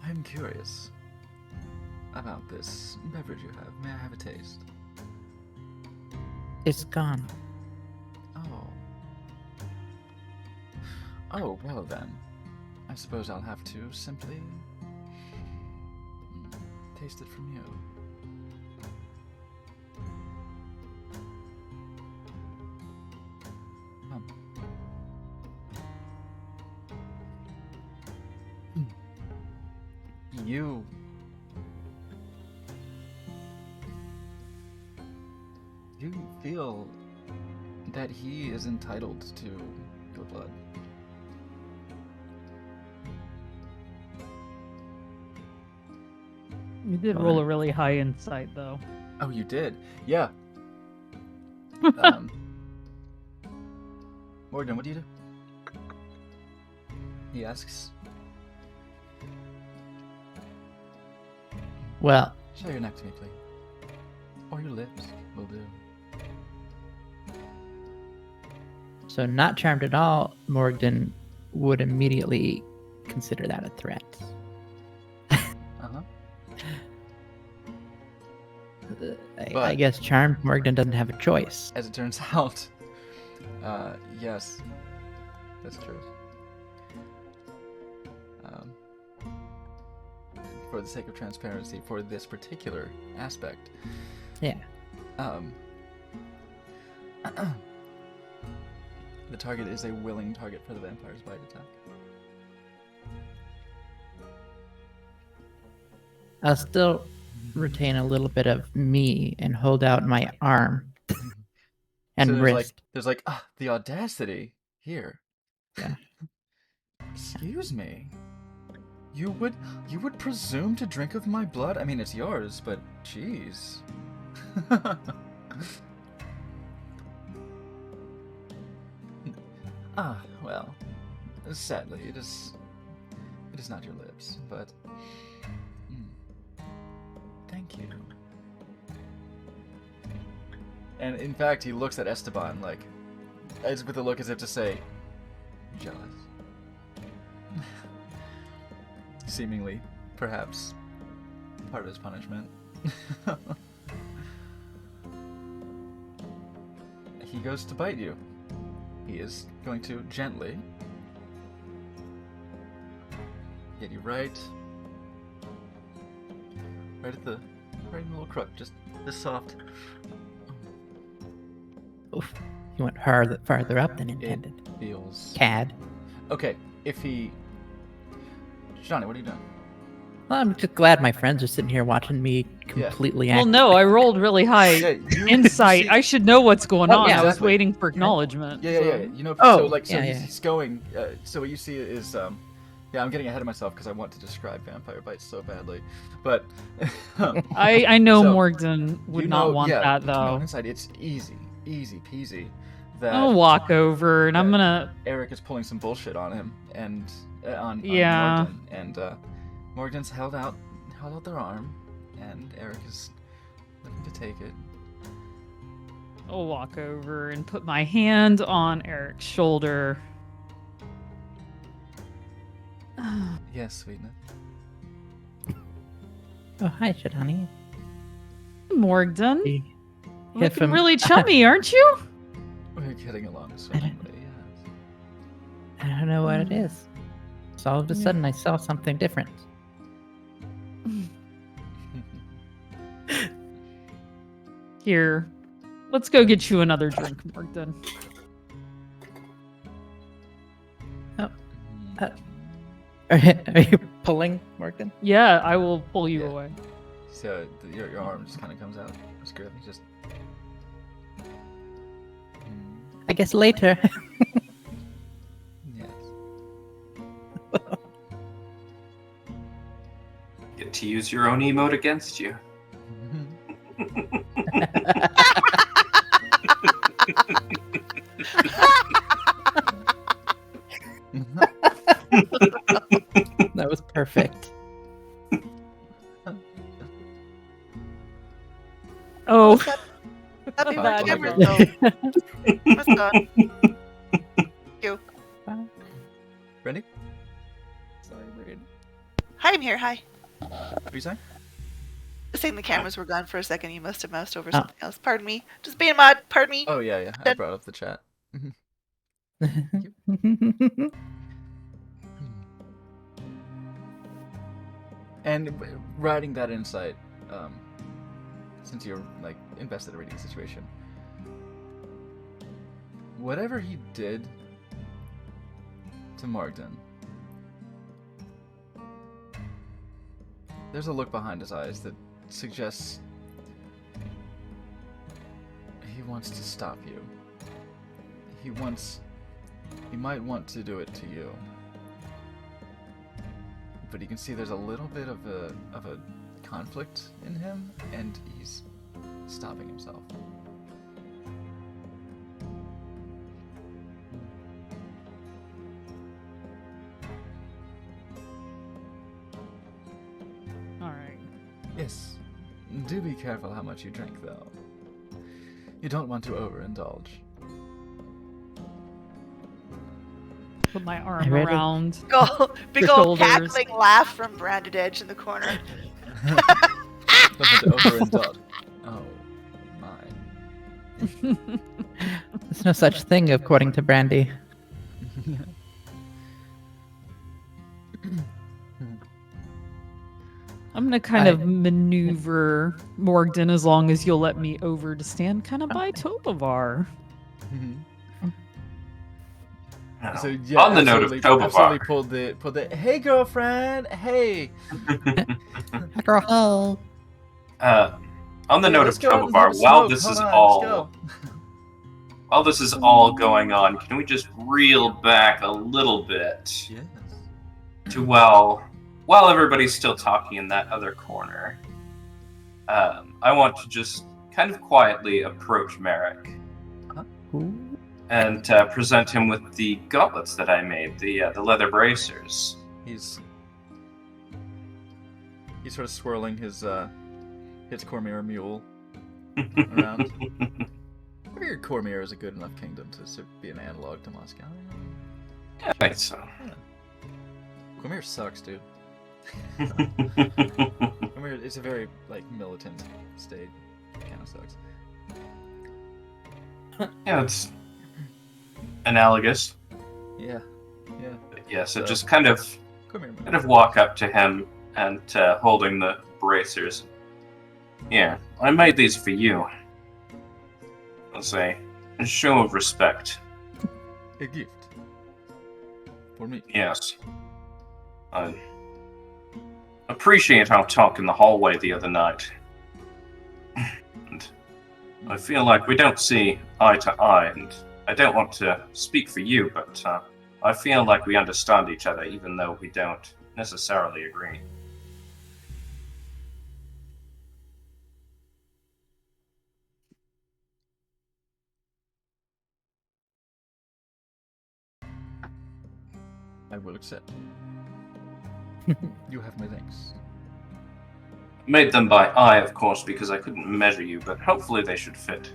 I'm curious about this beverage you have. May I have a taste? It's gone. Oh. Oh, well then. I suppose I'll have to simply taste it from you. You feel that he is entitled to your blood. You did roll a really high insight, though. Oh, you did? Yeah. Morgan, what do you do? He asks. Well, Show your neck to me, please. Or your lips will do. so not charmed at all, Morgan would immediately consider that a threat. Uh-huh. I But- guess charmed Morgan doesn't have a choice. As it turns out, yes. That's true. For the sake of transparency, for this particular aspect. Yeah. The target is a willing target for the vampire's bite attack. I'll still retain a little bit of me and hold out my arm and So wrist. there's the audacity here. Yeah. Excuse me. You would presume to drink of my blood? I mean, it's yours, but jeez. Well, sadly, it is not your lips, but thank you. And in fact, he looks at Esteban with a look as if to say, jealous. Seemingly, perhaps, part of his punishment. He goes to bite you. He is going to gently get you right in the little crook, just this soft. Oof. You went farther up than intended. It feels. Cad. Okay, if he. Johnny, what are you doing? Well, I'm just glad my friends are sitting here watching me completely Well, act. no, I rolled really high Yeah, insight. see- I should know what's going Oh, on. yeah, I was exactly. waiting for acknowledgement. Yeah. so- You know, Oh, he's going. So what you see is, yeah, I'm getting ahead of myself because I want to describe vampire bites so badly, but I know So, Morgan would you not know- want yeah, that you know, though. inside, it's easy peasy. That I'll walk over and I'm that- gonna. Eric is pulling some bullshit on him and on Yeah. Morgan, and Morgan's held out their arm, and Eric is looking to take it. I'll walk over and put my hand on Eric's shoulder. Yes, sweetness. Oh, hi, Shadani. Morgan, Hey, looking really chummy, aren't you? We're getting along swimmingly. Yes. I don't know what it is. So all of a sudden I saw something different. Here, let's go get you another drink, Morgan. Are you pulling, Morgan? Yeah, I will pull you Yeah. away. So your arm just kind of comes out. It's good. Just. I guess later. Yes. Get to use your own emote against you. That was perfect. Oh, Happy Bad camera one. though. What's going on? Ready? sorry, Braden. Hi, I'm here. Hi. What are you saying? Saying the cameras were gone for a second. You must have moused over Oh. something else. Pardon me. Just being a mod. Pardon me. Oh yeah. I brought up the chat. And riding that insight, since you're invested already in the situation, whatever he did to Morgan, there's a look behind his eyes that suggests he wants to stop you. He might want to do it to you. But you can see there's a little bit of a conflict in him, and he's stopping himself. All right. Yes. Do be careful how much you drink, though. You don't want to overindulge. Put my arm ready? around. Big The old shoulders. cackling laugh from Branded Edge in the corner. Don't want to overindulge. Oh, my. There's no such thing according to Brandy. I'm gonna kind of maneuver Morgden as long as you'll let me over to stand kind of by Tobovar. So yeah, On the note of absolutely Tobovar, pulled the hey girlfriend, hey. Girl. on the Hey, note let's of go out and have a Tobovar, while smoke. this Hold is on, all let's go. while this is all going on, can we just reel back a little bit Yes. to while everybody's still talking in that other corner? I want to just kind of quietly approach Merrick and present him with the gauntlets that I made, the leather bracers. He's sort of swirling his Cormyr mule around. I figure Cormyr is a good enough kingdom to be an analog to Moscow. I think so. Yeah. Cormyr sucks, dude. Cormyr is a very militant state. Kind of sucks. Yeah, it's analogous. Yeah. But yes, So- just kind of Cormyr. walk up to him and holding the bracers. Yeah, I made these for you. I'll say a show of respect. A gift. For me. Yes. I appreciate our talk in the hallway the other night. And I feel like we don't see eye to eye, and I don't want to speak for you, but I feel like we understand each other even though we don't necessarily agree. I will accept. You have my thanks. Made them by eye, of course, because I couldn't measure you, but hopefully they should fit.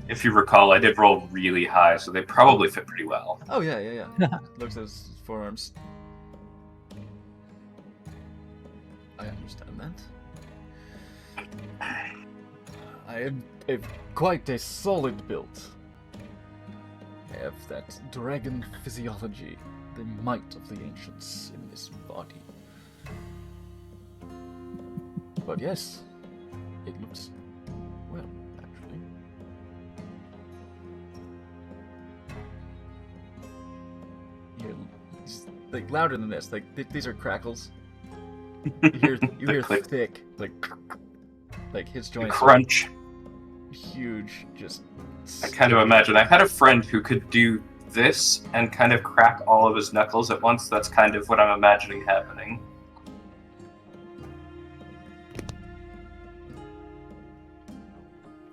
If you recall, I did roll really high, so they probably fit pretty well. Oh yeah. Looks at his forearms. I understand that. I am quite a solid build. I have that dragon physiology, the might of the ancients in this body. But yes, it looks well, actually. Here, just, louder than this. These are crackles. You hear Click. thick, like his joints are Crunch. huge. Just I kind of imagine. I had a friend who could do this and kind of crack all of his knuckles at once. That's kind of what I'm imagining happening.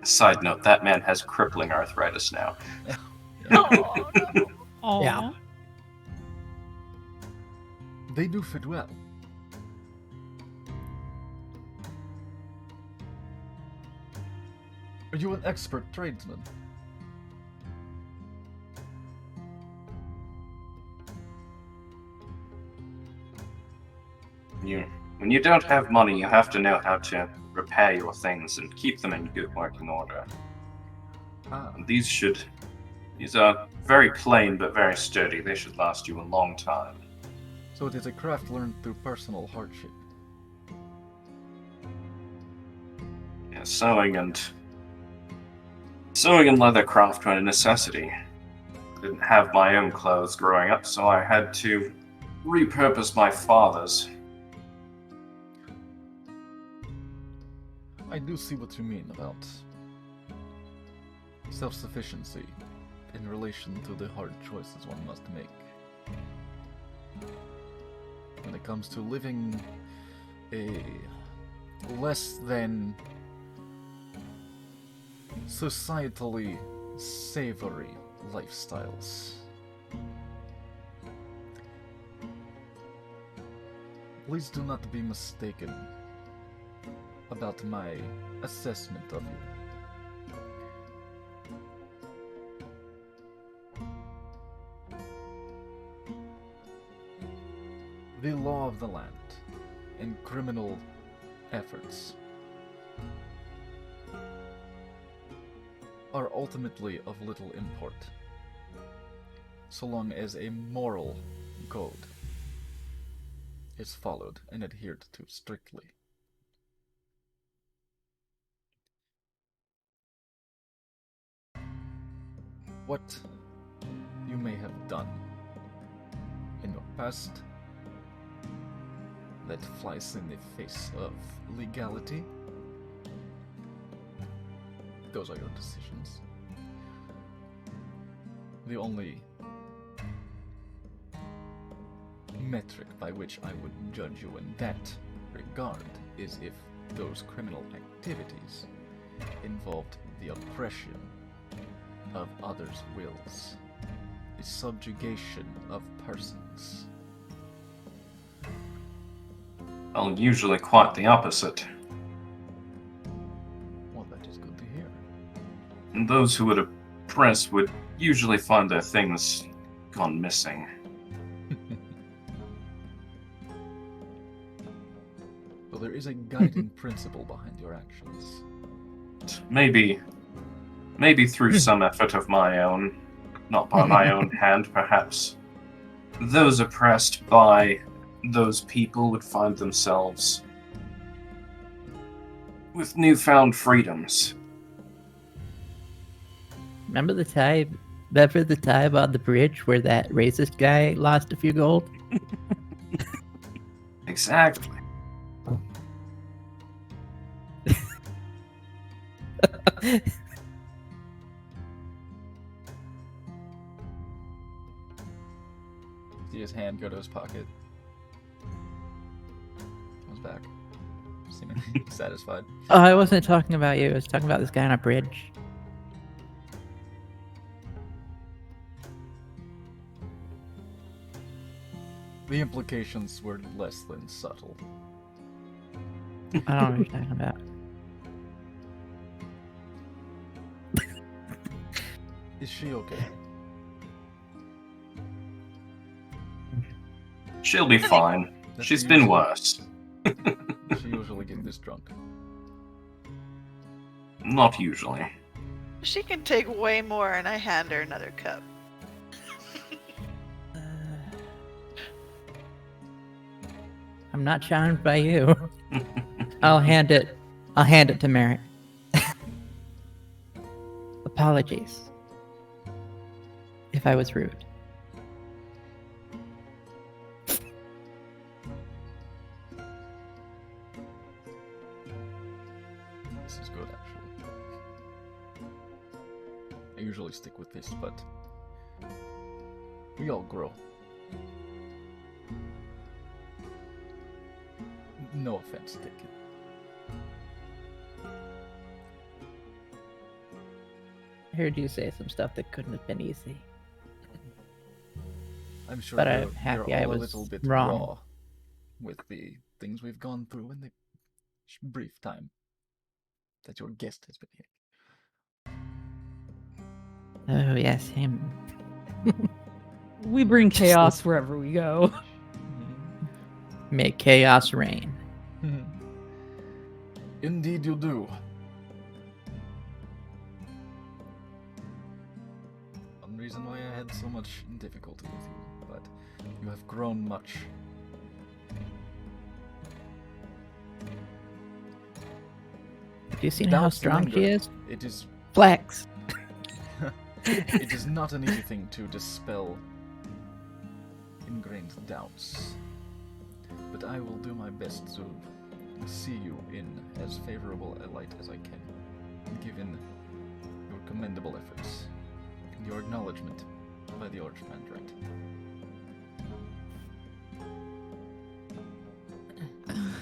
Side note, that man has crippling arthritis now. Oh, Yeah. They do fit well. Are you an expert tradesman? When you don't have money, you have to know how to repair your things and keep them in good working order. Ah, And these are very plain but very sturdy. They should last you a long time. so it is a craft learned through personal hardship. Yeah, sewing and leather craft were a necessity. I didn't have my own clothes growing up, so I had to repurpose my father's. I do see what you mean about self-sufficiency in relation to the hard choices one must make. When it comes to living a less than societally savory lifestyles. Please do not be mistaken about my assessment of you. The law of the land and criminal efforts are are ultimately of little import, so long as a moral code is followed and adhered to strictly. What you may have done in your past that flies in the face of legality, those are your decisions. The only metric by which I would judge you in that regard is if those criminal activities involved the oppression of others' wills, the subjugation of persons. Well, usually quite the opposite. Well, that is good to hear. And those who would oppress would usually find their things gone missing. Well, there is a guiding principle behind your actions. Maybe through some effort of my own, not by my own hand, perhaps. Those oppressed by those people would find themselves with newfound freedoms. Remember the time on the bridge where that racist guy lost a few gold? Exactly. See his hand go to his pocket. Comes back, seemingly satisfied. Oh, I wasn't talking about you. I was talking about this guy on a bridge. The implications were less than subtle. I don't know what you're talking about. Is she okay? She'll be fine. Does She's she been usually- worse. Does she usually get this drunk? Not usually. She can take way more, and I hand her another cup. I'm not charmed by you. I'll hand it to Merritt. Apologies if I was rude. This is good, actually. I usually stick with this, but we all grow. No offense taken. I heard you say some stuff that couldn't have been easy. I'm sure But I'm you're happy all I a was little bit wrong. raw with the things we've gone through in the brief time that your guest has been here. Oh yes, him. We bring chaos wherever we go. Make chaos reign. Indeed you do. One reason why I had so much difficulty with you, but you have grown much. Have you seen how Doubts strong she linger. is? It is Flex. it is not an easy thing to dispel ingrained doubts. But I will do my best to see you in as favorable a light as I can, given your commendable efforts and your acknowledgement by the Archmandrite.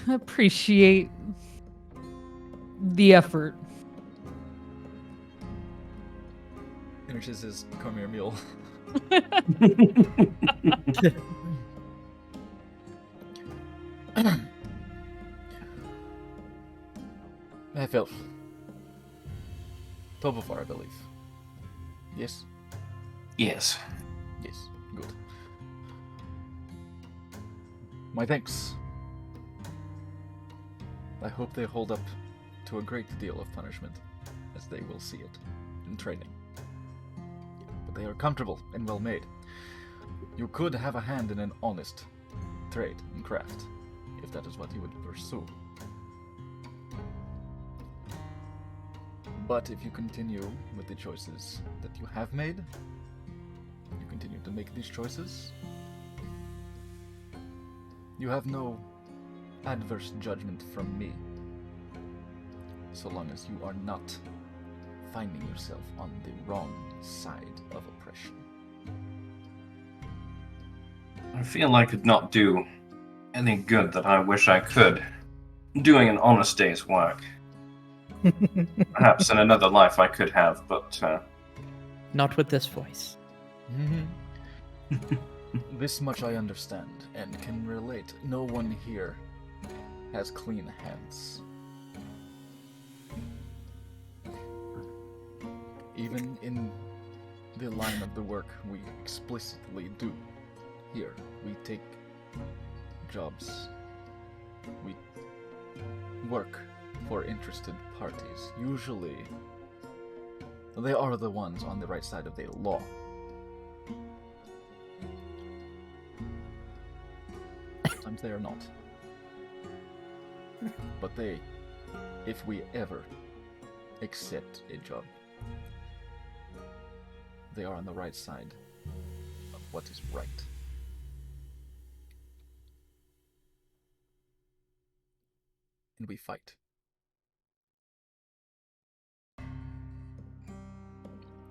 Appreciate the effort. Finishes his Cormier mule. Half-elf. Tobafar, I believe. Yes? Yes. Yes. Good. My thanks. I hope they hold up to a great deal of punishment, as they will see it in training. But they are comfortable and well made. You could have a hand in an honest trade and craft, if that is what you would pursue. But if you continue with the choices that you have made, you continue to make these choices, you have no adverse judgment from me, so long as you are not finding yourself on the wrong side of oppression. I feel I could not do any good that I wish I could, doing an honest day's work. Perhaps in another life I could have, but Not with this voice. This much I understand and can relate. No one here has clean hands. Even in the line of the work we explicitly do here, we take jobs. We work for interested parties. Usually, they are the ones on the right side of the law. Sometimes they are not. But they, if we ever accept a job, they are on the right side of what is right. And we fight.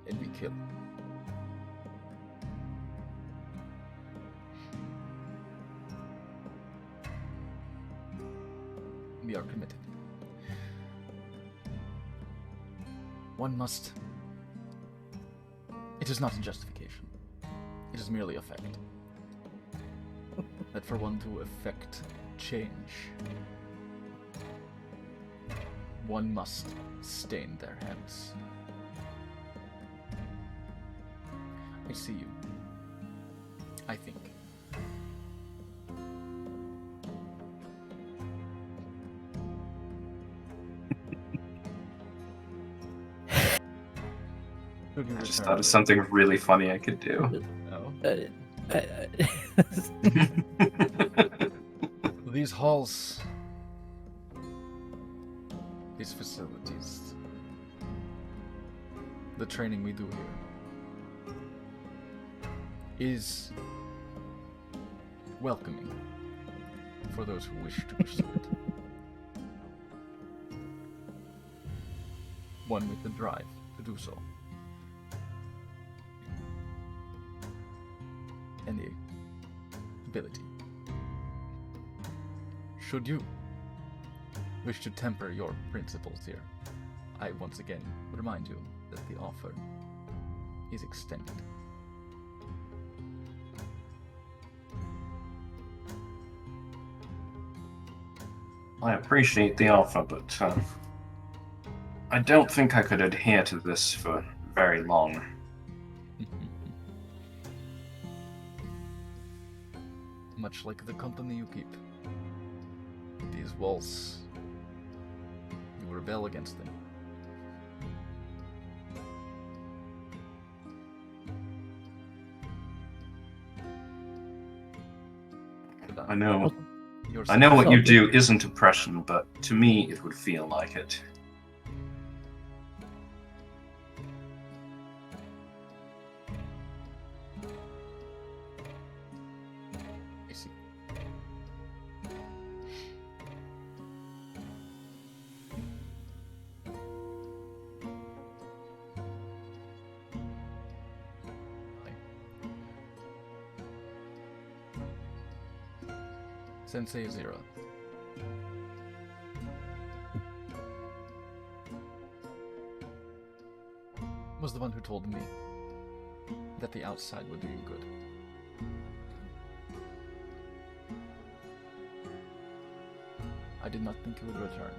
And we kill. We are committed. One must... It is not a justification. It is merely a fact. That for one to effect change, one must stain their hands. I see you. I think. I just thought of something really funny I could do. Oh. These halls, these facilities, the training we do here is welcoming for those who wish to pursue it. One with the drive to do so. And the ability. Should you wish to temper your principles here, I once again remind you that the offer is extended. I appreciate the offer, but I don't think I could adhere to this for very long. Much like the company you keep. These walls, you rebel against them. I know Yours- what you do isn't oppression, but to me it would feel like it. I see. Sensei Zero. Was the one who told me that the outside would do you good. I did not think you would return.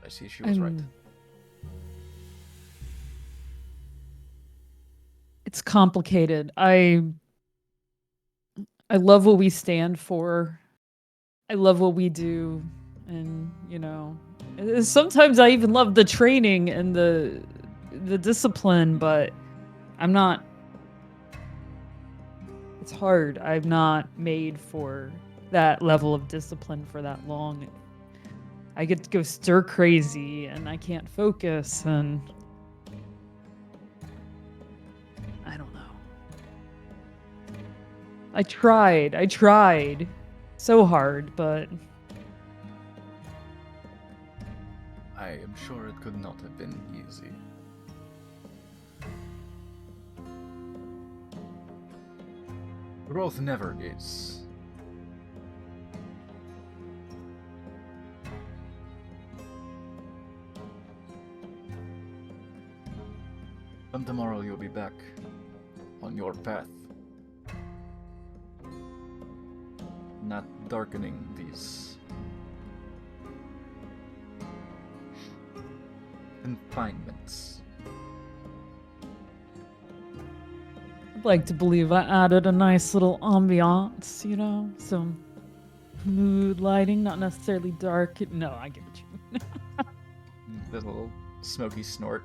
I see she was right. It's complicated. I love what we stand for. I love what we do, and Sometimes I even love the training and the discipline, but I'm not. It's hard. I'm not made for that level of discipline for that long. I get to go stir crazy and I can't focus and I don't know. I tried so hard, but I am sure it could not have been easy. Growth never is. And tomorrow you'll be back on your path. Not darkening these confinements. I'd like to believe I added a nice little ambiance, you know, some mood lighting, not necessarily dark. No, I get what you mean. The little smoky snort.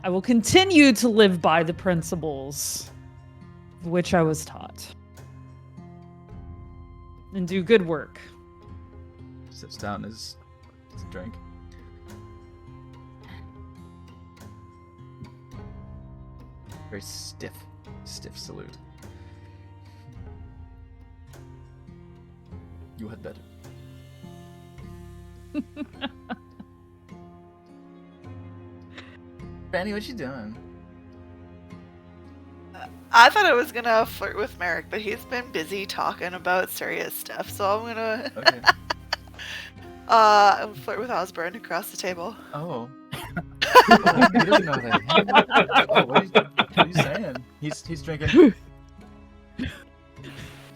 I will continue to live by the principles of which I was taught. And do good work. Sits down his drink. Very stiff salute. You had better. Brandy, what you doing? I thought I was gonna flirt with Merrick, but he's been busy talking about serious stuff, so I'm gonna Okay. flirt with Osborne across the table. Oh. Oh, he doesn't know that. Oh, what are you saying? He's drinking.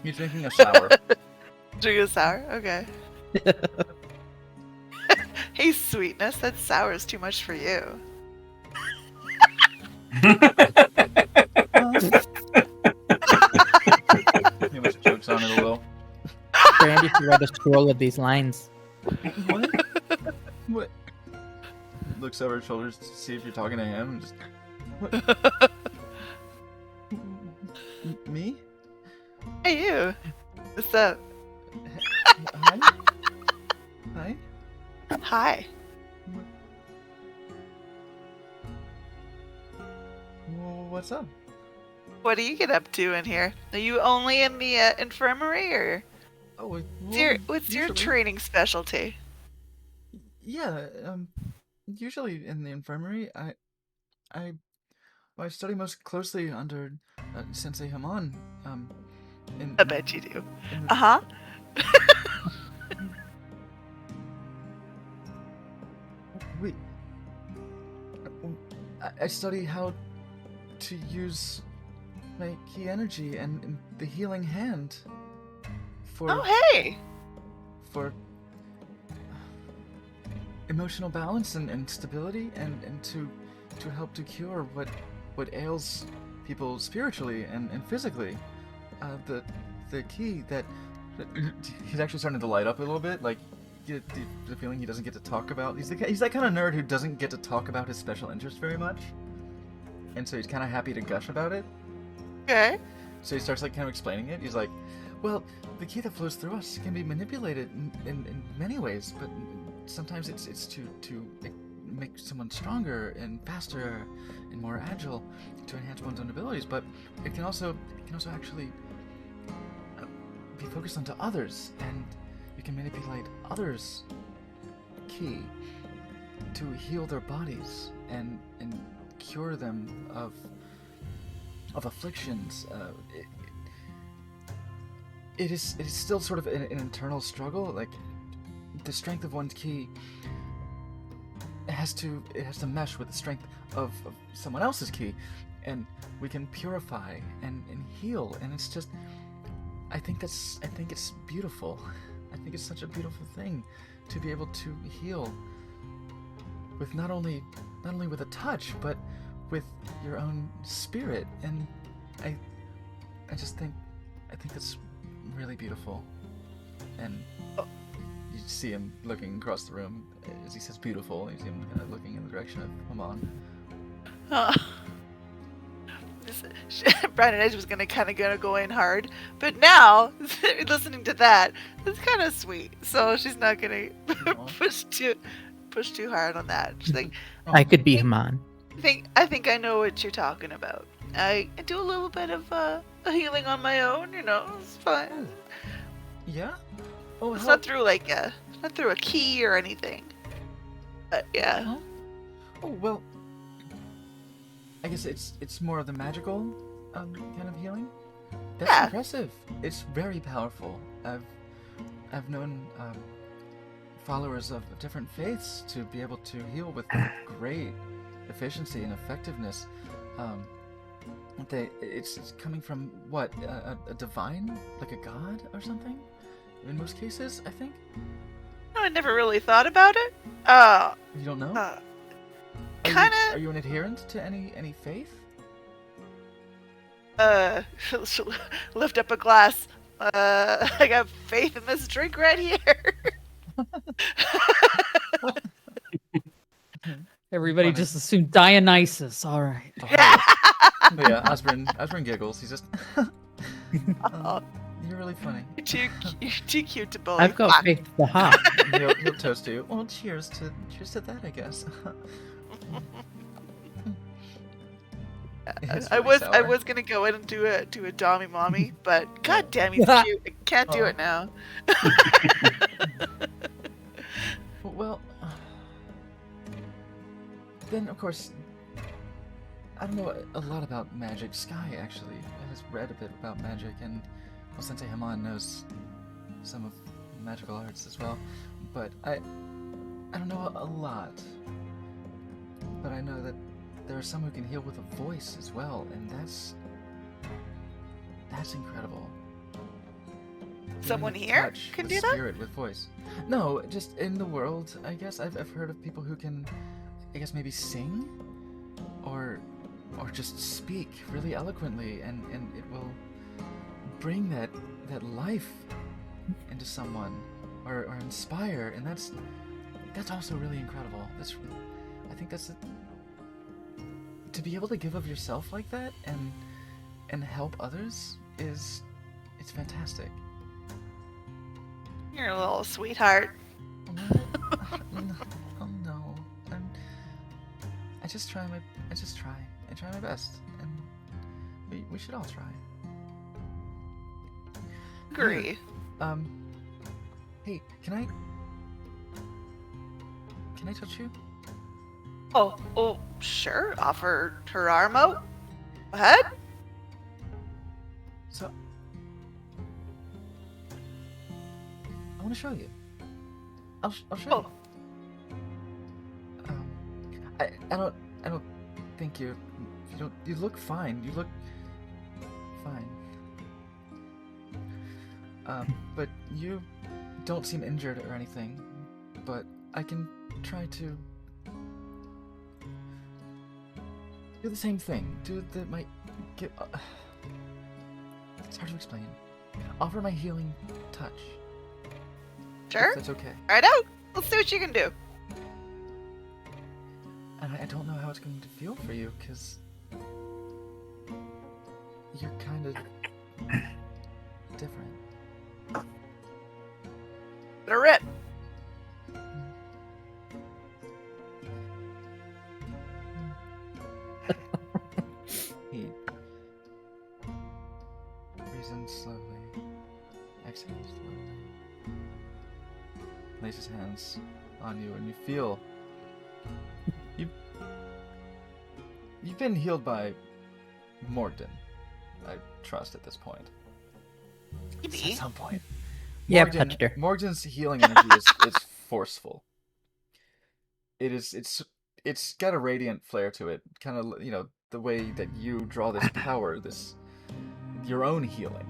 He's drinking a sour. Drink a sour? Okay. Hey, sweetness, that sour is too much for you. He much jokes on it a little. Brandy to write a scroll of these lines. What? What? Looks over his shoulders to see if you're talking to him. And just. What? Me? Hey, you. What's up? Hi? Hi? Hi. Well, what's up? What do you get up to in here? Are you only in the infirmary, or Oh, what's your usually- training specialty? Yeah, usually in the infirmary, I study most closely under Sensei Haman. I bet you do. in Uh huh. Wait. I study how to use my key energy and the healing hand for Oh, hey. for emotional balance and stability and to help to cure what ails people spiritually and physically. The key that he's actually starting to light up a little bit, like get the feeling he doesn't get to talk about. He's that kind of nerd who doesn't get to talk about his special interest very much, and so he's kind of happy to gush about it. Okay. So he starts like kind of explaining it. He's like, well, the key that flows through us can be manipulated in many ways, but sometimes it's to make someone stronger and faster and more agile to enhance one's own abilities. But it can also actually be focused onto others, and you can manipulate others' key to heal their bodies and cure them of afflictions. It is still sort of an internal struggle. Like the strength of one's ki, it has to mesh with the strength of someone else's ki, and we can purify and heal. And it's just, I think it's beautiful. I think it's such a beautiful thing to be able to heal with not only with a touch, but with your own spirit. And I think that's really beautiful. And you see him looking across the room as he says beautiful. You see him kind of looking in the direction of Haman. Brian and Edge was gonna go in hard, but now listening to that, it's kind of sweet. So she's not gonna push too hard on that. She's like, I could be Haman. I think I know what you're talking about. I do a little bit of a healing on my own. You know, it's fine. Yeah. Oh, It's not through not through a key or anything. But yeah. Oh well. I guess it's more of the magical kind of healing. That's Yeah. impressive. It's very powerful. I've known followers of different faiths to be able to heal with great efficiency and effectiveness. It's coming from what, a divine, like a god or something. In most cases, I think. No, I never really thought about it. You don't know? Kind Are you an adherent to any faith? she'll lift up a glass. I got faith in this drink right here. Everybody Funny. just assumed Dionysus. All right. But yeah, Osborne giggles. He's just. You're really funny. You're too cute to bully. I've got faith the hot. He'll toast to you. Well, cheers to that, I guess. It's I really was sour. gonna go in and do a Dommy Mommy, but god damn he's cute. I can't do it now. Well, then of course, I don't know a lot about magic. Sky actually has read a bit about magic, and well, Sensei Haman knows some of magical arts as well. But I don't know a lot. But I know that there are some who can heal with a voice as well, and that's incredible. Someone Being able to here touch can the do that? Spirit with voice. No, just in the world. I guess I've heard of people who can, I guess maybe sing, or just speak really eloquently, and it will bring that life into someone, or inspire, and that's also really incredible. I think that's to be able to give of yourself like that and help others it's fantastic. You're a little sweetheart. Oh no. I try my best, and we should all try. Agree. Hey, can I touch you? Oh, sure. Offer her arm out. Go ahead. So I want to show you. I'll show you. I don't think you look fine. You look fine. But you don't seem injured or anything. But I can try to do the same thing. It's hard to explain. Offer my healing touch. Sure. If that's okay. Right out. Let's see what you can do. And I don't know how it's going to feel for you, because you're kind of different. Let her rip. He breathes in slowly, exhales slowly, lays his hands on you, and you feel you've been healed by Morgden, I trust at this point. Maybe. At some point. Yeah, I've touched her. Morgden's healing energy is forceful. It's got a radiant flare to it, kind of, the way that you draw this power, your own healing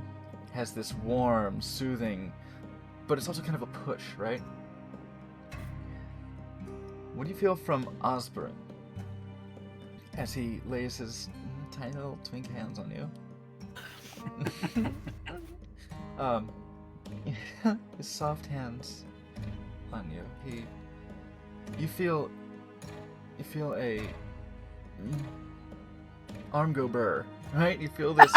has this warm, soothing, but it's also kind of a push, right? What do you feel from Osborne as he lays his tiny little twink hands on you? his soft hands on you. You feel a arm go burr, right? You feel this.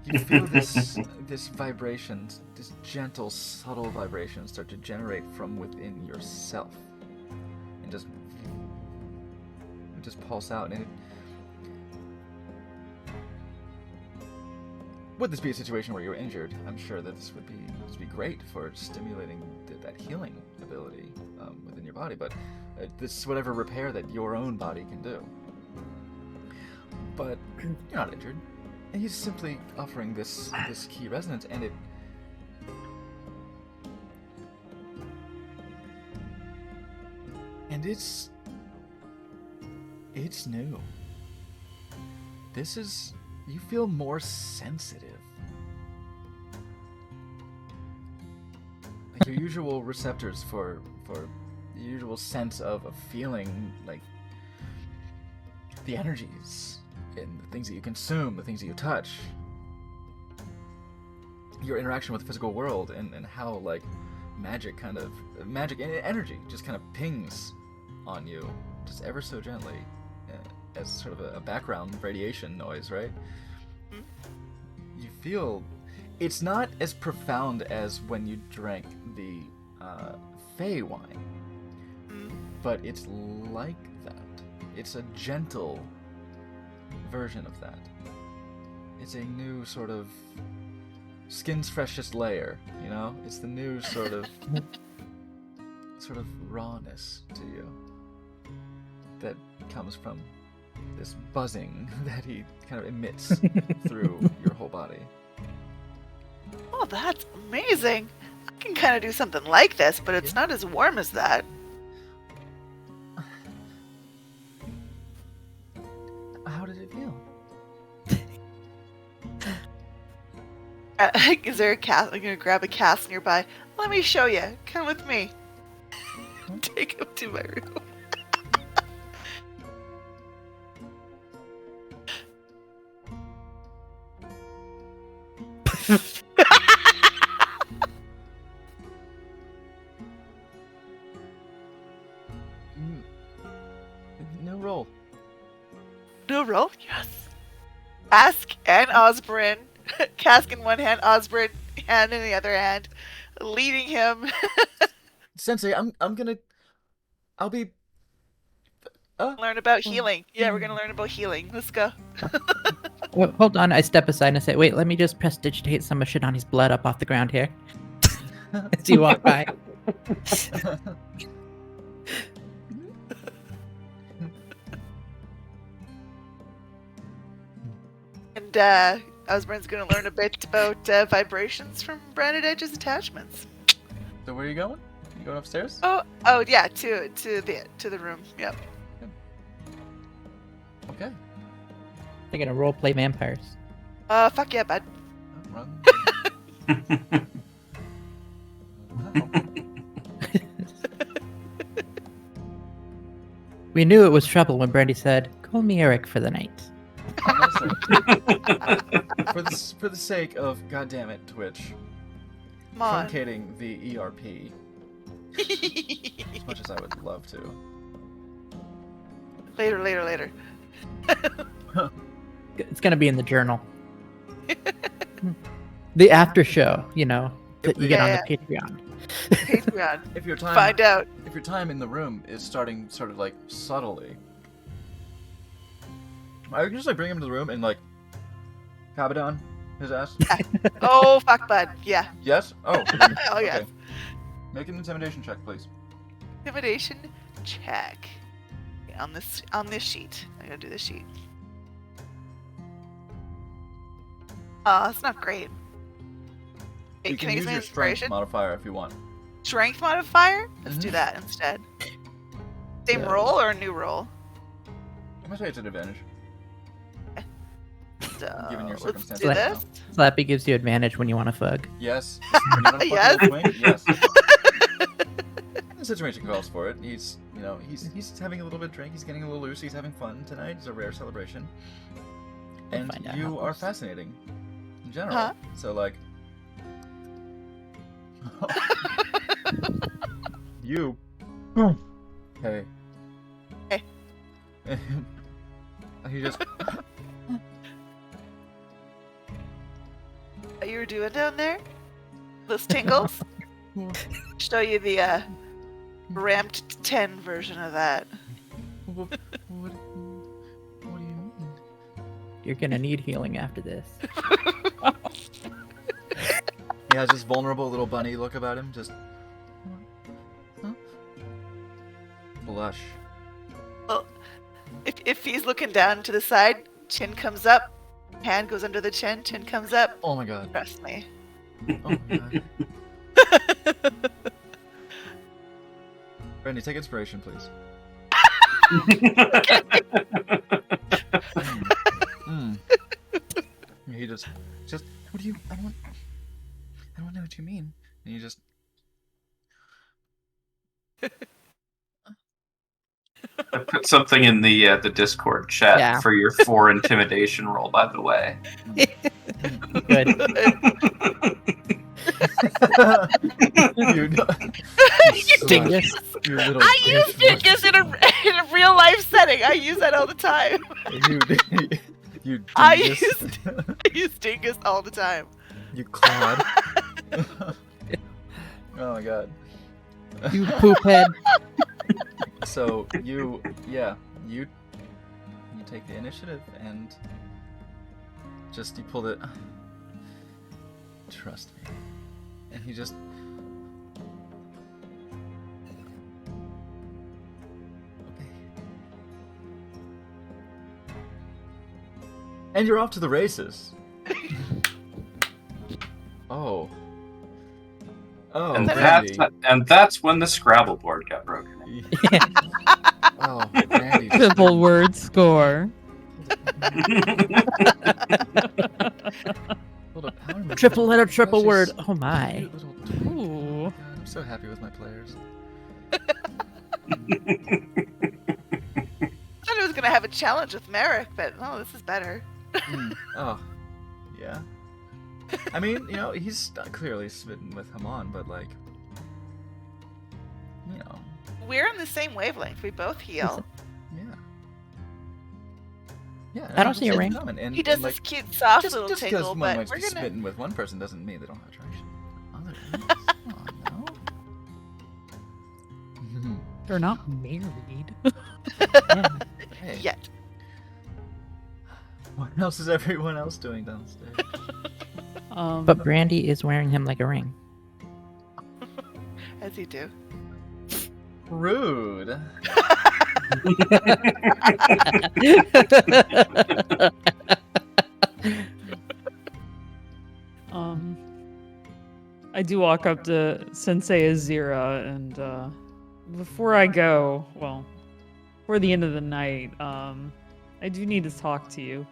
You feel this vibration, this gentle, subtle vibration start to generate from within yourself, and just pulse out. And would this be a situation where you were injured? I'm sure that this would be great for stimulating that healing ability within your body. But this is whatever repair that your own body can do. But you're not injured. And he's simply offering this key resonance, and it's new. You feel more sensitive. Like your usual receptors for the usual sense of feeling, like the energies in the things that you consume, the things that you touch, your interaction with the physical world, and how like magic and energy just kind of pings on you just ever so gently as sort of a background radiation noise, right? You feel it's not as profound as when you drank the Fey wine, but it's like that. It's a gentle version of that. It's a new sort of skin's freshest layer, you know? It's the new sort of rawness to you that comes from this buzzing that he kind of emits through your whole body. Oh, that's amazing. I can kind of do something like this, but it's not as warm as that. How did it feel? Is there a cask? I'm gonna grab a cask nearby. Let me show you. Come with me. Take him to my room. No roll. No roll? Yes. Cask and Osborne. Cask in one hand, Osborne hand in the other hand, leading him. Sensei, I'll be Learn about healing. Yeah, we're gonna learn about healing. Let's go. Well, hold on, I step aside and say, wait, let me just prestidigitate some of Shidani's blood up off the ground here. As you walk by. And Osborne's gonna learn a bit about vibrations from Branded Edge's attachments. So where are you going? You going upstairs? Oh yeah, to the room. Yep. Okay. They're gonna roleplay vampires. Fuck yeah, bud. Run. We knew it was trouble when Brandy said, call me Eric for the night. For the sake of goddammit Twitch, Come on. truncating the ERP as much as I would love to. Later. It's gonna be in the journal. The after show, you know, that you get on the Patreon. Patreon. If your time Find out. If your time in the room is starting sort of like subtly, I can just like bring him to the room and like Cabadon his ass. Oh fuck, bud. Yeah. Yes? Oh. Oh yes. Okay. Make an intimidation check, please. Intimidation check. On this sheet. I'm gonna do this sheet. It's not great. Hey, You can can I use use my your strength inspiration? modifier if you want. Strength modifier? Let's do Mhm. that instead. Same Yeah. roll or a new roll? I'm gonna say it's an advantage. So, Given your let's circumstances do right this. Slappy gives you advantage when you want to fug. Yes. When you wanna fuck Yes. with Wing, yes. The situation calls for it. He's having a little bit of drink. He's getting a little loose. He's having fun tonight. It's a rare celebration. We'll And find out you how are close. fascinating in general. Huh? So like, You. Hey. Hey. He just. What you were doing down there? Those tingles? Show you the ramped 10 version of that. What do you mean? You're gonna need healing after this. He has this vulnerable little bunny look about him, just. Huh? Blush. Well, if he's looking down to the side, chin comes up, hand goes under the chin comes up. Oh my god. Trust me. Oh my god. Brandy, take inspiration, please. He just, what do you, I don't know what you mean. And you just, I put something in the Discord chat Yeah. for your 4 intimidation roll, by the way. Good. you Dingus. You little I use bitch. dingus in a real life setting. I use that all the time. You I dingus. I use dingus all the time. You clod. Oh my god. You poop head. So you take the initiative and just you pull it. Trust me. And he just. Okay. And you're off to the races. Oh. Oh, And that's when the Scrabble board got broken. Oh, Randy. Triple word score. Triple letter, triple word. Oh my. Ooh. I'm so happy with my players. I thought I was gonna have a challenge with Merrick, but oh, this is better. Oh, yeah. I mean, you know, he's clearly smitten with Haman, but like, you know, We're on the same wavelength. We both heal. yeah. Yeah, I don't see a ring. He does this cute, soft just little because tingle, one but might we're be gonna. smitten with one person doesn't mean they don't have attraction. Others. Oh no. They're not married. Yeah. Hey, Yet. what else is everyone else doing downstairs? But Brandy is wearing him like a ring. As you do. Rude. I do walk up to Sensei Azira, and before I go, well, before the end of the night, I do need to talk to you.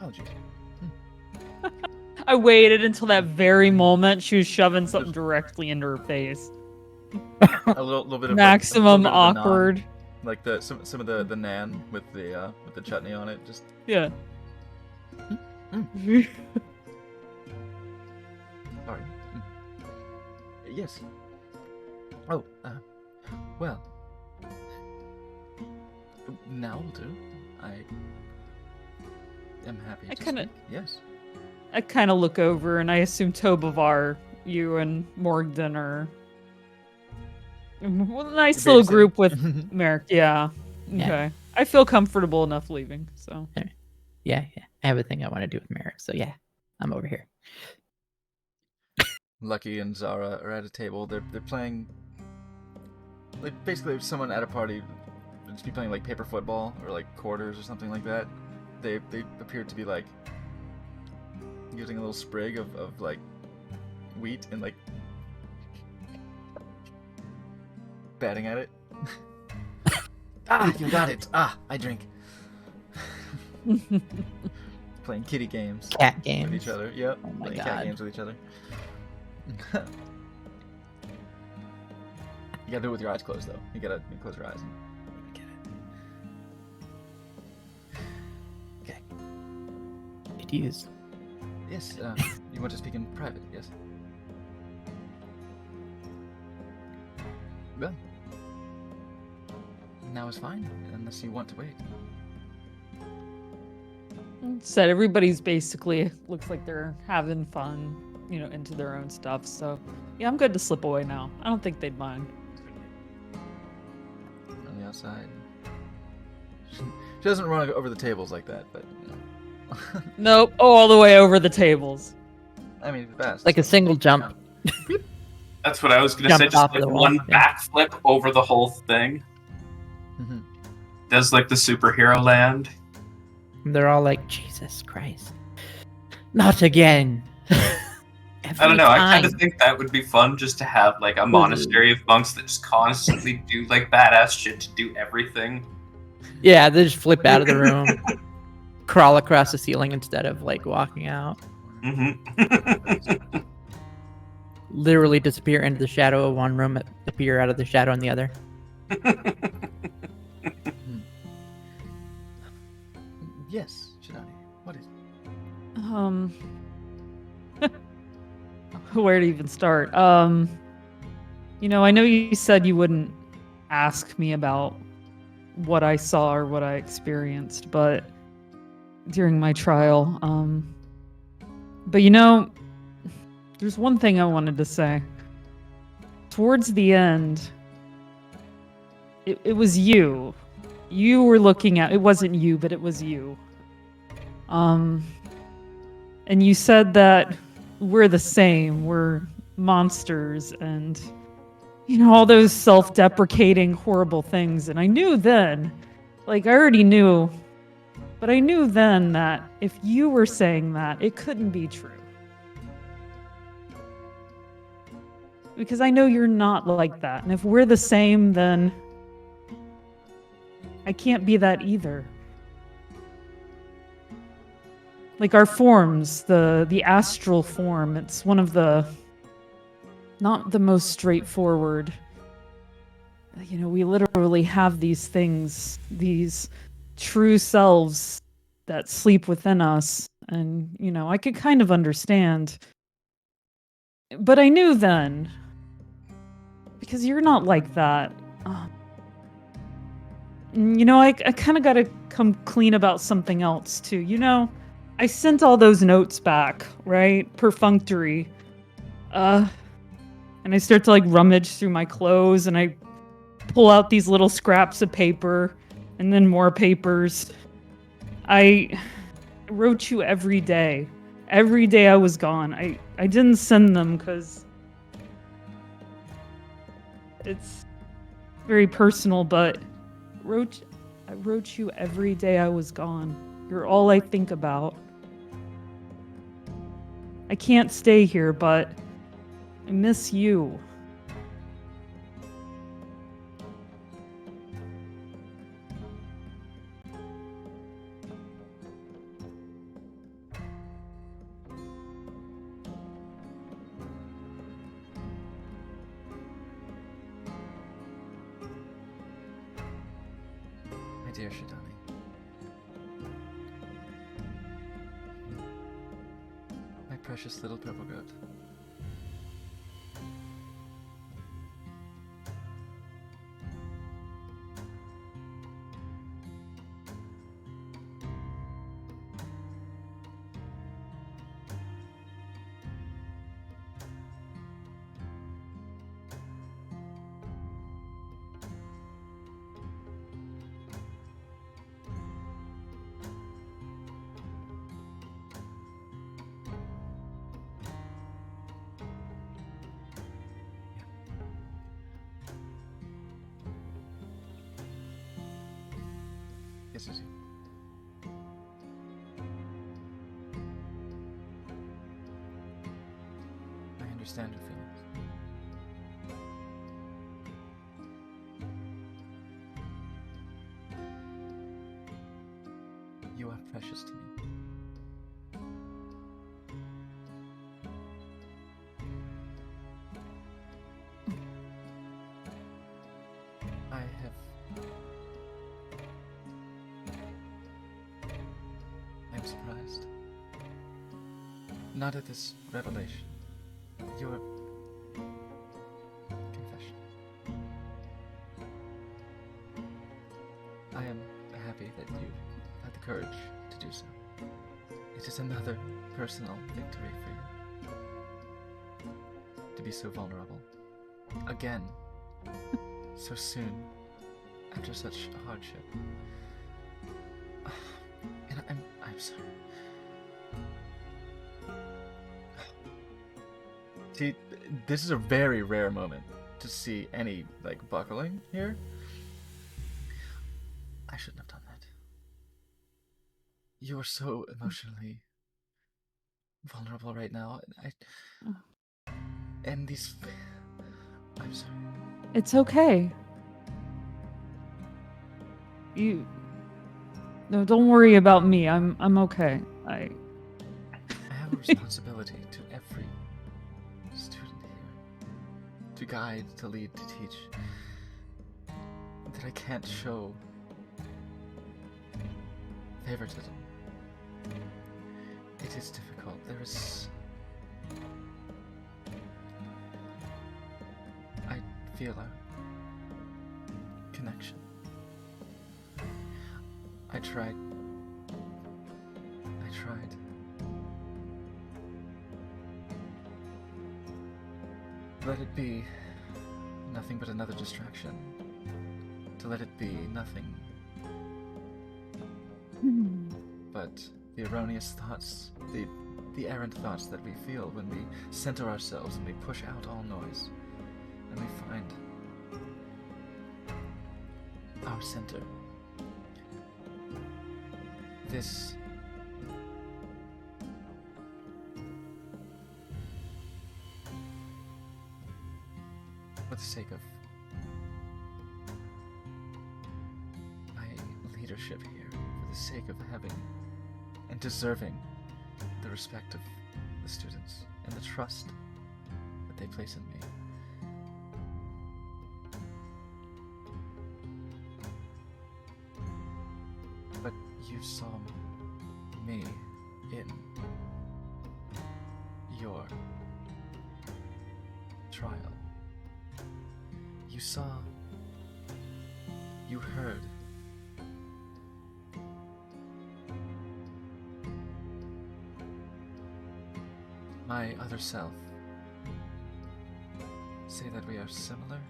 Oh, jeez. I waited until that very moment she was shoving something directly into her face. A little bit of Maximum like, a little bit of the awkward. naan, like some of the naan with the chutney on it. Just Yeah. sorry. Yes. Oh, well. Now will do. I am happy I to kinda- speak. Yes. I kind of look over and I assume Tobavar, you and Morgden are a nice little Babysitting. group with Merrick. Yeah. Yeah. Okay. I feel comfortable enough leaving, so. Yeah. I have a thing I want to do with Merrick, so yeah, I'm over here. Lucky and Zara are at a table. They're playing, like, basically someone at a party would just be playing like paper football or like quarters or something like that. They appear to be like using a little sprig of like wheat and like batting at it. Ah, you got it. Ah, I drink. Playing kitty games Cat with games. each other. Yep. Oh my playing God. cat games with each other. You gotta do it with your eyes closed, though. You gotta close your eyes. Did confused. Yes, you want to speak in private, yes? Well, now is fine, unless you want to wait. Said everybody's basically looks like they're having fun, into their own stuff. So yeah, I'm good to slip away now. I don't think they'd mind. On the outside. She doesn't run over the tables like that, but Nope, all the way over the tables. I mean, fast. Like a single jump. That's what I was gonna Jump say. Just off like the wall, one yeah. backflip over the whole thing. Mhm. Does like the superhero land. And they're all like, Jesus Christ. Not again. I don't know. I kind of think that would be fun just to have like a monastery of monks that just constantly do like badass shit to do everything. Yeah, they just flip out of the room, crawl across the ceiling instead of like walking out. Mm-hmm. Literally disappear into the shadow of one room, appear out of the shadow in the other. Yes, Shidani. What is it? Where to even start? I know you said you wouldn't ask me about what I saw or what I experienced, but during my trial, but there's one thing I wanted to say. Towards the end, it was you. You were looking at, it wasn't you, but it was you. And you said that we're the same, we're monsters, and all those self-deprecating horrible things. And I knew then, like I already knew, but I knew then that if you were saying that, it couldn't be true. Because I know you're not like that. And if we're the same, then I can't be that either. Like our forms, the astral form, it's one of the not the most straightforward. We literally have these things, these true selves that sleep within us. And, I could kind of understand. But I knew then, because you're not like that. I kind of got to come clean about something else too. I sent all those notes back, right? Perfunctory. And I start to like rummage through my clothes and I pull out these little scraps of paper and then more papers. I wrote you every day. Every day I was gone. I didn't send them because it's very personal, but I wrote you every day I was gone. You're all I think about. I can't stay here, but I miss you. My dear Shidani. My precious little purple goat. Yes, Susie. I understand your feelings. You are precious to me. I have. I'm surprised. Not at this revelation. Your confession. I am happy that you had the courage to do so. It is another personal victory for you. To be so vulnerable. Again. So soon. After such hardship. And I'm sorry. See, this is a very rare moment to see any, like, buckling here. I shouldn't have done that. You are so emotionally vulnerable right now, and these... I'm sorry. It's okay. No, don't worry about me. I'm okay. I have a responsibility to every student here. To guide, to lead, to teach. That I can't show favoritism. It is difficult. There is... I feel a connection. I tried. Let it be nothing but another distraction. To let it be nothing but the erroneous thoughts, the errant thoughts that we feel when we center ourselves and we push out all noise. And we find our center. This for the sake of my leadership here, for the sake of having and deserving the respect of the students and the trust that they place in me. But you saw me in your trial. You saw, you heard, my other self say that we are similar,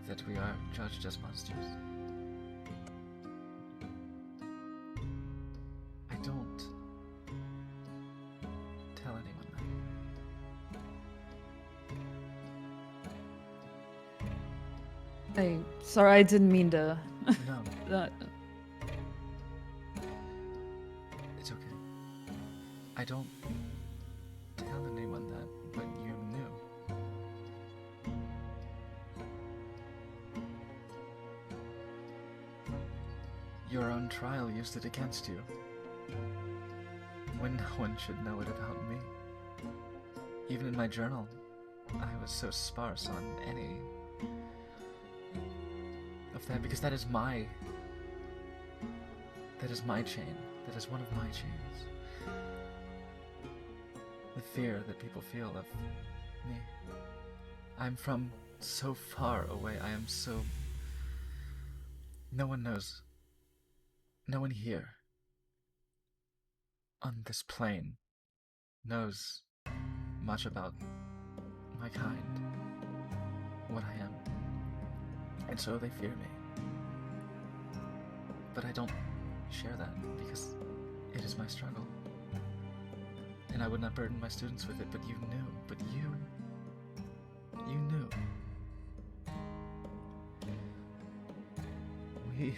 that we are judged as monsters. I don't tell anyone that. Sorry, I didn't mean to. No, it's okay. I don't tell anyone that, but you knew. Your own trial used it against you. When no one should know it about me. Even in my journal, I was so sparse on any of that, because that is my chain. That is one of my chains. The fear that people feel of me. I'm from so far away. I am so... No one knows. No one here on this plane knows much about my kind, what I am. And so they fear me. But I don't share that because it is my struggle. And I would not burden my students with it, but you knew. But you knew. We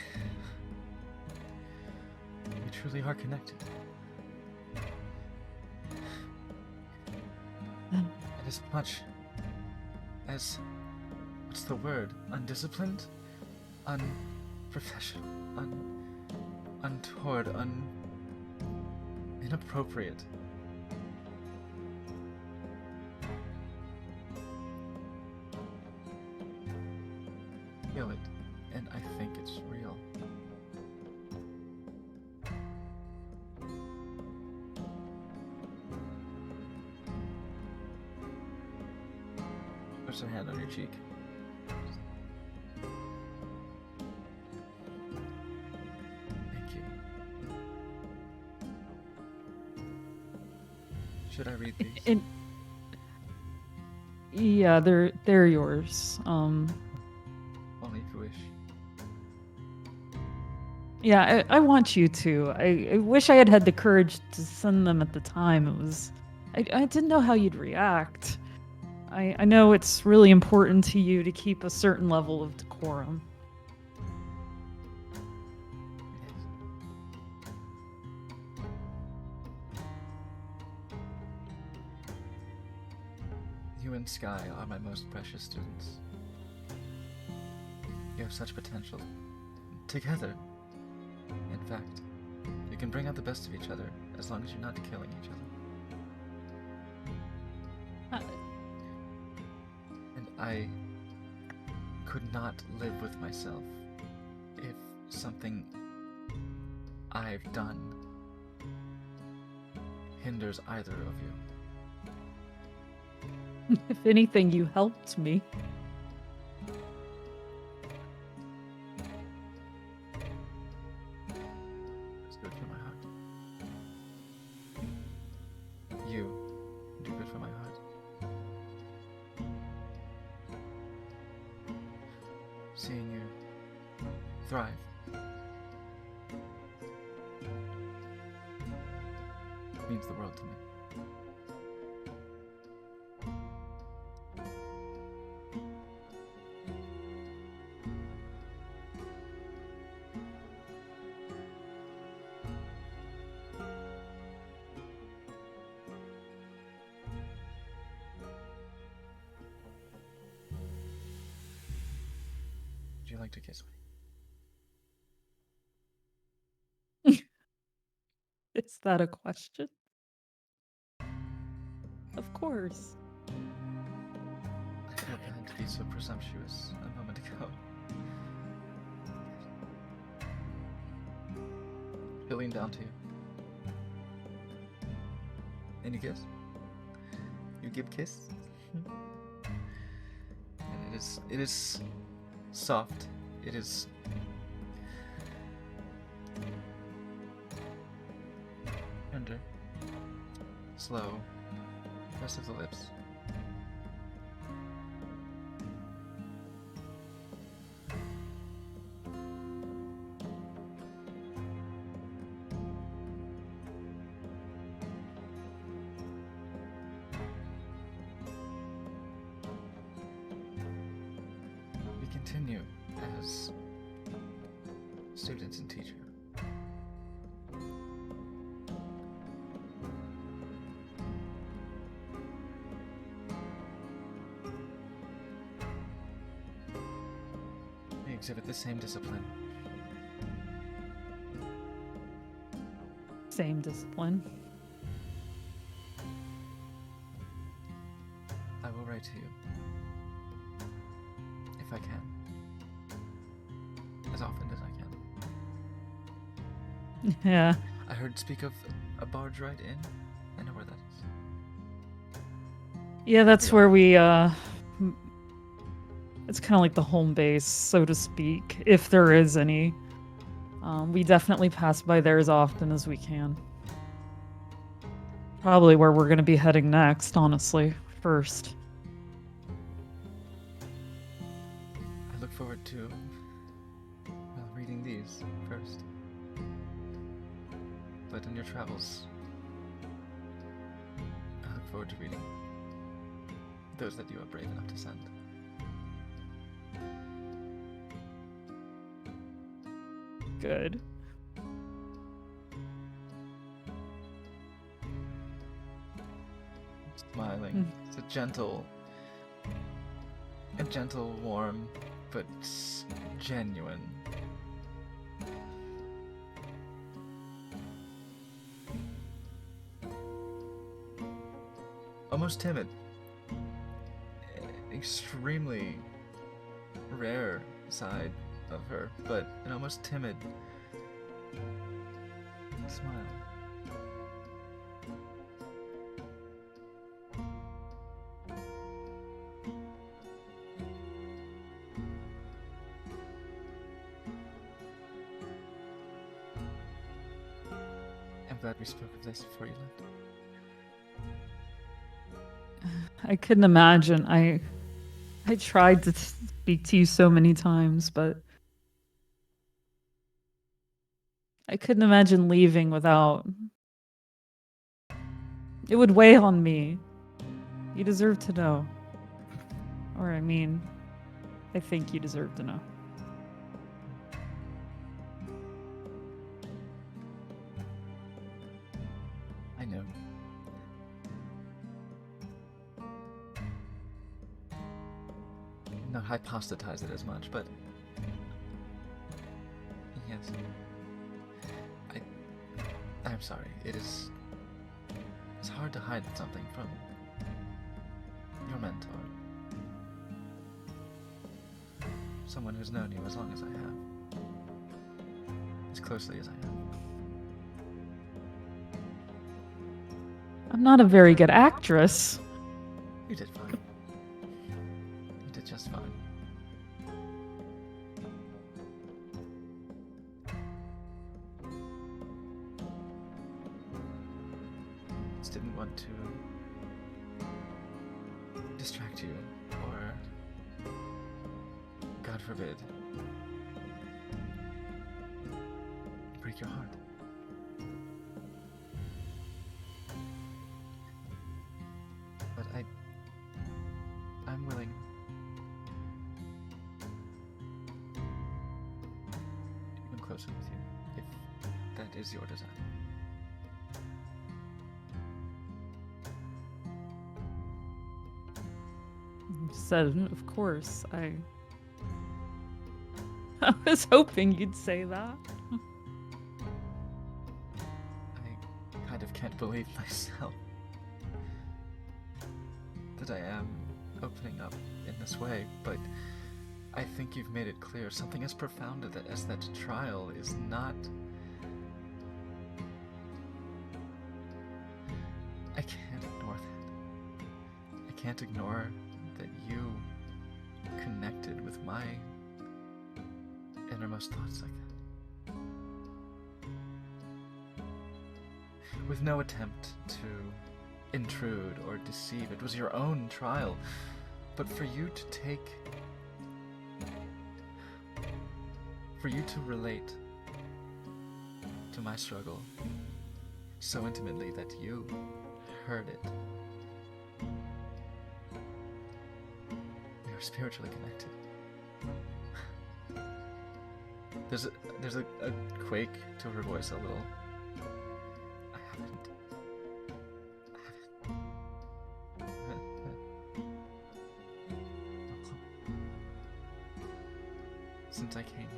truly are connected. And as much as, what's the word? Undisciplined? Unprofessional? Untoward? Inappropriate? Feel it, and I think it's real. puts her hand on your cheek. Thank you. Should I read these? And yeah, they're yours. Only if you wish. Yeah, I want you to. I wish I had had the courage to send them at the time. I didn't know how you'd react. I know it's really important to you to keep a certain level of decorum. You and Sky are my most precious students. You have such potential. Together. In fact, you can bring out the best of each other as long as you're not killing each other. And I could not live with myself if something I've done hinders either of you. If anything, you helped me. It's good for my heart. You do good for my heart. Seeing you thrive means the world to me. Would you like to kiss me? Is that a question? Of course. I felt bad to be so presumptuous a moment ago. He'll lean down to you. And you kiss? You give kiss? And it is soft. It is tender, slow, press of the lips. We continue as students and teacher. We exhibit the same discipline. Same discipline. I will write to you. If I can. As often as I can. Yeah. I heard speak of a barge ride in. I know where that is. Yeah, that's Yeah. where we it's kind of like the home base, so to speak, if there is any. We definitely pass by there as often as we can. Probably where we're going to be heading next, honestly, first. I look forward to reading these first. But in your travels, I look forward to reading those that you are brave enough to send. Good. Smiling. It's a gentle, warm, but genuine. Almost timid. Extremely rare side of her, but an almost timid smile. glad we spoke of this before you left. I couldn't imagine. I tried to speak to you so many times, but I couldn't imagine leaving without. It would weigh on me. You deserve to know. Or, I mean, I think you deserve to know. I know. Not hypostatize it as much, but yes. I'm sorry. It's hard to hide something from your mentor. Someone who's known you as long as I have. As closely as I have. I'm not a very good actress. You did fine. You did just fine. Just didn't want to distract you, or, God forbid, break your heart. But I'm willing to come closer with you, if that is your desire. You said, of course. I was hoping you'd say that. I kind of can't believe myself that I am opening up in this way, but I think you've made it clear something as profound as that trial is not... I can't ignore that. I can't ignore that you connected with my innermost thoughts like that. With no attempt to intrude or deceive. It was your own trial. But for you to take... For you to relate to my struggle so intimately that you heard it. We are spiritually connected. There's a quake to her voice a little. I haven't. Since I came here.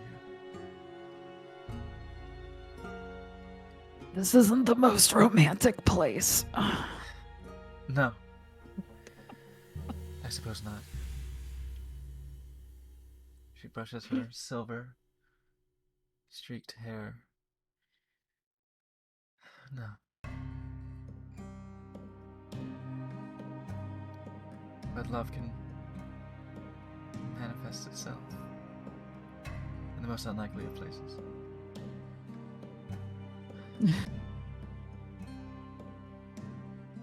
This isn't the most romantic place. No. I suppose not. She brushes her silver streaked hair. No. But love can manifest itself in the most unlikely of places.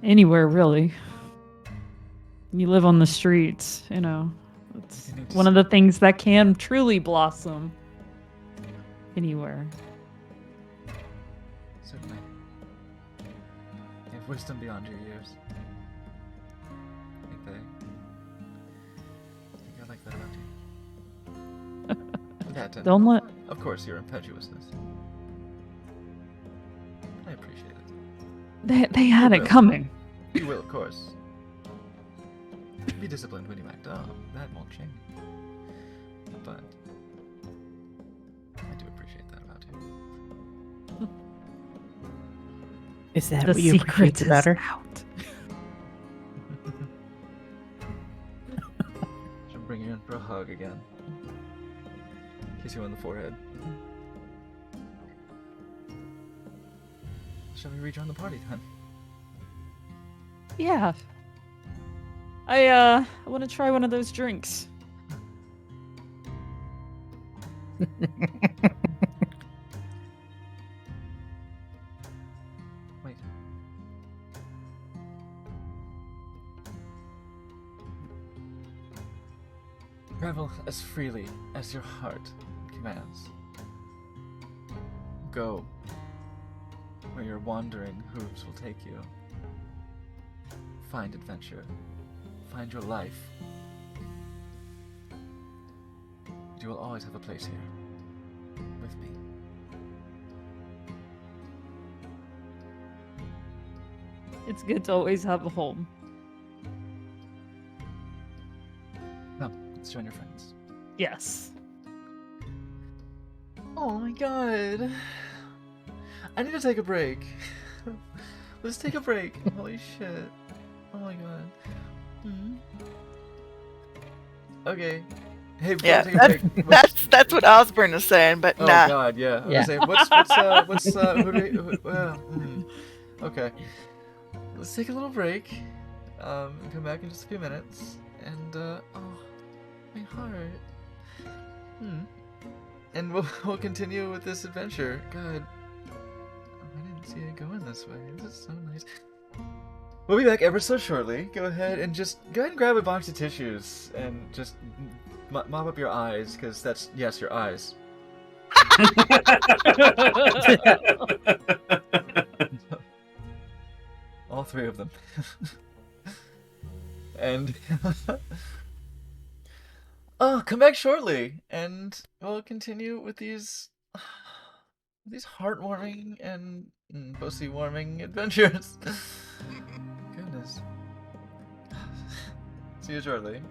Anywhere, really. You live on the streets, you know. It's one of the things that can truly blossom anywhere. Certainly. You have wisdom beyond your years. I like that about you. That, and Don't let... of course, your impetuousness. I appreciate it. They had it coming. You will, of course. Be disciplined when you act up. That won't change. But I do appreciate that about you. Is that The what you secret appreciate is about her? out. She'll bring you in for a hug again. Kiss you on the forehead. Shall we rejoin the party then? Yeah. I want to try one of those drinks. Travel as freely as your heart commands. Go where your wandering hooves will take you. Find adventure. Find your life. You will always have a place here. With me. It's good to always have a home. Let's join your friends. Yes. Oh my god. I need to take a break. Let's take a break. Holy shit. Oh my god. Okay. Hey, before Yeah, we take a break, that's what Osborne is saying, but oh nah. god, yeah. I was Yeah. saying, okay. Let's take a little break. And come back in just a few minutes. And oh, my heart. And we'll continue with this adventure. God, I didn't see it going this way. This is so nice. We'll be back ever so shortly. Go ahead and grab a box of tissues and just mop up your eyes, because that's, yes, your eyes. All three of them. And come back shortly, and we'll continue with these heartwarming and pussy-warming adventures. Goodness. See you shortly.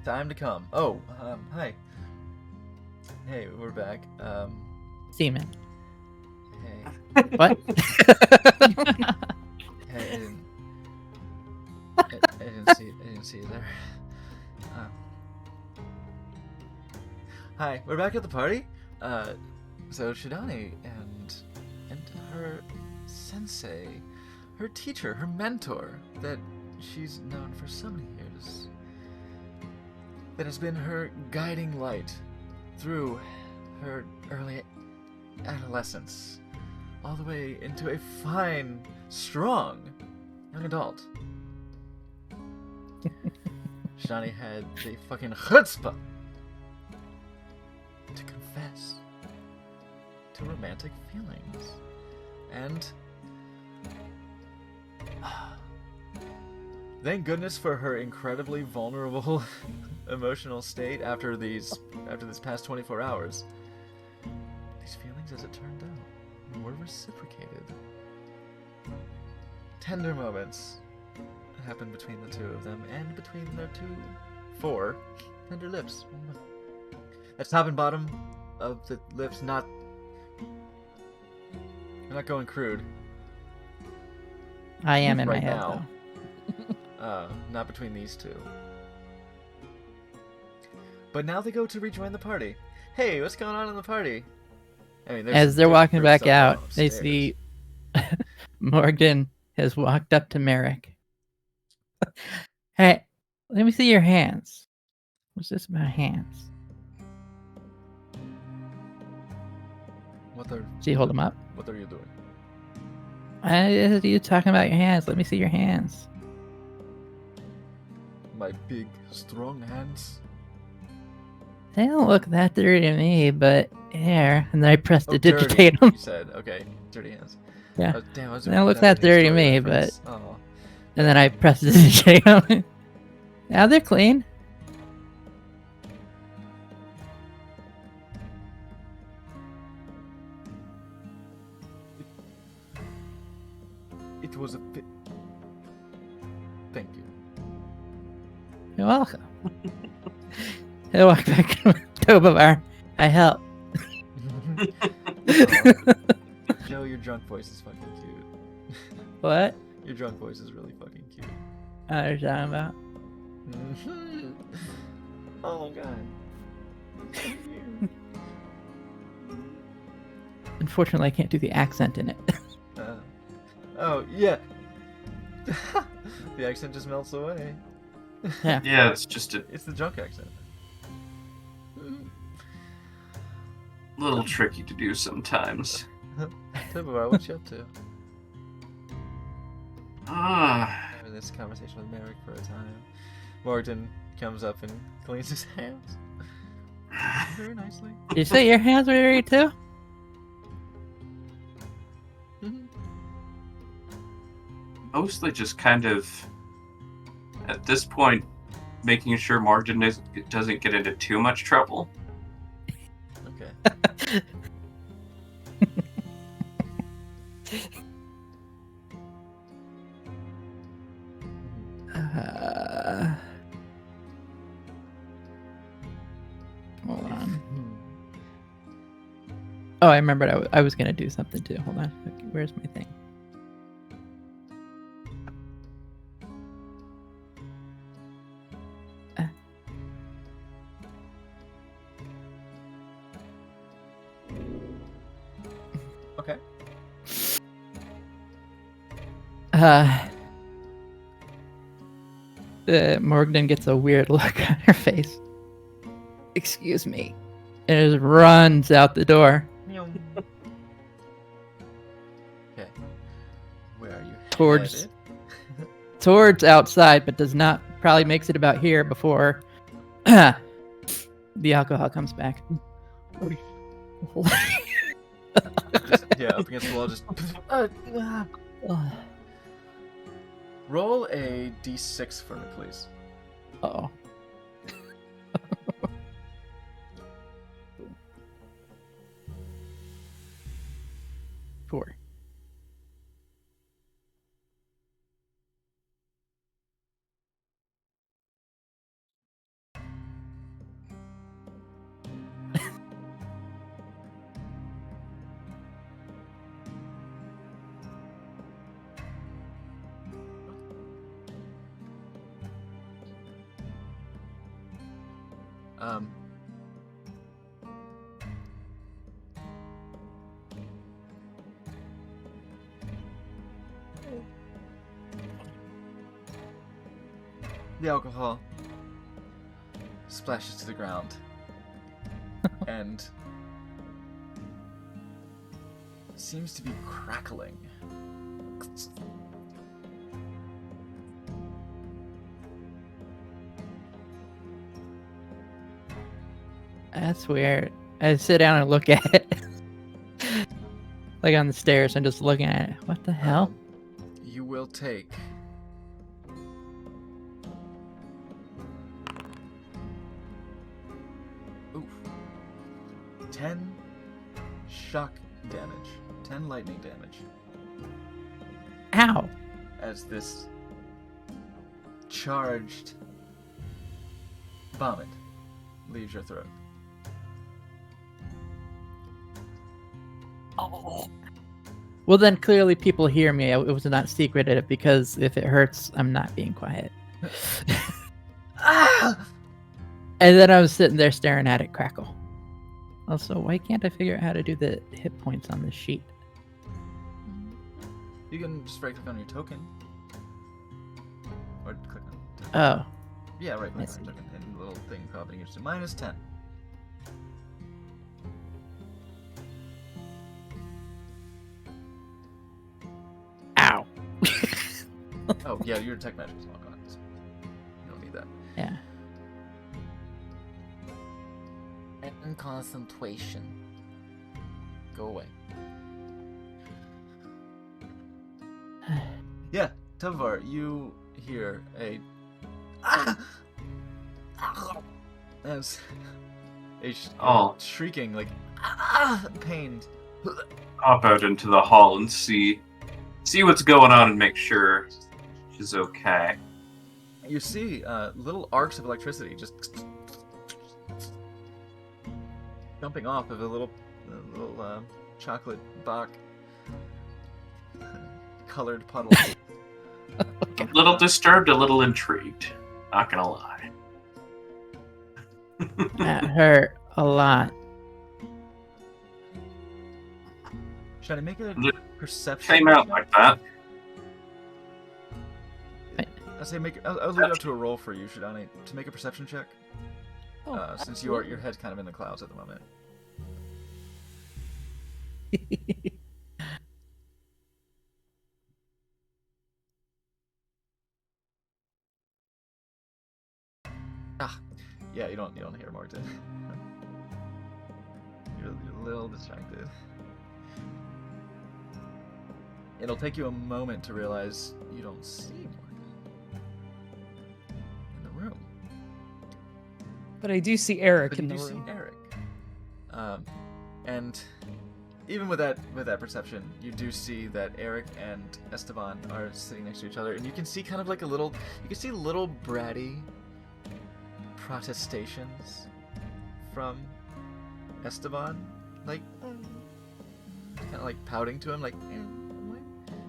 Time to come. Oh, hi. Hey, we're back. Seaman. Hey. What? Hey, I didn't see you there. Hi, we're back at the party. So Shidani and her sensei, her teacher, her mentor, that she's known for so many years, that has been her guiding light through her early adolescence, all the way into a fine, strong young adult. Shani had the fucking chutzpah to confess to romantic feelings. And thank goodness for her incredibly vulnerable emotional state after this past 24 hours. These feelings, as it turned out, were reciprocated. Tender moments happened between the two of them and between their four tender lips. That's top and bottom of the lips, not I'm not going crude. I am in right my head, now. though. Not between these two. But now they go to rejoin the party. Hey, what's going on in the party? I mean, As they're walking back out, they upstairs. see Morgan has walked up to Merrick. Hey, let me see your hands. What's this about hands? What are So you hold them up. What are you doing? You talking about your hands? Let me see your hands. My big, strong hands. They don't look that dirty to me, but here. And then I pressed to Dirty, digitate them. you said. Okay, dirty hands. Yeah. Damn, I was They don't look that that dirty to story me, reference. Oh. And then I pressed to digitate them. Now they're clean. It was a bit. Thank you. You're welcome. I walk back to Tobavar. I help. Joe, your drunk voice is fucking cute. What? Your drunk voice is really fucking cute. I know what you're talking about. Oh god. Unfortunately, I can't do the accent in it. Oh yeah. The accent just melts away. Yeah, it's just a It's the drunk accent. little tricky to do sometimes. Tibabar, what you up to? Ah, Having this conversation with Merrick for a time. Morgan comes up and cleans his hands very nicely. Did you say your hands were dirty too? mostly just kind of at this point making sure Margin doesn't get into too much trouble. Okay. Hold on. Oh, I remembered I was gonna do something too. Hold on. Okay, where's my thing? Okay. Morgan gets a weird look on her face. Excuse me. And just runs out the door. Okay. Where are you Towards- headed? Towards outside, but does not probably makes it about here before the alcohol comes back. Just, yeah, up against the wall, just... Roll a d6 for me, please. Oh. 4. The alcohol splashes to the ground and seems to be crackling. That's weird. I sit down and look at it. Like on the stairs and just looking at it. What the hell? You will take 10 shock damage, 10 lightning damage, Ow! as this charged vomit leaves your throat. Oh. Well, then clearly people hear me. It was not secreted because if it hurts, I'm not being quiet. Ah! And then I was sitting there staring at it crackle. Also, why can't I figure out how to do the hit points on this sheet? You can just right click on your token. Or click on token. Oh, Yeah, right click I on see. your token. And the little thing popping gives you -10. ow. Oh, yeah, your tech magic is locked on. So you don't need that. Yeah. And concentration. Go away. Yeah, Tavar, you hear a as shrieking like pained. Hop out into the hall and see what's going on and make sure she's okay. You see little arcs of electricity just jumping off of a little chocolate Bach colored puddle. A little disturbed, a little intrigued. Not gonna lie. That hurt a lot. Should I make a It perception? Came out like that. I say I'll leave it up to a roll for you, Shidani, to make a perception check. Oh, Since your head's kind of in the clouds at the moment. Yeah, you don't hear Morton. You're a little distracted. It'll take you a moment to realize you don't see Morgan in the room. But I do see Eric But in you the do room. see Eric. And even with that perception, you do see that Eric and Esteban are sitting next to each other, and you can see kind of like little bratty protestations from Esteban, like kind of like pouting to him, like,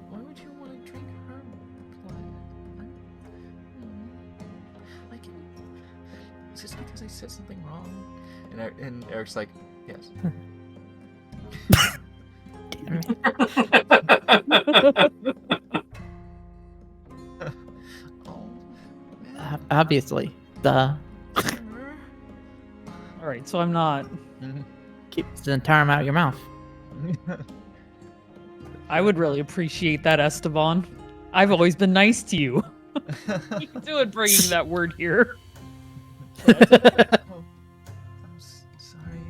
why would you want to drink her blood? Like, is this because I said something wrong? And Eric's like, yes. Damn it. Oh, man. Obviously. Duh. All right, so I'm not. Keep the term out of your mouth. I would really appreciate that, Esteban. I've always been nice to you. You can do it bringing that word here. Oh, I'm sorry.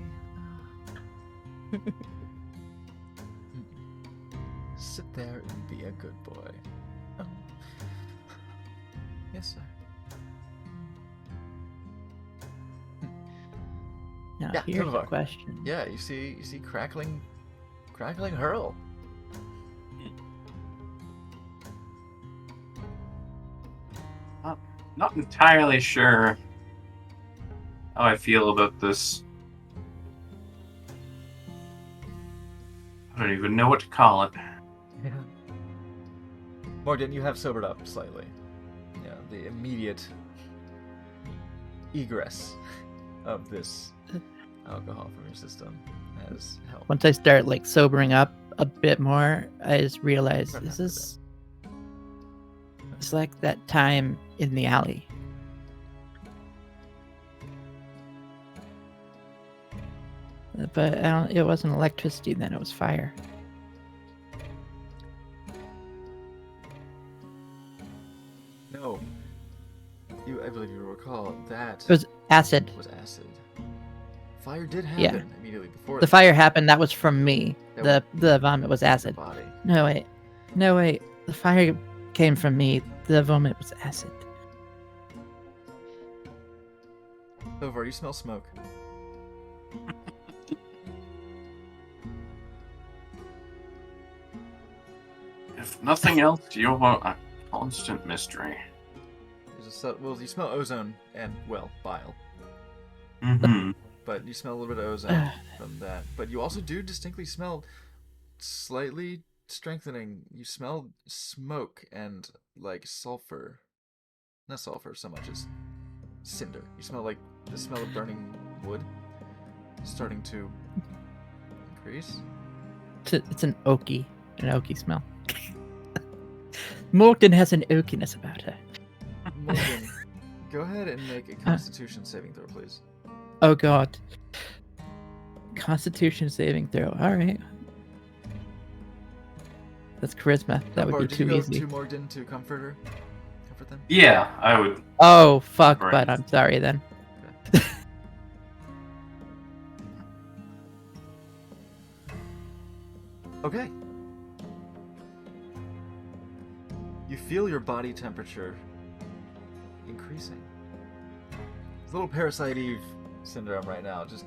Sit there and be a good boy. Yes, sir. Now, Yeah, here's the Tovar. question. Yeah, you see crackling hurl. Not entirely sure how I feel about this. I don't even know what to call it. Yeah. Morgan, you have sobered up slightly. Yeah, the immediate egress of this alcohol from your system has helped. Once I start like sobering up a bit more, I just realize Right this after is it's like that time in the alley. But it wasn't electricity then, it was fire. No. I believe you recall that It was acid. was acid. Fire did happen Yeah. immediately before The fire happened, that was from me. That The vomit was your acid. body. No wait. The fire came from me. The vomit was acid. Over, you smell smoke. If nothing else, you're a constant mystery. Well, you smell ozone and, well, bile. Mm-hmm. But you smell a little bit of ozone from that. But you also do distinctly smell slightly strengthening. You smell smoke and, like, sulfur. Not sulfur so much as cinder. You smell like the smell of burning wood starting to increase. It's an oaky smell. Morgan has an oakiness about her. Morgan, go ahead and make a Constitution saving throw, please. Oh god. Constitution saving throw. Alright. That's charisma. That would Bard, be did too you go easy. to Morgan to comfort them? Yeah, I would. Oh fuck, Right. but I'm sorry then. Okay. You feel your body temperature increasing. It's a little Parasite Eve syndrome right now. Just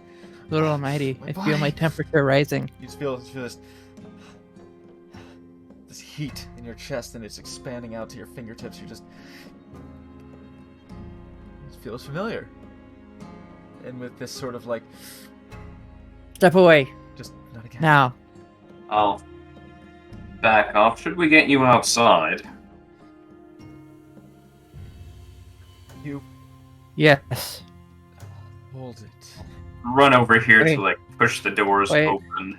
Little Almighty, My I feel my body. temperature rising. you just feel this heat in your chest, and it's expanding out to your fingertips. It feels familiar. And with this sort of like, Step away just not again. now. I'll back off. Should we get you outside? You Yes. hold it. Run over here Wait. to like push the doors Wait. open.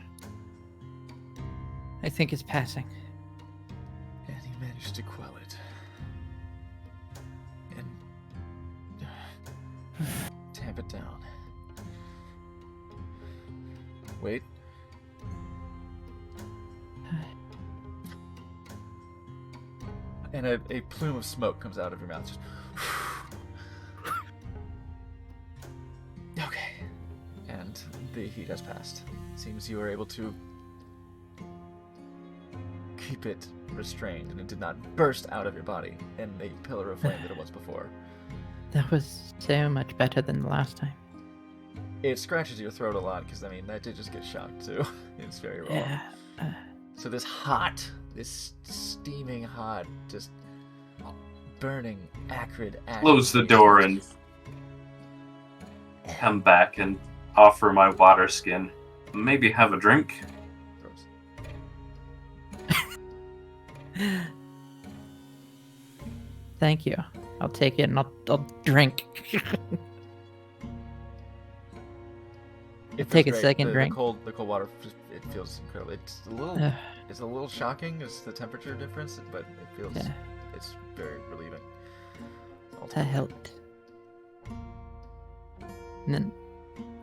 I think it's passing. And he managed to quell it. And tamp it down. Wait. And a plume of smoke comes out of your mouth. Just okay. And the heat has passed. Seems you were able to keep it restrained, and it did not burst out of your body in a pillar of flame that it was before. That was so much better than the last time. It scratches your throat a lot, because, I mean, that did just get shocked, too. It's very raw. Yeah. So this steaming hot, just burning, acrid. Close the door and come back and offer my water skin. Maybe have a drink. Thank you. I'll take it and I'll drink. It Take feels a great. second drink. The cold water, it feels incredible. It's a little shocking, is the temperature difference, but it feels, Yeah. it's very relieving. That helped. And then,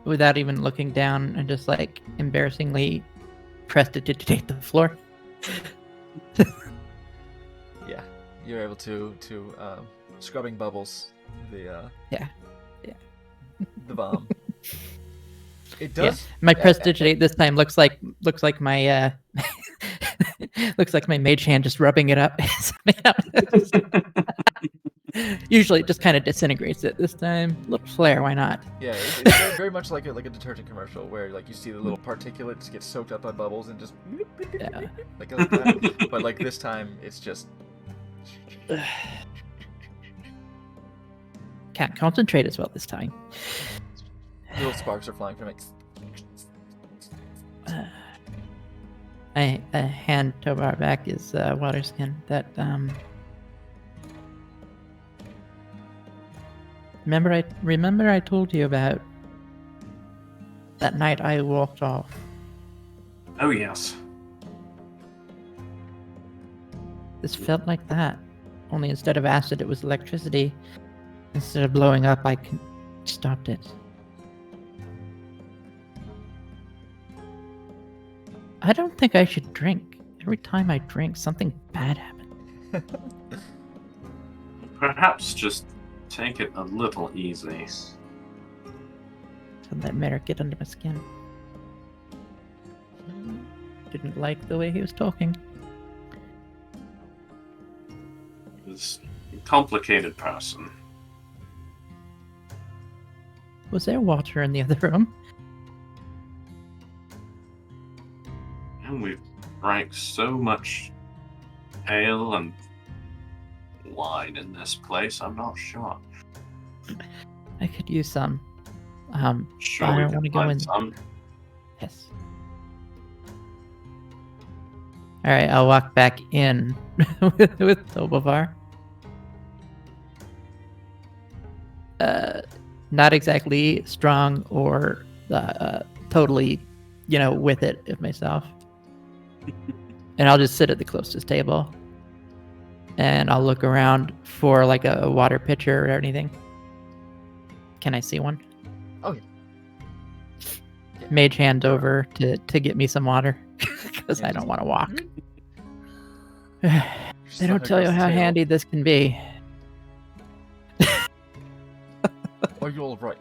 without even looking down, I just like embarrassingly pressed it to take the floor. Yeah, you're able to scrubbing bubbles the Yeah. the bomb. It Yeah, does. my prestidigitate this time looks like my looks like my mage hand just rubbing it up. Usually it just kind of disintegrates it. This time, little flare, why not? Yeah, it's very much like a detergent commercial where like you see the little particulates get soaked up by bubbles and just Yeah. like that. But like this time, it's just Can't concentrate as well this time. little sparks are flying from it. I hand Tobar back his water skin. That remember I told you about that night I walked off. Oh, yes. This felt like that. Only instead of acid, it was electricity. Instead of blowing up, I stopped it. I don't think I should drink. Every time I drink, something bad happens. Perhaps just take it a little easy. So let Merrick get under my skin. Didn't like the way he was talking. He's a complicated person. Was there water in the other room? And we've drank so much ale and wine in this place, I'm not sure. I could use some. Sure, I we don't can want to go find in. some. Yes. Alright, I'll walk back in with Tobovar. Not exactly strong or totally, with it of myself. And I'll just sit at the closest table. And I'll look around for like a water pitcher or anything. Can I see one? Oh, yeah. Mage hand over to get me some water. Because I don't want to walk. They don't tell you how handy this can be. Are you all right?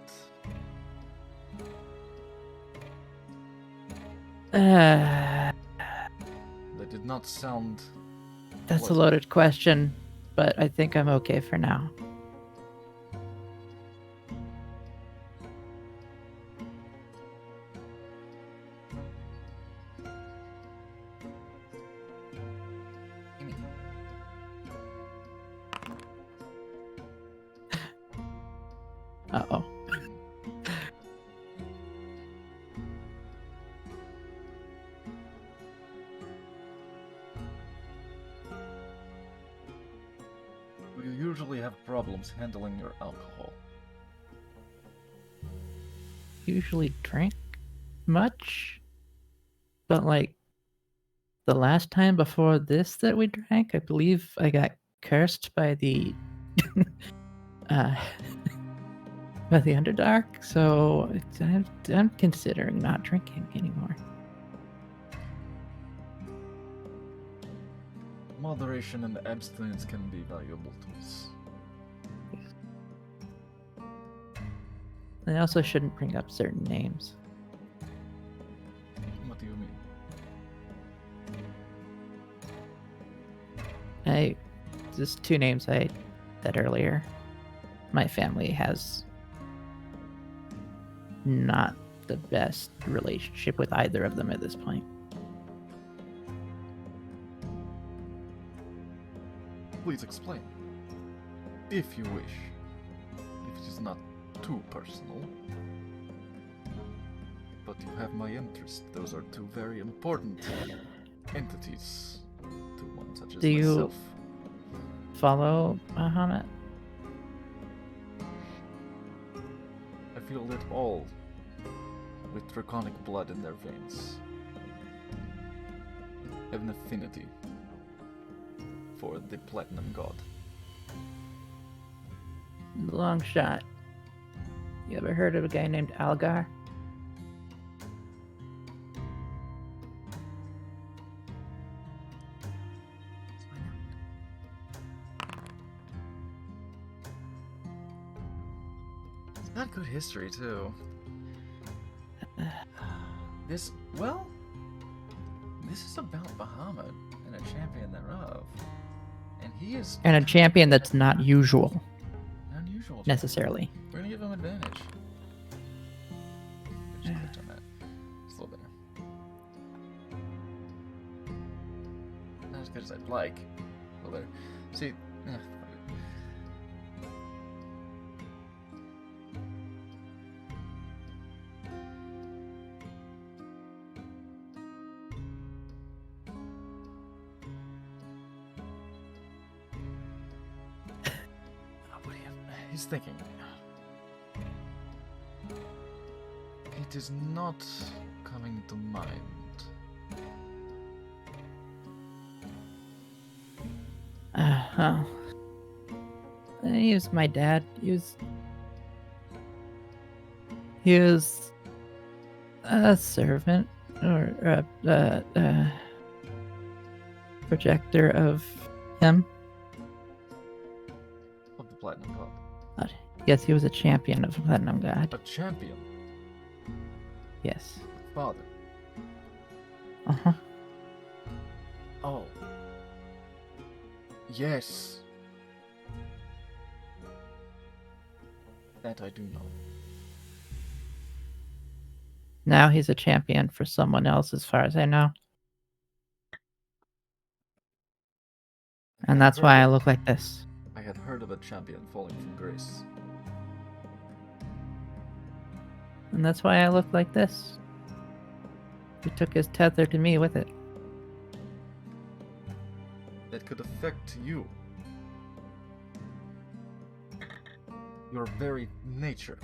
That did not sound. That's a loaded question, but I think I'm okay for now. Uh-oh. You usually have problems handling your alcohol. Usually drink much, but like the last time before this that we drank, I believe I got cursed by the by the Underdark, so I'm considering not drinking anymore. Moderation and abstinence can be valuable tools. I also shouldn't bring up certain names. What do you mean? Just two names I said earlier. My family has not the best relationship with either of them at this point. Please explain. If you wish. If it is not too personal. But you have my interest. Those are two very important entities to one such as Do you- myself. Follow Bahamut? I feel it all with draconic blood in their veins. Have an affinity for the Platinum God. Long shot. You ever heard of a guy named Algar? It's got good history too. This is about Bahamut and a champion thereof. And he is And a champion that's not usual, unusual. necessarily. We're gonna give him advantage. Just clicked on that. It's a little better. Not as good as I'd like. A little better. See, what do you? He's thinking. It is not coming to mind. Oh. He was my dad. He was a servant or a projector of him. Of the Platinum God. Yes, he was a champion of Platinum God. A champion. Yes. Father. Uh-huh. Oh. Yes. That I do know. Now he's a champion for someone else, as far as I know. And that's why I look like this. I had heard of a champion falling from grace. And that's why I look like this. He took his tether to me with it. That could affect you. Your very nature.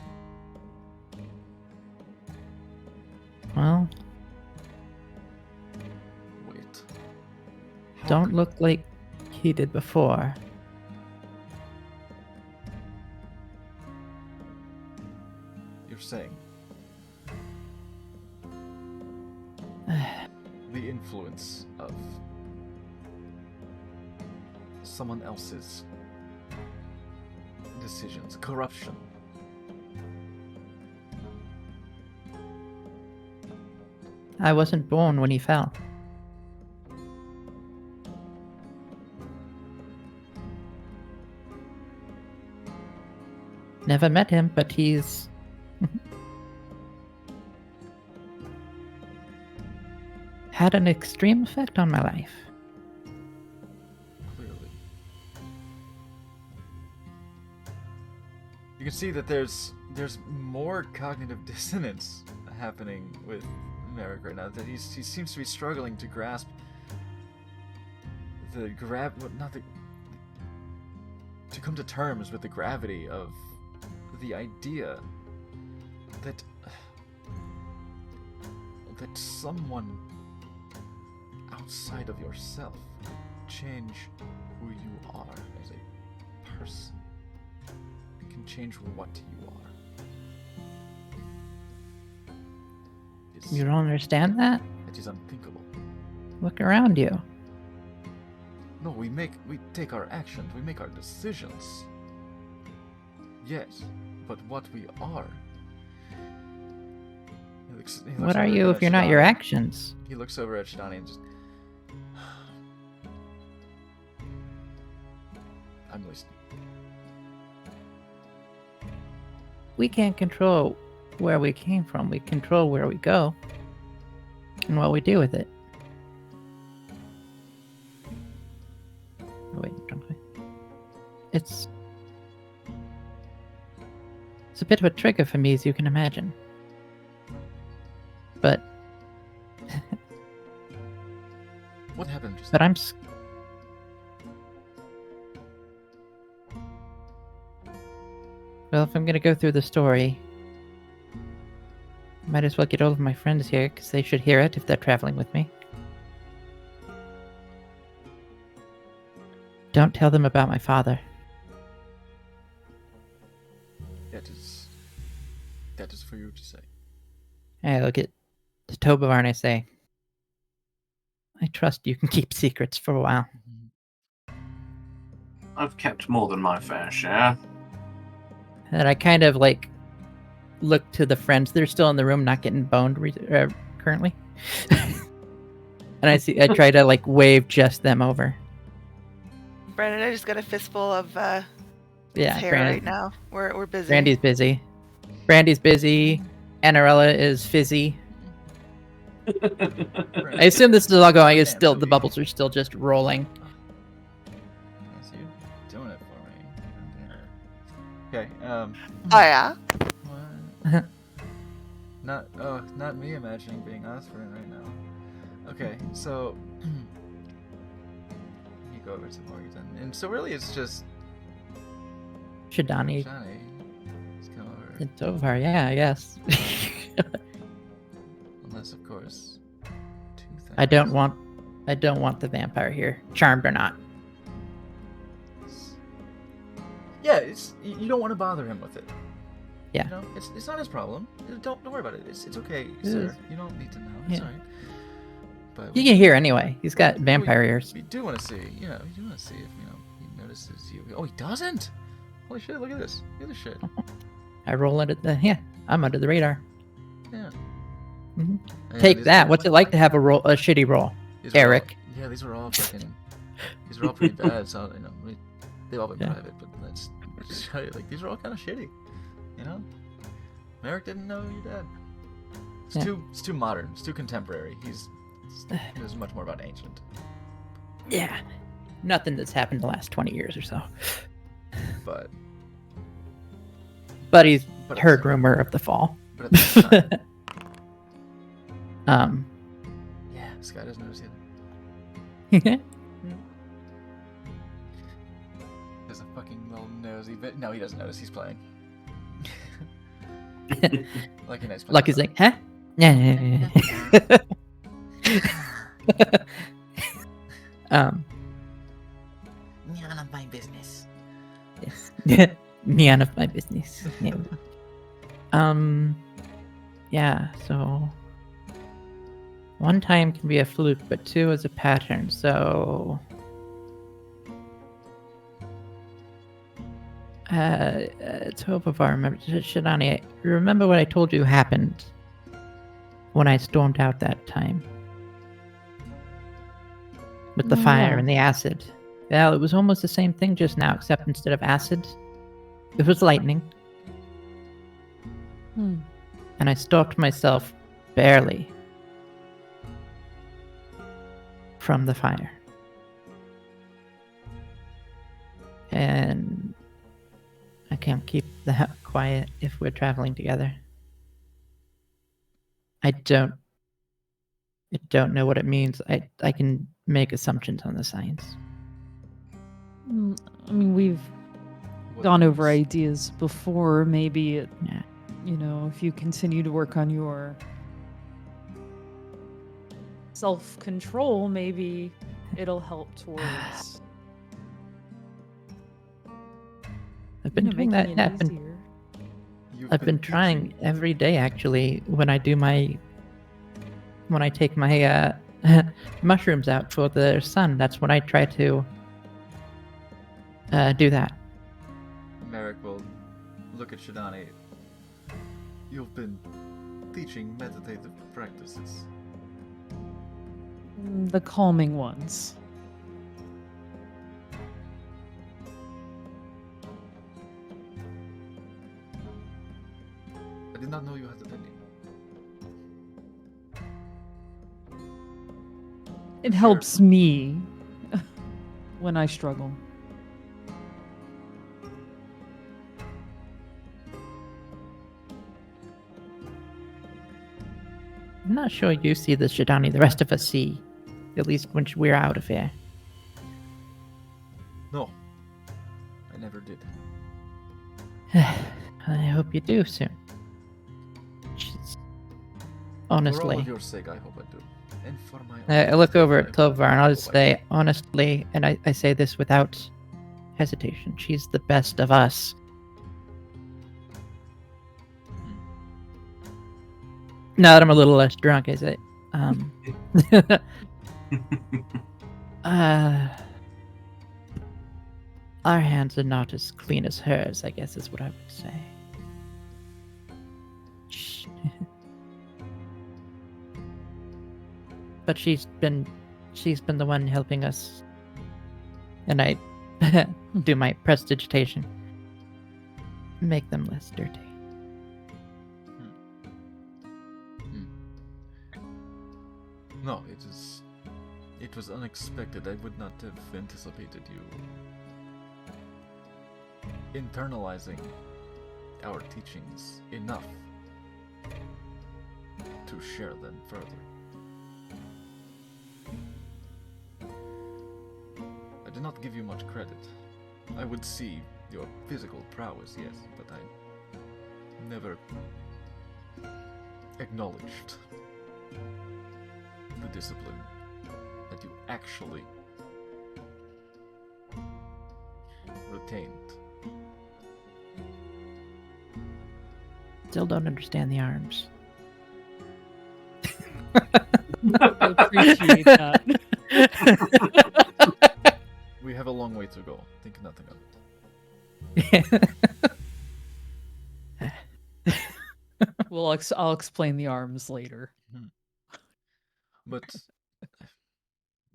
Well, Wait. How don't could- look like he did before. You're saying the influence of someone else's decisions, corruption. I wasn't born when he fell. Never met him, but he's... had an extreme effect on my life. Clearly. You can see that there's more cognitive dissonance happening with Merrick right now. That he seems to be struggling to grasp to come to terms with the gravity of the idea that someone outside of yourself could change who you are as a person. It can change what you are. You don't understand that? It is unthinkable. Look around you. No, we take our actions, we make our decisions. Yes, but what we are. He looks What are over you at if you're not your Shidani. actions? He looks over at Shidani and just... I'm listening. We can't control where we came from. We control where we go and what we do with it. Oh, wait, don't I? It's a bit of a trigger for me, as you can imagine. But What happened just but I'm well, if I'm gonna go through the story, might as well get all of my friends here, because they should hear it if they're traveling with me. Don't tell them about my father. That is for you to say. I look at the Tobovar and I say, I trust you can keep secrets for a while. I've kept more than my fair share. And I kind of like look to the friends that are still in the room, not getting boned currently. And I try to like wave just them over. Brandon, I just got a fistful of Yeah, hair Brandon, right now. We're busy. Brandy's busy. Brandy's busy. Annarella is fizzy. I assume this is all going. It's still the bubbles are still just rolling. Yes, you're doing it for me. Okay. Oh yeah. What? Not me imagining being Osprey right now. Okay, so you go over to Morgan, and so really it's just Shidani. Johnny. Just come over. It's over, yeah, I guess. unless, of course, two things. I don't want the vampire here, charmed or not. Yeah, you don't want to bother him with it. Yeah. You know, it's not his problem. Don't worry about it. It's okay, It sir. is. You don't need to know. It's Yeah. alright. But You can hear anyway. He's got vampire ears. We do want to see. You know, we do want to see if he notices you. Oh, he doesn't. Holy shit! Look at this. Look at this shit. I roll it at the I'm under the radar. Yeah. Mhm. Yeah, Take these that. are- What's it like to have a shitty roll? these are all- Eric? yeah, these were all fucking. These were all pretty bad. So you know, they've all been Yeah. private, but let's just show you, like these are all kind of shitty. You know, Merrick didn't know your dad. It's Yeah. It's too modern. It's too contemporary. He was much more about ancient. Yeah. Nothing that's happened the last 20 years or so. But But he's But at heard the- rumor of the fall. but at the same time, um. yeah, this guy doesn't notice either. There's a fucking little nosy bit. No, he doesn't notice. He's playing. Like a nice. Lucky's like, huh? Yeah. None of my business. Yes. None of my business. Yeah. Yeah, so one time can be a fluke, but two is a pattern, so it's hope of our remember Shidani, remember what I told you happened when I stormed out that time? With the fire No. and the acid. Well, it was almost the same thing just now, except instead of acid, it was lightning. Hmm. And I stopped myself barely from the fire. And I can't keep that quiet if we're traveling together. I don't know what it means. I can make assumptions on the signs. I mean, we've gone over ideas before. Maybe Yeah. you know, if you continue to work on your self-control, maybe it'll help towards I've been doing that. making Yeah, it I've been easier. I've been trying every day actually when I take my mushrooms out for the sun. That's when I try to do that. Merrick will look at Shidani. You've been teaching meditative practices. The calming ones. I did not know you had any. It helps me when I struggle. I'm not sure you see the Shidani the rest of us see, at least when we're out of here. No, I never did. I hope you do soon. Jeez. For all Honestly. of your sake, I hope I do. And for my I own look sake, over I at Tovar and I'll hope just I say, do. honestly, and I say this without hesitation, she's the best of us. Now that I'm a little less drunk, is it? Our hands are not as clean as hers, I guess is what I would say. Shh. But she's been the one helping us, and I do my prestidigitation, make them less dirty. No, it was unexpected. I would not have anticipated you internalizing our teachings enough to share them further. I did not give you much credit. I would see your physical prowess, yes, but I never acknowledged the discipline that you actually retained. Still don't understand the arms. I appreciate that. We have a long way to go. Think nothing of it. I'll explain the arms later. But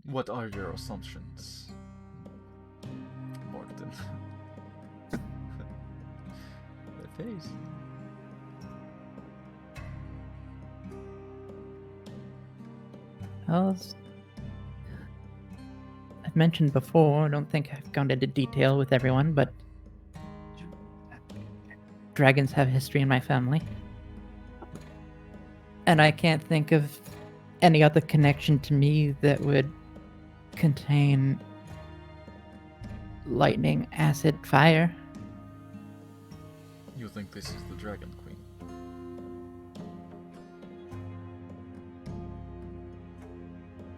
what are your assumptions, Morton? That face. Well, as I've mentioned before, I don't think I've gone into detail with everyone, but dragons have history in my family. And I can't think of any other connection to me that would contain lightning, acid, fire. You think this is the Dragon Queen?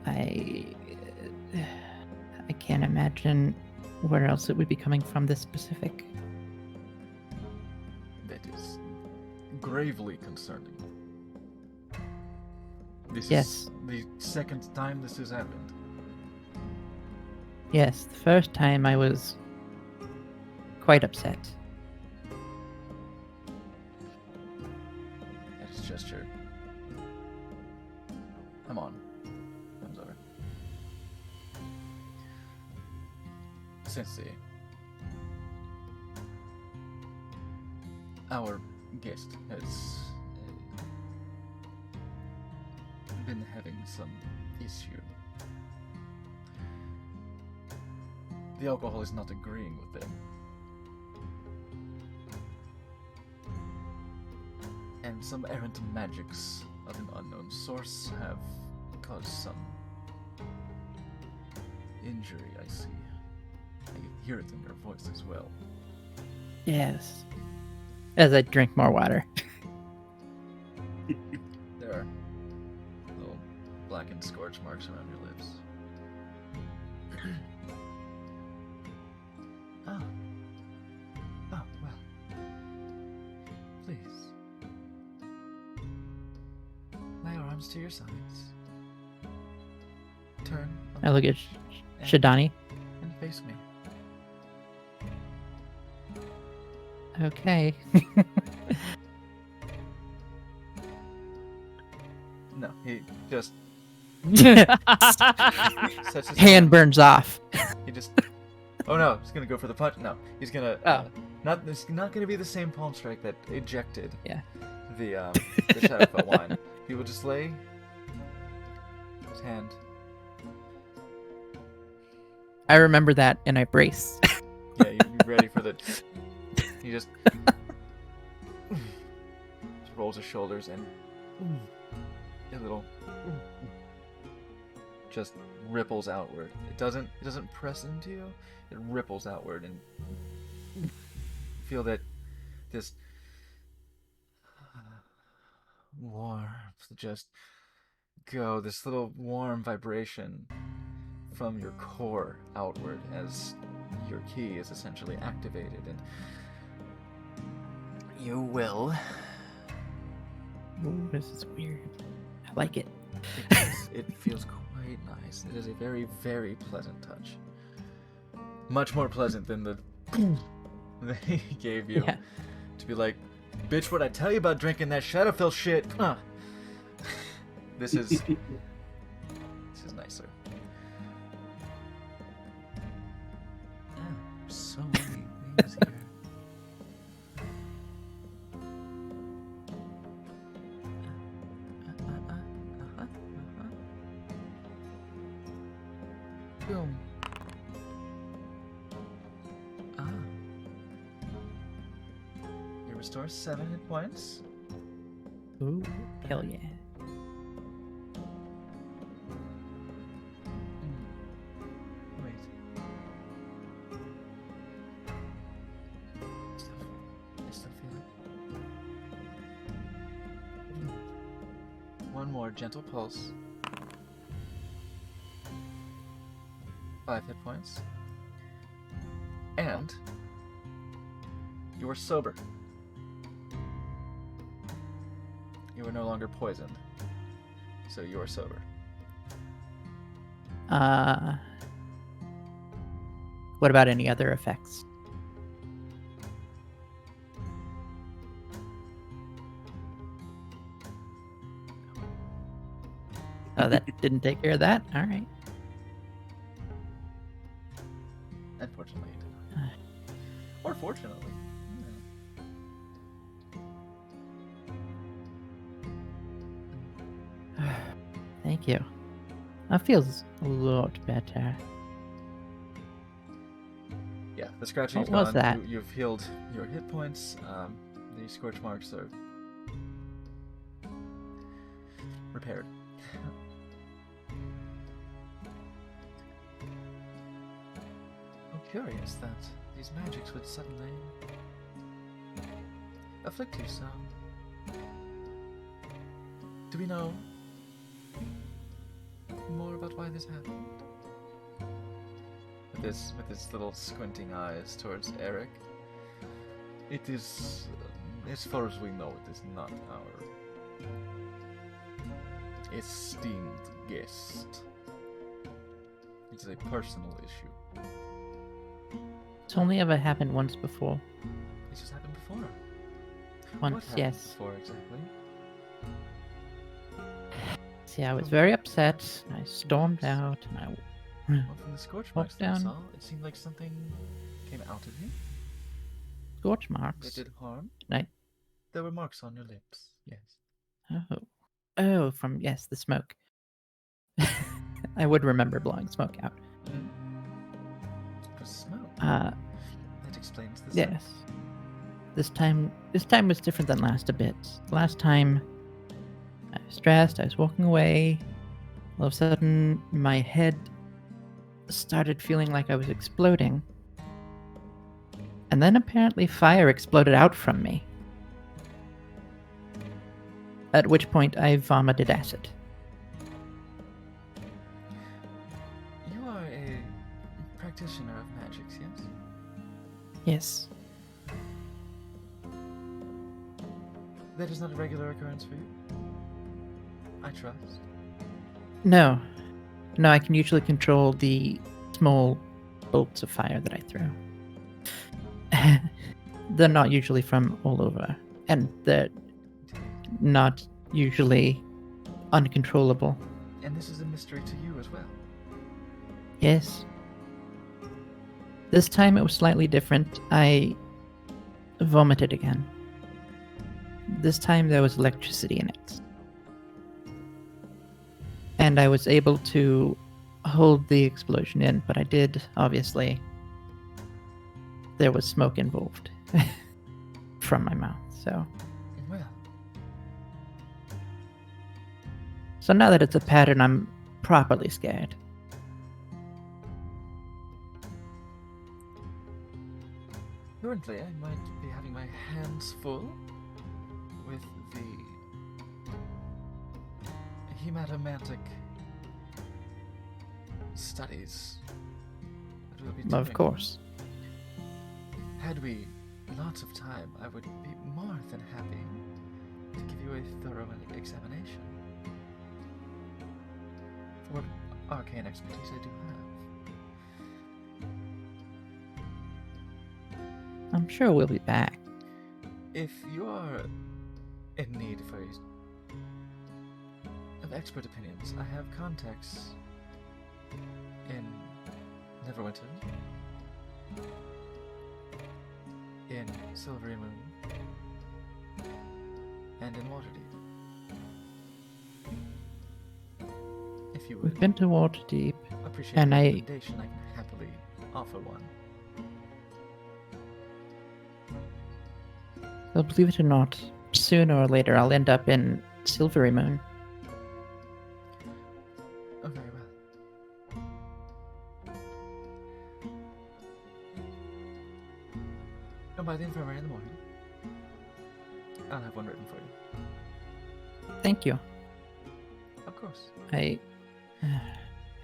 I can't imagine where else it would be coming from this specific. That is gravely concerning. This Yes. is the second time this has happened. Yes, the first time I was quite upset. At his gesture. Come on. Comes over. Sensei. Our guest has been having some issue. The alcohol is not agreeing with them. And some errant magics of an unknown source have caused some injury, I see. I can hear it in your voice as well. Yes. As I drink more water. There are little blackened scorch marks around your lips. Oh. Oh, well. Please. Lay your arms to your sides. Turn I look at Shadani. and face me. Okay. No, he just sets his Hand burns off. He just. Oh no, he's gonna go for the punch. No, he's gonna. Not. It's not gonna be the same palm strike that ejected. Yeah. The Shadowfell wine. He will just lay his hand. I remember that and I brace. Yeah, you're ready for the. He just rolls his shoulders and a little just ripples outward. It doesn't press into you. It ripples outward and feel that this warmth just go, this little warm vibration from your core outward as your key is essentially activated, and you will. Ooh, this is weird. I like it. It feels quite nice. It is a very, very pleasant touch. Much more pleasant than the that he gave you. Yeah. To be like, bitch, what I tell you about drinking that Shadowfell shit? Huh. This is nicer. So many things here. Boom. You restore 7 hit points. Ooh, hell yeah. Wait. I still feel it. one more gentle pulse. 5 hit points. And you are sober. You are no longer poisoned. So you are sober. What about any other effects? Oh, that didn't take care of that? Alright. Unfortunately, you did not. Or fortunately. Thank you. That feels a lot better. Yeah, the scratching is What was gone. that? You've healed your hit points. The scorch marks are repaired. I'm curious that these magics would suddenly afflict you so. Do we know more about why this happened? With his little squinting eyes towards Eric. It is, as far as we know, it is not our esteemed guest. It's a personal issue. It's only ever happened once before. This has happened before. Once, What happened yes. before exactly? See, I was very upset. I stormed out, and I Well, from the scorch marks that I down. saw, it seemed like something came out of you. scorch That marks. did harm. Right. There were marks on your lips. Yes. Oh, from the smoke. I would remember blowing smoke out. For smoke. Uh, That explains the yes. This time was different than last a bit. Last time, I was stressed. I was walking away. All of a sudden, my head started feeling like I was exploding. And then apparently fire exploded out from me. At which point I vomited acid. You are a practitioner of magics, yes? Yes. That is not a regular occurrence for you? I trust. No. No, I can usually control the small bolts of fire that I throw. They're not usually from all over. And they're not usually uncontrollable. And this is a mystery to you as well. Yes. This time it was slightly different. I vomited again. This time there was electricity in it. And I was able to hold the explosion in, but I did, obviously. There was smoke involved from my mouth, so. Well, So now that it's a pattern, I'm properly scared. currently I might be having my hands full with the hematomantic studies that we'll be doing. Of course. Had we lots of time, I would be more than happy to give you a thorough examination. For what arcane expertise I do have. I'm sure we'll be back. If you are in need of expert opinions, I have contacts in Neverwinter, in Silvery Moon, and in Waterdeep. If you We've would been to Waterdeep. appreciate and a I- recommendation, I can happily offer one. Well, believe it or not, sooner or later I'll end up in Silvery Moon. Oh, very well. Come by the infirmary in the morning. I'll have one written for you. Thank you. Of course. I. The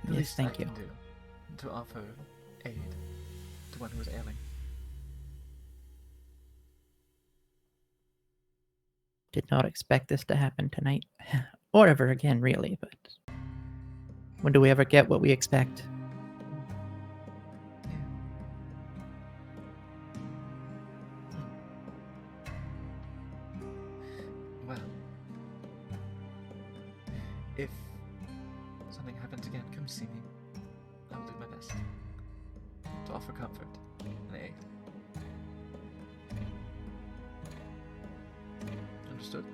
Yes, least thank I you. can do to offer aid to one who is ailing. Did not expect this to happen tonight. Or ever again, really, but. When do we ever get what we expect? Well, if something happens again, come see me. I will do my best to offer comfort and aid. Understood?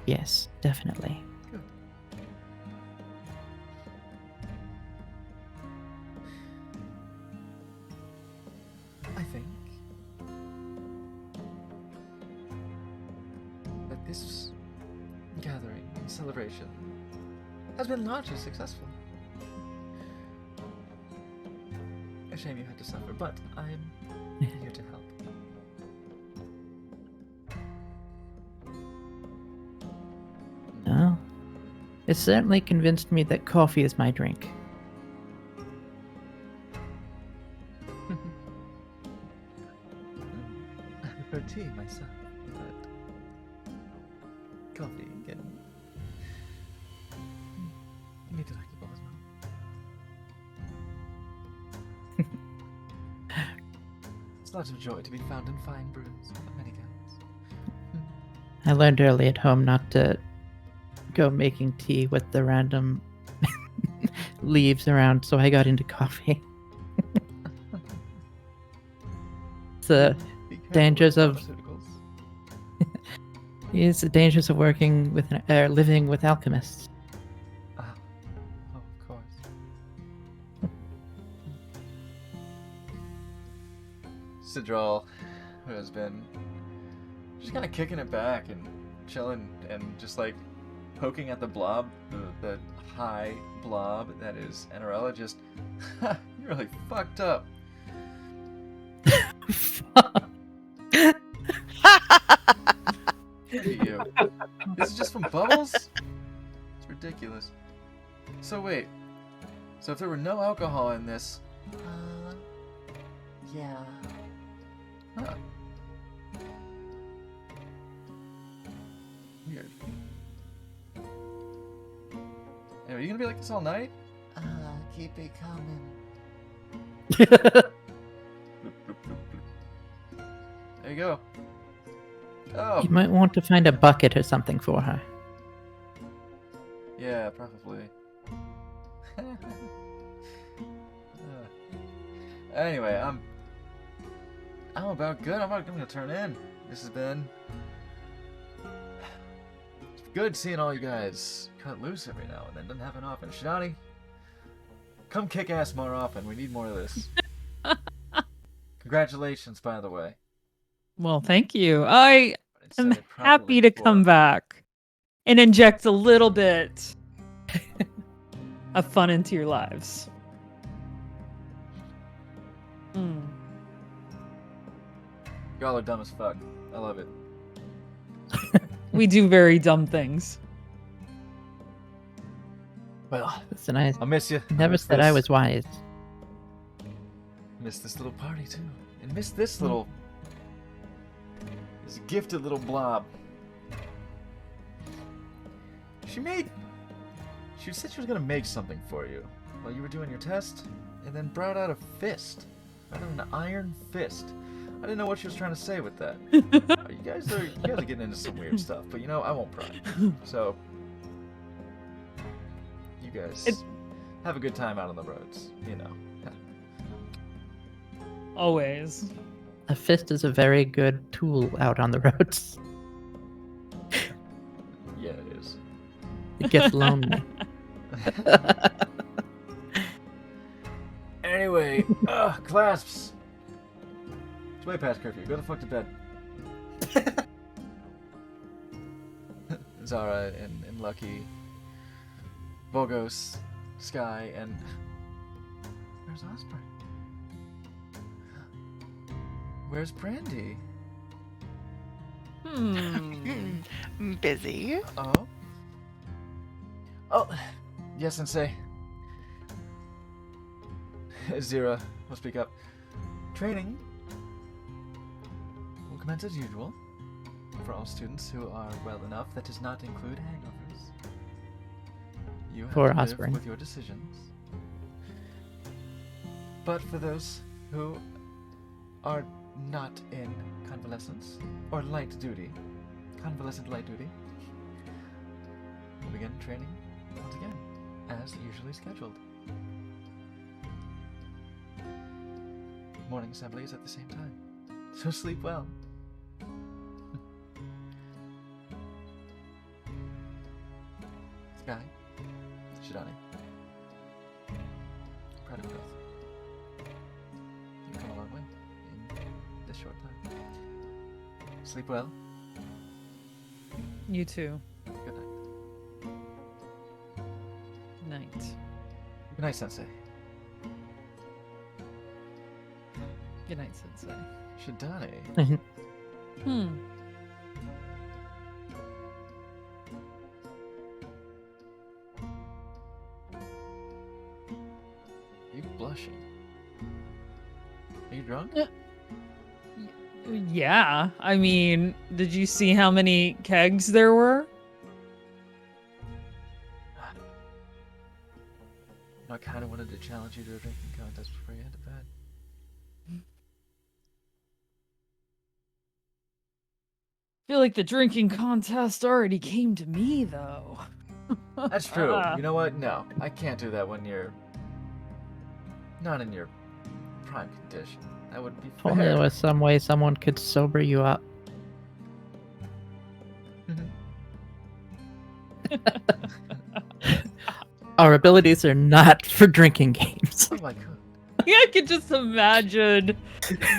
Yes, definitely. Good. I think that this gathering and celebration has been largely successful. A shame you had to suffer, but I'm here to help. No. It certainly convinced me that coffee is my drink. I prefer tea myself, but coffee can be delectable as well. It's lots of joy to be found in fine brews of many kinds. I learned early at home not to go making tea with the random leaves around, so I got into coffee. The Be careful dangers with of pharmaceuticals. it's the dangers of working with living with alchemists. Ah, oh, of course. Sidral, who has been just kind of kicking it back and chilling and just like poking at the blob, the high blob that is Enerella, just you really fucked up. Look at you. This is just from bubbles? It's ridiculous. So wait. So if there were no alcohol in this, Yeah. huh? Weird. Anyway, are you gonna be like this all night? Keep it coming. There you go. Oh, You might want to find a bucket or something for her. yeah, probably. Anyway, I'm about good. I'm gonna turn in. This has been good seeing all you guys cut loose every now and then. Doesn't happen often. Shinani, come kick ass more often. We need more of this. Congratulations, by the way. Well, thank you. I Said am it properly happy to before. come back and inject a little bit of fun into your lives. Mm. Y'all are dumb as fuck. I love it. We do very dumb things. Well, Listen, I I'll miss you. never said I was wise. Miss this little party too, and miss this little, this gifted little blob. She said she was gonna make something for you while you were doing your test, and then brought out a fist, out an iron fist. I didn't know what she was trying to say with that. You guys are getting into some weird stuff, but you know I won't pry. So you guys have a good time out on the roads. You know. Always. A fist is a very good tool out on the roads. Yeah, it is. It gets lonely. Anyway, clasps. It's way past curfew. Go the fuck to bed. Zara and Lucky, Vogos, Sky, and where's Osprey? Where's Brandy? Busy. Oh, Oh, yes, Sensei. Zira will speak up. Training will commence as usual for all students who are well enough. That does not include hangovers. You have For to live Osborne. with your decisions. But for those who are not in convalescence or light duty, convalescent light duty, we'll begin training once again, as usually scheduled. Morning assemblies at the same time. So sleep well. Sky, Shidani, proud of you both. You've come a long way in this short time. Sleep well. You too. Good night. Night. Good night, Sensei. Good night, Sensei. Shidani. Hmm. You blushing? Are you drunk? Yeah. I mean, did you see how many kegs there were? I kind of wanted to challenge you to a drinking contest before you head to bed. I feel like the drinking contest already came to me, though. That's true. You know what? No, I can't do that when you're not in your prime condition. That would be If only there fair. was some way someone could sober you up. Our abilities are not for drinking games. Oh my god. I could just imagine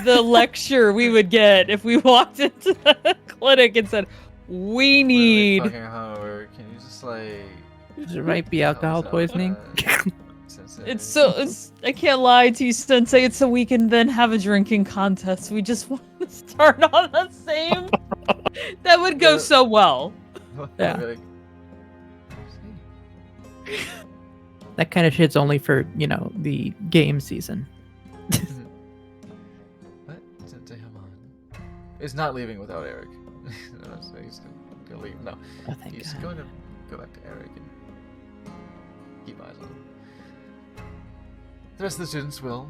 the lecture we would get if we walked into the clinic and said, "We Really need." fucking hungover. Can you just like? There might be alcohol tell us poisoning. about Sensei? It's I can't lie to you, Sensei. It's so we can then have a drinking contest. We just want to start on the same. That would go Yeah. so well. Yeah. Like, That kind of shit's only for, the game season. what? Sensei Hamon is not leaving without Eric. No, so he's gonna leave. No, Oh, thank he's God. going to go back to Eric and keep eyes on him. The rest of the students will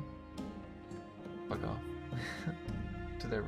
fuck off to their